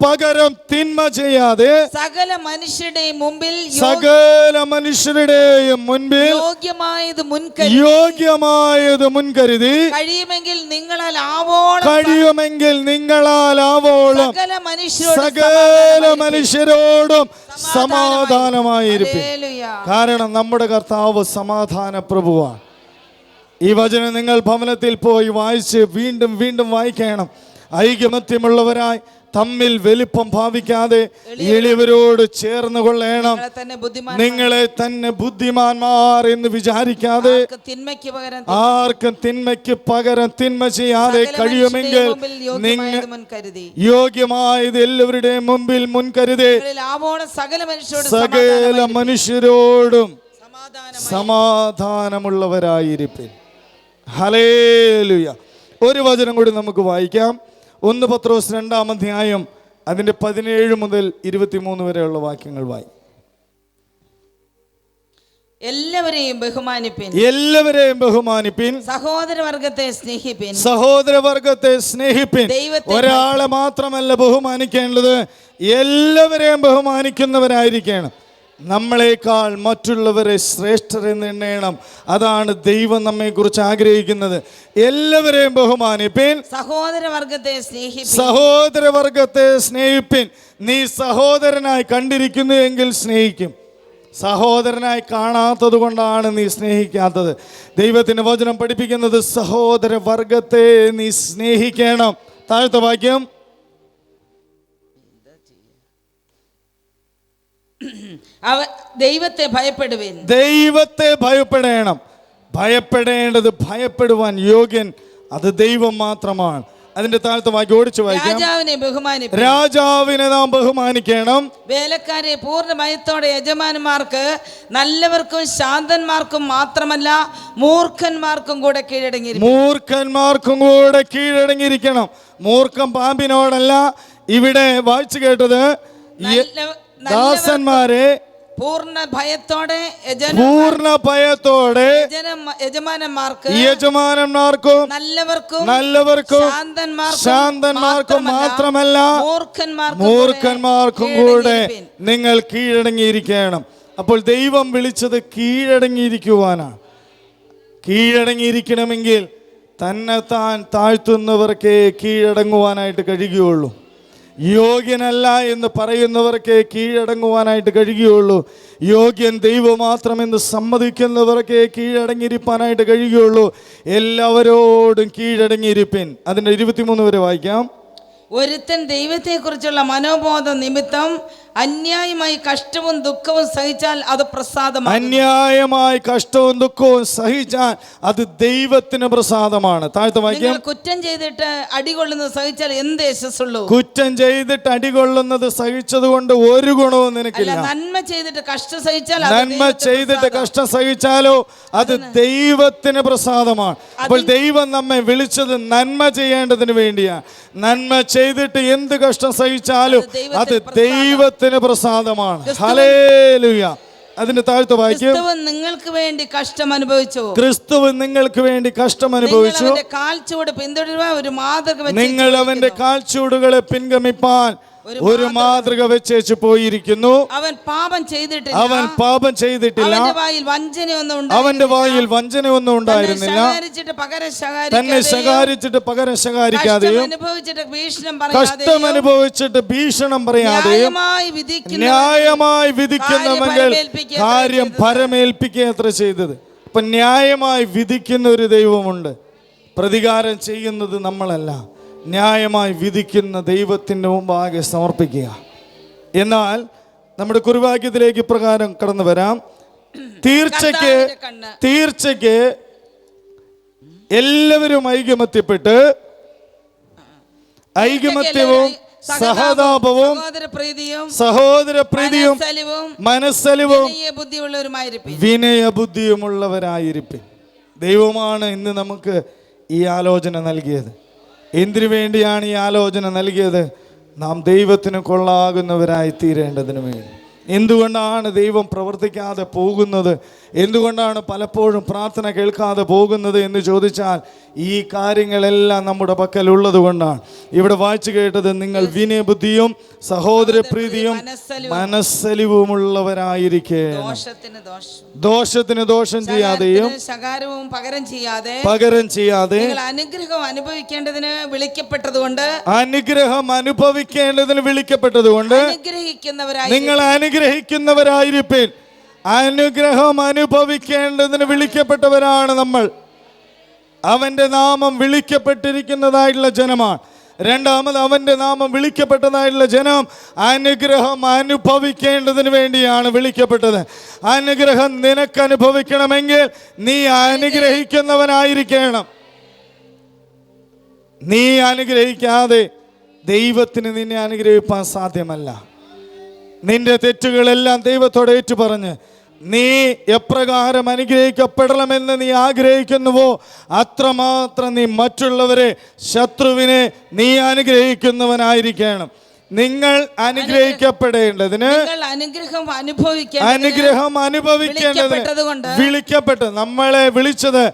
പകരം തിന്മ ചെയ്യാതെ സകല മനുഷ്യരുടെയും മുൻപിൽ യോഗ്യമായത് മുൻകരുതി കഴിയുമെങ്കിൽ നിങ്ങളാൽ ആവോളം സകല മനുഷ്യരോടും സമാധാനമായിരിക്കും. കാരണം നമ്മുടെ കർത്താവ് സമാധാന പ്രഭുവാണ്. ഈ വചനം നിങ്ങൾ ഭവനത്തിൽ പോയി വായിച്ച് വീണ്ടും വീണ്ടും വായിക്കണം. ഐകമത്യമുള്ളവരായി തമ്മിൽ വലിപ്പം ഭാവിക്കാതെ എളിയവരോട് ചേർന്ന് കൊള്ളണം. നിങ്ങളെ തന്നെ ബുദ്ധിമാന്മാർ എന്ന് വിചാരിക്കാതെ ആർക്കും തിന്മയ്ക്ക് പകരം തിന്മ ചെയ്യാതെ കഴിയുമെങ്കിൽ നിങ്ങൾ യോഗ്യമായത് എല്ലാവരുടെയും മുമ്പിൽ മുൻകരുതേ സകല മനുഷ്യരോടും സമാധാനമുള്ളവരായിരിപ്പിൻ. ഹല്ലേലൂയ. ഒരു വചനം കൂടി നമുക്ക് വായിക്കാം. 1 പത്രോസ് 2-ാം അധ്യായം അതിൻ്റെ 17 മുതൽ 23 വരെയുള്ള വാക്യങ്ങൾ വായിക്കും. എല്ലാവരെയും ബഹുമാനിപ്പിൻ. എല്ലാവരെയും ബഹുമാനിപ്പിൻ. സഹോദരവർഗത്തെ സ്നേഹിപ്പിൻ. സഹോദരവർഗത്തെ സ്നേഹിപ്പിൻ. ഒരാളെ മാത്രമല്ല ബഹുമാനിക്കേണ്ടത്, എല്ലാവരെയും ബഹുമാനിക്കുന്നവരായിരിക്കണം. നമ്മളെക്കാൾ മറ്റുള്ളവരെ ശ്രേഷ്ഠരെന്ന് എണ്ണണം. അതാണ് ദൈവം നമ്മെ കുറിച്ച് ആഗ്രഹിക്കുന്നത്. എല്ലാവരെയും ബഹുമാനിപ്പിൻ. സഹോദരവർഗത്തെ സ്നേഹിപ്പിൻ. സഹോദരവർഗത്തെ സ്നേഹിപ്പിൻ. നീ സഹോദരനായി കണ്ടിരിക്കുന്നു എങ്കിൽ സ്നേഹിക്കും. സഹോദരനായി കാണാത്തത് കൊണ്ടാണ് നീ സ്നേഹിക്കാത്തത്. ദൈവത്തിൻ്റെ വചനം പഠിപ്പിക്കുന്നത് സഹോദരവർഗത്തെ നീ സ്നേഹിക്കണം. താഴത്തെ വാക്യം, ദൈവത്തെ ഭയപ്പെടുവിൻ. ദൈവത്തെ ഭയപ്പെടണം. ഭയപ്പെടേണ്ടത് ഭയപ്പെടുവാൻ യോഗ്യൻ അത് ദൈവം മാത്രമാണ്. അതിന്റെ താഴത്തെ വാക്യം ഓടിച്ചു വായിക്കാം. രാജാവിനെ ബഹുമാനിപ്പിൻ. രാജാവിനെ നാം ബഹുമാനിക്കണം. വേലക്കാരെ പൂർണ്ണ ഭയത്തോടെ യജമാനന്മാർക്ക് നല്ലവർക്കും ശാന്തന്മാർക്കും മാത്രമല്ല മൂർഖന്മാർക്കും കൂടെ കീഴടങ്ങിയിരിക്കണം. മൂർഖന്മാർക്കും കൂടെ കീഴടങ്ങിയിരിക്കണം. മൂർഖം പാമ്പിനോടല്ല. ഇവിടെ വായിച്ചു കേട്ടത് ദാസന്മാരെ പൂർണ്ണ ഭയത്തോടെ യജമാനന്മാർക്കും നല്ലവർക്കും ശാന്തന്മാർക്കും മാത്രമല്ല മൂർഖന്മാർക്കും കൂടെ നിങ്ങൾ കീഴടങ്ങിയിരിക്കണം. അപ്പോൾ ദൈവം വിളിച്ചത് കീഴടങ്ങിയിരിക്കുവാനാണ്. കീഴടങ്ങിയിരിക്കണമെങ്കിൽ തന്നെ താൻ താഴ്ത്തുന്നവർക്കേ കീഴടങ്ങുവാനായിട്ട് കഴിയുകയുള്ളൂ. യോഗ്യനല്ല എന്ന് പറയുന്നവർക്ക് കീഴടങ്ങുവാനായിട്ട് കഴിയുകയുള്ളൂ. യോഗ്യൻ ദൈവം മാത്രമെന്ന് സമ്മതിക്കുന്നവർക്ക് കീഴടങ്ങിയിരിക്കാനായിട്ട് കഴിയുകയുള്ളൂ. എല്ലാവരോടും കീഴടങ്ങിയിരിപ്പിൻ. അതിൻ്റെ 23 വരെ വായിക്കാം. ഒരുത്തൻ ദൈവത്തെക്കുറിച്ചുള്ള മനോബോധ നിമിത്തം അന്യായമായി കഷ്ടവും ദുഃഖവും സഹിച്ചാൽ അത് പ്രസാദമാണ്. അന്യായമായി കഷ്ടവും ദുഃഖവും സഹിച്ചാൽ അത് ദൈവത്തിന് പ്രസാദമാണ്. താഴത്തെ വാക്യം, കുറ്റം ചെയ്തിട്ട് അടികൊള്ളുന്നത് സഹിച്ചാൽ എന്ത് യശസ്സുള്ളൂ? കുറ്റം ചെയ്തിട്ട് അടികൊള്ളുന്നത് സഹിച്ചത് കൊണ്ട് ഒരു ഗുണവും നിനക്കില്ല. നന്മ ചെയ്തിട്ട് കഷ്ടം സഹിച്ചാൽ നന്മ ചെയ്തിട്ട് കഷ്ടം സഹിച്ചാലോ അത് ദൈവത്തിന് പ്രസാദമാണ്. അപ്പോൾ ദൈവം നമ്മെ വിളിച്ചത് നന്മ ചെയ്യേണ്ടതിന് വേണ്ടിയാണ്. നന്മ ചെയ്തിട്ട് എന്ത് കഷ്ടം സഹിച്ചാലും അത് ദൈവത്തിന് പ്രസാദമാണ്. ഹല്ലേലൂയ. അതിന്റെ താഴത്തെ വാക്യം, നിങ്ങൾക്ക് വേണ്ടി കഷ്ടം അനുഭവിച്ചു. ക്രിസ്തുവ് നിങ്ങൾക്ക് വേണ്ടി കഷ്ടം അനുഭവിച്ചു. കാൽച്ചുവട് പിന്തുടരുവാൻ ഒരു മാതൃക നിങ്ങൾ അവന്റെ കാൽച്ചുവടുകളെ പിൻഗമിപ്പാൻ ഒരു മാതൃക വെച്ചേച്ച് പോയിരിക്കുന്നു. അവൻ പാപം ചെയ്തിട്ടില്ല. അവന്റെ വായിൽ വഞ്ചനയൊന്നും ഉണ്ടായിരുന്നില്ല. തന്നെ ശകാരിച്ചിട്ട് പകരം ശകാരിക്കാതെയും കഷ്ടം അനുഭവിച്ചിട്ട് ഭീഷണം പറയാതെയും ന്യായമായി വിധിക്കുന്നവങ്ങൾ കാര്യം പരമേൽപ്പിക്കുക അത്ര ചെയ്തത്. അപ്പൊ ന്യായമായി വിധിക്കുന്ന ഒരു ദൈവമുണ്ട്. പ്രതികാരം ചെയ്യുന്നത് നമ്മളല്ല, ന്യായമായി വിധിക്കുന്ന ദൈവത്തിൻ്റെ മുമ്പാകെ സമർപ്പിക്കുക. എന്നാൽ നമ്മുടെ കുറിവാക്യത്തിലേക്ക് പ്രകാരം കടന്നു വരാം. തീർച്ചയ്ക്ക് എല്ലാവരും ഐകമത്യവും സഹതാപവും സഹോദരപ്രീതിയും മനസ്സലിവും വിനയബുദ്ധിയുമുള്ളവരായിരിക്കും. ദൈവമാണ് ഇന്ന് നമുക്ക് ഈ ആലോചന നൽകിയത്. എന്തിനു വേണ്ടിയാണ് ഈ ആലോചന നൽകിയത്? നാം ദൈവത്തിന് കൊള്ളാകുന്നവരായി തീരേണ്ടതിന് വേണ്ടി. എന്തുകൊണ്ടാണ് ദൈവം പ്രവർത്തിക്കാതെ പോകുന്നത്? എന്തുകൊണ്ടാണ് പലപ്പോഴും പ്രാർത്ഥന കേൾക്കാതെ പോകുന്നത് എന്ന് ചോദിച്ചാൽ ഈ കാര്യങ്ങളെല്ലാം നമ്മുടെ പക്കലുള്ളത് കൊണ്ടാണ്. ഇവിടെ വായിച്ചു കേട്ടത്, നിങ്ങൾ വിനയബുദ്ധിയും സഹോദരപ്രീതിയും മനസ്സലിവുമുള്ളവരായിരിക്കണം. ദോഷത്തിന് ദോഷം ചെയ്യാതെയും പകരം ചെയ്യാതെ അനുഗ്രഹം അനുഭവിക്കേണ്ടതിന് വിളിക്കപ്പെട്ടതുകൊണ്ട് നിങ്ങൾ അനുഗ്രഹിക്കുന്നവരായിരിക്കും. അനുഗ്രഹം അനുഭവിക്കേണ്ടതിന് വിളിക്കപ്പെട്ടവരാണ് നമ്മൾ. അവന്റെ നാമം വിളിക്കപ്പെട്ടിരിക്കുന്നതായിട്ടുള്ള ജനമാണ്. രണ്ടാമത് അവൻ്റെ നാമം വിളിക്കപ്പെട്ടതായിട്ടുള്ള ജനം അനുഗ്രഹം അനുഭവിക്കേണ്ടതിന് വേണ്ടിയാണ് വിളിക്കപ്പെട്ടത്. അനുഗ്രഹം നിനക്ക് അനുഭവിക്കണമെങ്കിൽ നീ അനുഗ്രഹിക്കുന്നവനായിരിക്കണം. നീ അനുഗ്രഹിക്കാതെ ദൈവത്തിന് നിന്നെ അനുഗ്രഹിക്കാൻ സാധ്യമല്ല. നിന്റെ തെറ്റുകളെല്ലാം ദൈവത്തോട് ഏറ്റുപറഞ്ഞ് നീ എപ്രകാരം അനുഗ്രഹിക്കപ്പെടണമെന്ന് നീ ആഗ്രഹിക്കുന്നുവോ അത്രമാത്രം നീ മറ്റുള്ളവരെ, ശത്രുവിനെ നീ അനുഗ്രഹിക്കുന്നവനായിരിക്കണം. നിങ്ങൾ അനുഗ്രഹിക്കപ്പെടേണ്ടതിന്, അനുഗ്രഹം അനുഭവിക്കേണ്ടതിന് വിളിക്കപ്പെട്ട് നമ്മളെ വിളിച്ചത്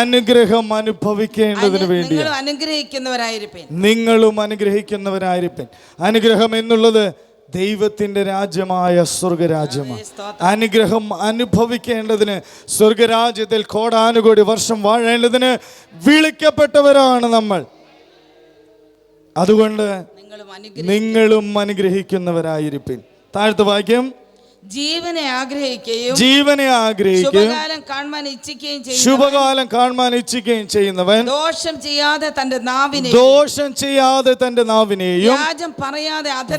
അനുഗ്രഹം അനുഭവിക്കേണ്ടതിന് വേണ്ടിയാണ്. നിങ്ങളും അനുഗ്രഹിക്കുന്നവരായിരിപ്പൻ. അനുഗ്രഹം എന്നുള്ളത് ദൈവത്തിൻ്റെ രാജ്യമായ സ്വർഗരാജ്യമാണ്. അനുഗ്രഹം അനുഭവിക്കേണ്ടതിന്, സ്വർഗരാജ്യത്തിൽ കോടാനുകോടി വർഷം വാഴേണ്ടതിന് വിളിക്കപ്പെട്ടവരാണ് നമ്മൾ. അതുകൊണ്ട് നിങ്ങളും അനുഗ്രഹിക്കുന്നവരായിരിക്കും. താഴത്തെ വാക്യം, ജീവനെ ആഗ്രഹിക്കുകയും ശുഭകാലം കാണുവാൻ ഇച്ഛിക്കുകയും ചെയ്യുന്നവൻ ദോഷം ചെയ്യാതെ തന്റെ നാവിനെയും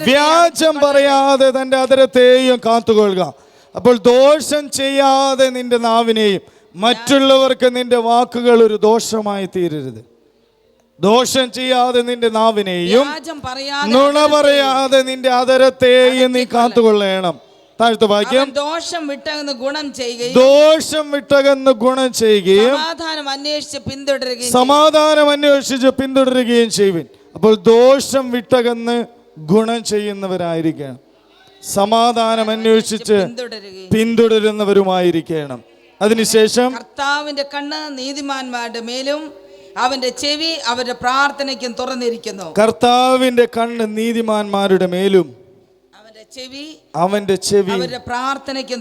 വ്യാജം പറയാതെ തന്റെ അധരത്തെയും കാത്തുകൊള്ളുക. അപ്പോൾ ദോഷം ചെയ്യാതെ നിന്റെ നാവിനെയും, മറ്റുള്ളവർക്ക് നിന്റെ വാക്കുകൾ ഒരു ദോഷമായി തീരരുത്. ദോഷം ചെയ്യാതെ നിന്റെ നാവിനെയും, നുണ പറയാതെ നിന്റെ അധരത്തെയും നീ കാത്തുകൊള്ളണം. താഴത്തെ വാക്യം, ദോഷം വിട്ടകന്ന് ഗുണം ചെയ്യുകയും സമാധാനം അന്വേഷിച്ച് പിന്തുടരുകയും ചെയ്യുവിൻ. അപ്പോൾ ദോഷം വിട്ടകന്ന് ഗുണം ചെയ്യുന്നവരായിരിക്കണം, സമാധാനം അന്വേഷിച്ച് പിന്തുടരുന്നവരുമായിരിക്കണം. അതിനുശേഷം, കർത്താവിന്റെ കണ്ണ് നീതിമാന്മാരുടെ മേലും അവന്റെ ചെവി അവരുടെ പ്രാർത്ഥനയ്ക്കും തുറന്നിരിക്കുന്നു. കർത്താവിന്റെ കണ്ണ് നീതിമാന്മാരുടെ മേലും അവന്റെ ചെവി അവരുടെ പ്രാർത്ഥനയ്ക്കും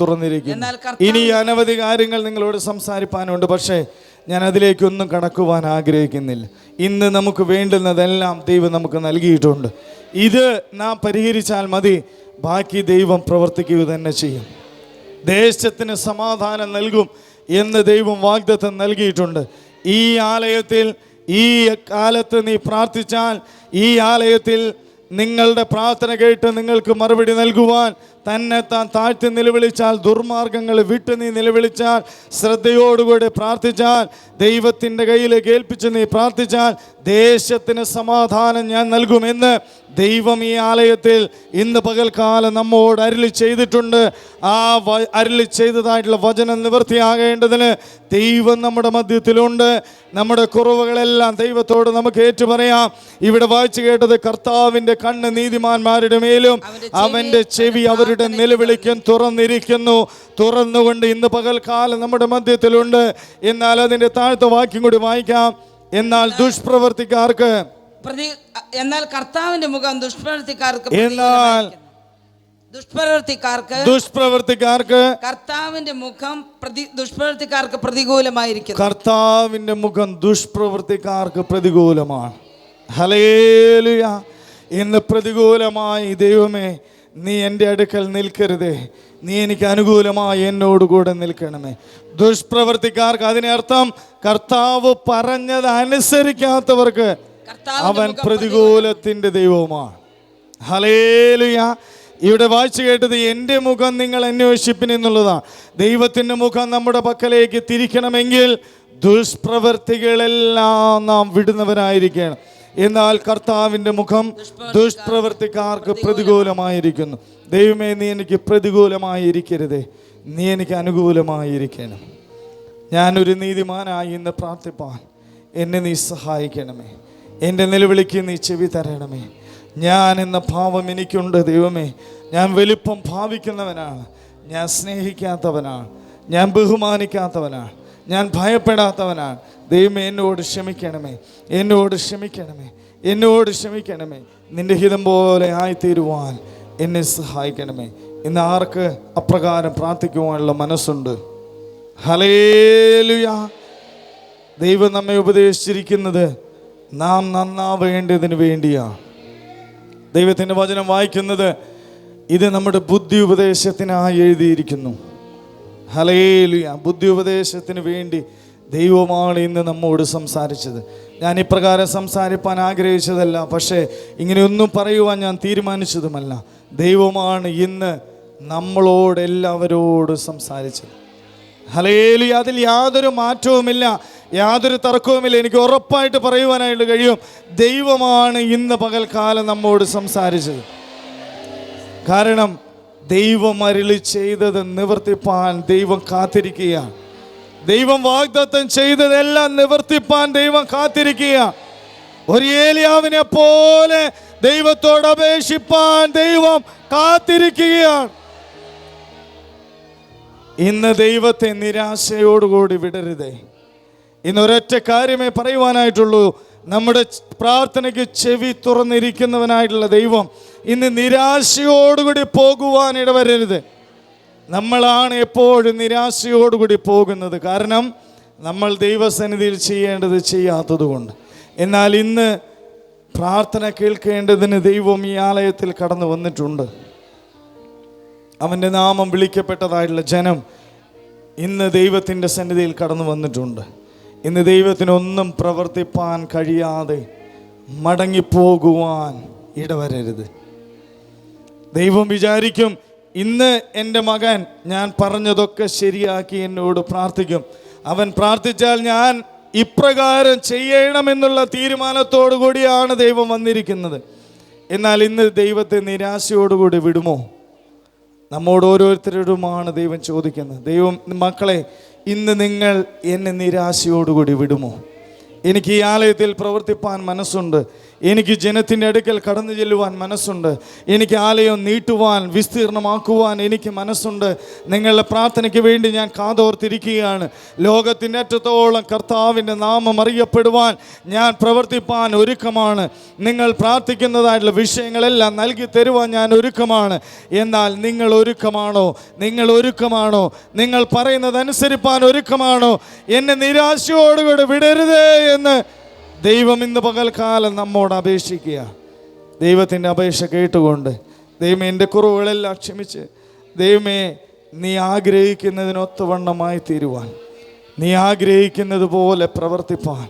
തുറന്നിരിക്കുന്നു. ഇനി അനവധി കാര്യങ്ങൾ നിങ്ങളോട് സംസാരിപ്പാനുണ്ട്, പക്ഷേ ഞാൻ അതിലേക്കൊന്നും കടക്കുവാൻ ആഗ്രഹിക്കുന്നില്ല. ഇന്ന് നമുക്ക് വേണ്ടുന്നതെല്ലാം ദൈവം നമുക്ക് നൽകിയിട്ടുണ്ട്. ഇത് നാം പരിഹരിച്ചാൽ മതി, ബാക്കി ദൈവം പ്രവർത്തിക്കുക തന്നെ ചെയ്യും. ദേശത്തിന് സമാധാനം നൽകും എന്ന് ദൈവം വാഗ്ദത്തം നൽകിയിട്ടുണ്ട്. ഈ ആലയത്തിൽ ഈ കാലത്ത് നീ പ്രാർത്ഥിച്ചാൽ, ഈ ആലയത്തിൽ നിങ്ങളുടെ പ്രാർത്ഥന കേട്ട് നിങ്ങൾക്ക് മറുപടി നൽകുവാൻ തന്നെ താൻ താഴ്ത്തി നിലവിളിച്ചാൽ, ദുർമാർഗങ്ങളെ വിട്ട് നീ നിലവിളിച്ചാൽ, ശ്രദ്ധയോടുകൂടി പ്രാർത്ഥിച്ചാൽ, ദൈവത്തിൻ്റെ കയ്യിലേക്ക് ഏൽപ്പിച്ച് നീ പ്രാർത്ഥിച്ചാൽ ദേശത്തിന് സമാധാനം ഞാൻ നൽകുമെന്ന് ദൈവം ഈ ആലയത്തിൽ ഇന്ന് പകൽക്കാലം നമ്മോട് അരുളി ചെയ്തിട്ടുണ്ട്. ആ അരുളി ചെയ്തതായിട്ടുള്ള വചനം നിവൃത്തിയാകേണ്ടതിന് ദൈവം നമ്മുടെ മധ്യത്തിലുണ്ട്. നമ്മുടെ കുറവുകളെല്ലാം ദൈവത്തോട് നമുക്ക് ഏറ്റുപറയാം. ഇവിടെ വായിച്ചു കേട്ടത്, കർത്താവിൻ്റെ കണ്ണ് നീതിമാന്മാരുടെ മേലും അവൻ്റെ ചെവി അവരുടെ നിലവിളിക്കും തുറന്നിരിക്കുന്നു. തുറന്നുകൊണ്ട് ഇന്ന് പകൽക്കാലം നമ്മുടെ മധ്യത്തിലുണ്ട്. എന്നാൽ അതിൻ്റെ താഴത്തെ വാക്യം കൂടി വായിക്കാം. എന്നാൽ ദുഷ്പ്രവർത്തിക്കാർക്ക്, എന്നാൽ കർത്താവിന്റെ മുഖം ദുഷ്പ്രവർത്തിക്കാർക്ക് കർത്താവിന്റെ മുഖം ദുഷ്പ്രവർത്തിക്കാർക്ക് പ്രതികൂലമായിരിക്കും. കർത്താവിന്റെ മുഖം ദുഷ്പ്രവർത്തിക്കാർക്ക് പ്രതികൂലമാണ്. ഹല്ലേലൂയ. ഇന്ന് പ്രതികൂലമായി ദൈവമേ നീ എൻ്റെ അടുക്കൽ നിൽക്കരുതേ, നീ എനിക്ക് അനുകൂലമായി എന്നോടുകൂടെ നിൽക്കണമേ. ദുഷ്പ്രവർത്തിക്കാർക്ക്, അതിനർത്ഥം കർത്താവ് പറഞ്ഞത് അനുസരിക്കാത്തവർക്ക് അവൻ പ്രതികൂലത്തിൻ്റെ ദൈവവുമാണ്. ഹല്ലേലൂയ. ഇവിടെ വായിച്ചു കേട്ടത്, എൻ്റെ മുഖം നിങ്ങൾ അന്വേഷിപ്പിൻ എന്നുള്ളതാണ്. ദൈവത്തിൻ്റെ മുഖം നമ്മുടെ പക്കലേക്ക് തിരിക്കണമെങ്കിൽ ദുഷ്പ്രവർത്തികളെല്ലാം നാം വിടുന്നവരായിരിക്കണം. എന്നാൽ കർത്താവിൻ്റെ മുഖം ദുഷ്പ്രവർത്തിക്കാർക്ക് പ്രതികൂലമായിരിക്കുന്നു. ദൈവമേ, നീ എനിക്ക് പ്രതികൂലമായിരിക്കരുതേ, നീ എനിക്ക് അനുകൂലമായിരിക്കണം. ഞാനൊരു നീതിമാനായി ഇന്ന് പ്രാർത്ഥിപ്പാൻ എന്നെ നീ സഹായിക്കണമേ. എൻ്റെ നിലവിളിക്ക് നീ ചെവി തരണമേ. ഞാൻ എന്ന ഭാവം എനിക്കുണ്ട് ദൈവമേ. ഞാൻ വലിപ്പം ഭാവിക്കുന്നവനാണ്, ഞാൻ സ്നേഹിക്കാത്തവനാണ്, ഞാൻ ബഹുമാനിക്കാത്തവനാണ്, ഞാൻ ഭയപ്പെടാത്തവനാണ്. ദൈവമേ, എന്നോട് ക്ഷമിക്കണമേ, എന്നോട് ക്ഷമിക്കണമേ, എന്നോട് ക്ഷമിക്കണമേ. നിൻ്റെ ഹിതം പോലെ ആയിത്തീരുവാൻ എന്നെ സഹായിക്കണമേ. ഇന്ന് ആർക്ക് അപ്രകാരം പ്രാർത്ഥിക്കുവാനുള്ള മനസ്സുണ്ട്? ഹല്ലേലൂയ. ദൈവം നമ്മെ ഉപദേശിച്ചിരിക്കുന്നത് നാം നന്നാവേണ്ടതിന് വേണ്ടിയാണ്. ദൈവത്തിൻ്റെ വചനം വായിക്കുന്നത്, ഇത് നമ്മുടെ ബുദ്ധി ഉപദേശത്തിനായി എഴുതിയിരിക്കുന്നു. ഹല്ലേലൂയ. ബുദ്ധി ഉപദേശത്തിന് വേണ്ടി ദൈവമാണ് ഇന്ന് നമ്മോട് സംസാരിച്ചത്. ഞാൻ ഇപ്രകാരം സംസാരിപ്പാൻ ആഗ്രഹിച്ചതല്ല, പക്ഷേ ഇങ്ങനെയൊന്നും പറയുവാൻ ഞാൻ തീരുമാനിച്ചതുമല്ല. ദൈവമാണ് ഇന്ന് നമ്മളോട് എല്ലാവരോടും സംസാരിച്ചത്. ഹല്ലേലൂയ. അതിൽ യാതൊരു മാറ്റവുമില്ല, യാതൊരു തർക്കവുമില്ല. എനിക്ക് ഉറപ്പായിട്ട് പറയുവാനായിട്ട് കഴിയും, ദൈവമാണ് ഇന്ന് പകൽക്കാലം നമ്മോട് സംസാരിച്ചത്. കാരണം ദൈവം അരുളി ചെയ്തത് നിവർത്തിപ്പാൻ ദൈവം കാത്തിരിക്കുകയാണ്. ദൈവം വാഗ്ദത്തം ചെയ്തതെല്ലാം നിവർത്തിപ്പാൻ ദൈവം കാത്തിരിക്കുക. ഒരു ഏലിയാവിനെ പോലെ ദൈവത്തോട് അപേക്ഷിപ്പാൻ ദൈവം കാത്തിരിക്കുകയാണ്. ഇന്ന് ദൈവത്തെ നിരാശയോടുകൂടി വിടരുതേ. ഇന്ന് ഒരൊറ്റ കാര്യമേ പറയുവാനായിട്ടുള്ളൂ, നമ്മുടെ പ്രാർത്ഥനയ്ക്ക് ചെവി തുറന്നിരിക്കുന്നവനായിട്ടുള്ള ദൈവം ഇന്ന് നിരാശയോടുകൂടി പോകുവാൻ ഇടവരരുത്. നമ്മളാണ് എപ്പോഴും നിരാശയോടുകൂടി പോകുന്നത്, കാരണം നമ്മൾ ദൈവസന്നിധിയിൽ ചെയ്യേണ്ടത് ചെയ്യാത്തത് കൊണ്ട്. എന്നാൽ ഇന്ന് പ്രാർത്ഥന കേൾക്കേണ്ടതിന് ദൈവം ഈ ആലയത്തിൽ കടന്നു വന്നിട്ടുണ്ട്. അവൻ്റെ നാമം വിളിക്കപ്പെട്ടതായിട്ടുള്ള ജനം ഇന്ന് ദൈവത്തിൻ്റെ സന്നിധിയിൽ കടന്നു വന്നിട്ടുണ്ട്. ഇന്ന് ദൈവത്തിനൊന്നും പ്രവർത്തിപ്പാൻ കഴിയാതെ മടങ്ങിപ്പോകുവാൻ ഇടവരരുത്. ദൈവം വിചാരിക്കും, ഇന്ന് എൻ്റെ മകൻ ഞാൻ പറഞ്ഞതൊക്കെ ശരിയാക്കി എന്നോട് പ്രാർത്ഥിക്കും, അവൻ പ്രാർത്ഥിച്ചാൽ ഞാൻ ഇപ്രകാരം ചെയ്യണമെന്നുള്ള തീരുമാനത്തോടു കൂടിയാണ് ദൈവം വന്നിരിക്കുന്നത്. എന്നാൽ ഇന്ന് ദൈവത്തെ നിരാശയോടുകൂടി വിടുമോ? നമ്മോട് ഓരോരുത്തരോടുമാണ് ദൈവം ചോദിക്കുന്നത്. ദൈവം, മക്കളെ, ഇന്ന് നിങ്ങൾ എന്നെ നിരാശയോടുകൂടി വിടുമോ? എനിക്ക് ഈ ആലയത്തിൽ പ്രവർത്തിപ്പാൻ മനസ്സുണ്ട്, എനിക്ക് ജനത്തിൻ്റെ അടുക്കൽ കടന്നു ചെല്ലുവാൻ മനസ്സുണ്ട്, എനിക്ക് ആലയം നീട്ടുവാൻ വിസ്തീർണമാക്കുവാൻ എനിക്ക് മനസ്സുണ്ട്. നിങ്ങളുടെ പ്രാർത്ഥനയ്ക്ക് വേണ്ടി ഞാൻ കാതോർത്തിരിക്കുകയാണ്. ലോകത്തിൻ്റെ അറ്റത്തോളം കർത്താവിൻ്റെ നാമം അറിയപ്പെടുവാൻ ഞാൻ പ്രവർത്തിപ്പാൻ ഒരുക്കമാണ്. നിങ്ങൾ പ്രാർത്ഥിക്കുന്നതായിട്ടുള്ള വിഷയങ്ങളെല്ലാം നൽകി തരുവാൻ ഞാൻ ഒരുക്കമാണ്. എന്നാൽ നിങ്ങൾ ഒരുക്കമാണോ? നിങ്ങൾ ഒരുക്കമാണോ? നിങ്ങൾ പറയുന്നതനുസരിപ്പാൻ ഒരുക്കമാണോ? എന്നെ നിരാശയോടുകൂടി വിടരുതേ എന്ന് ദൈവം ഇന്ന് പകൽക്കാലം നമ്മോട് അപേക്ഷിക്കുക. ദൈവത്തിൻ്റെ അപേക്ഷ കേട്ടുകൊണ്ട്, ദൈവമേ, എൻ്റെ കുറവുകളെല്ലാം ക്ഷമിച്ച്, ദൈവമേ, നീ ആഗ്രഹിക്കുന്നതിനൊത്തവണ്ണമായി തീരുവാൻ, നീ ആഗ്രഹിക്കുന്നത് പോലെ പ്രവർത്തിപ്പാൻ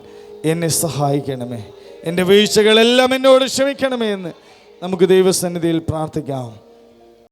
എന്നെ സഹായിക്കണമേ. എൻ്റെ വീഴ്ചകളെല്ലാം എന്നോട് ക്ഷമിക്കണമേ എന്ന് നമുക്ക് ദൈവസന്നിധിയിൽ പ്രാർത്ഥിക്കാം.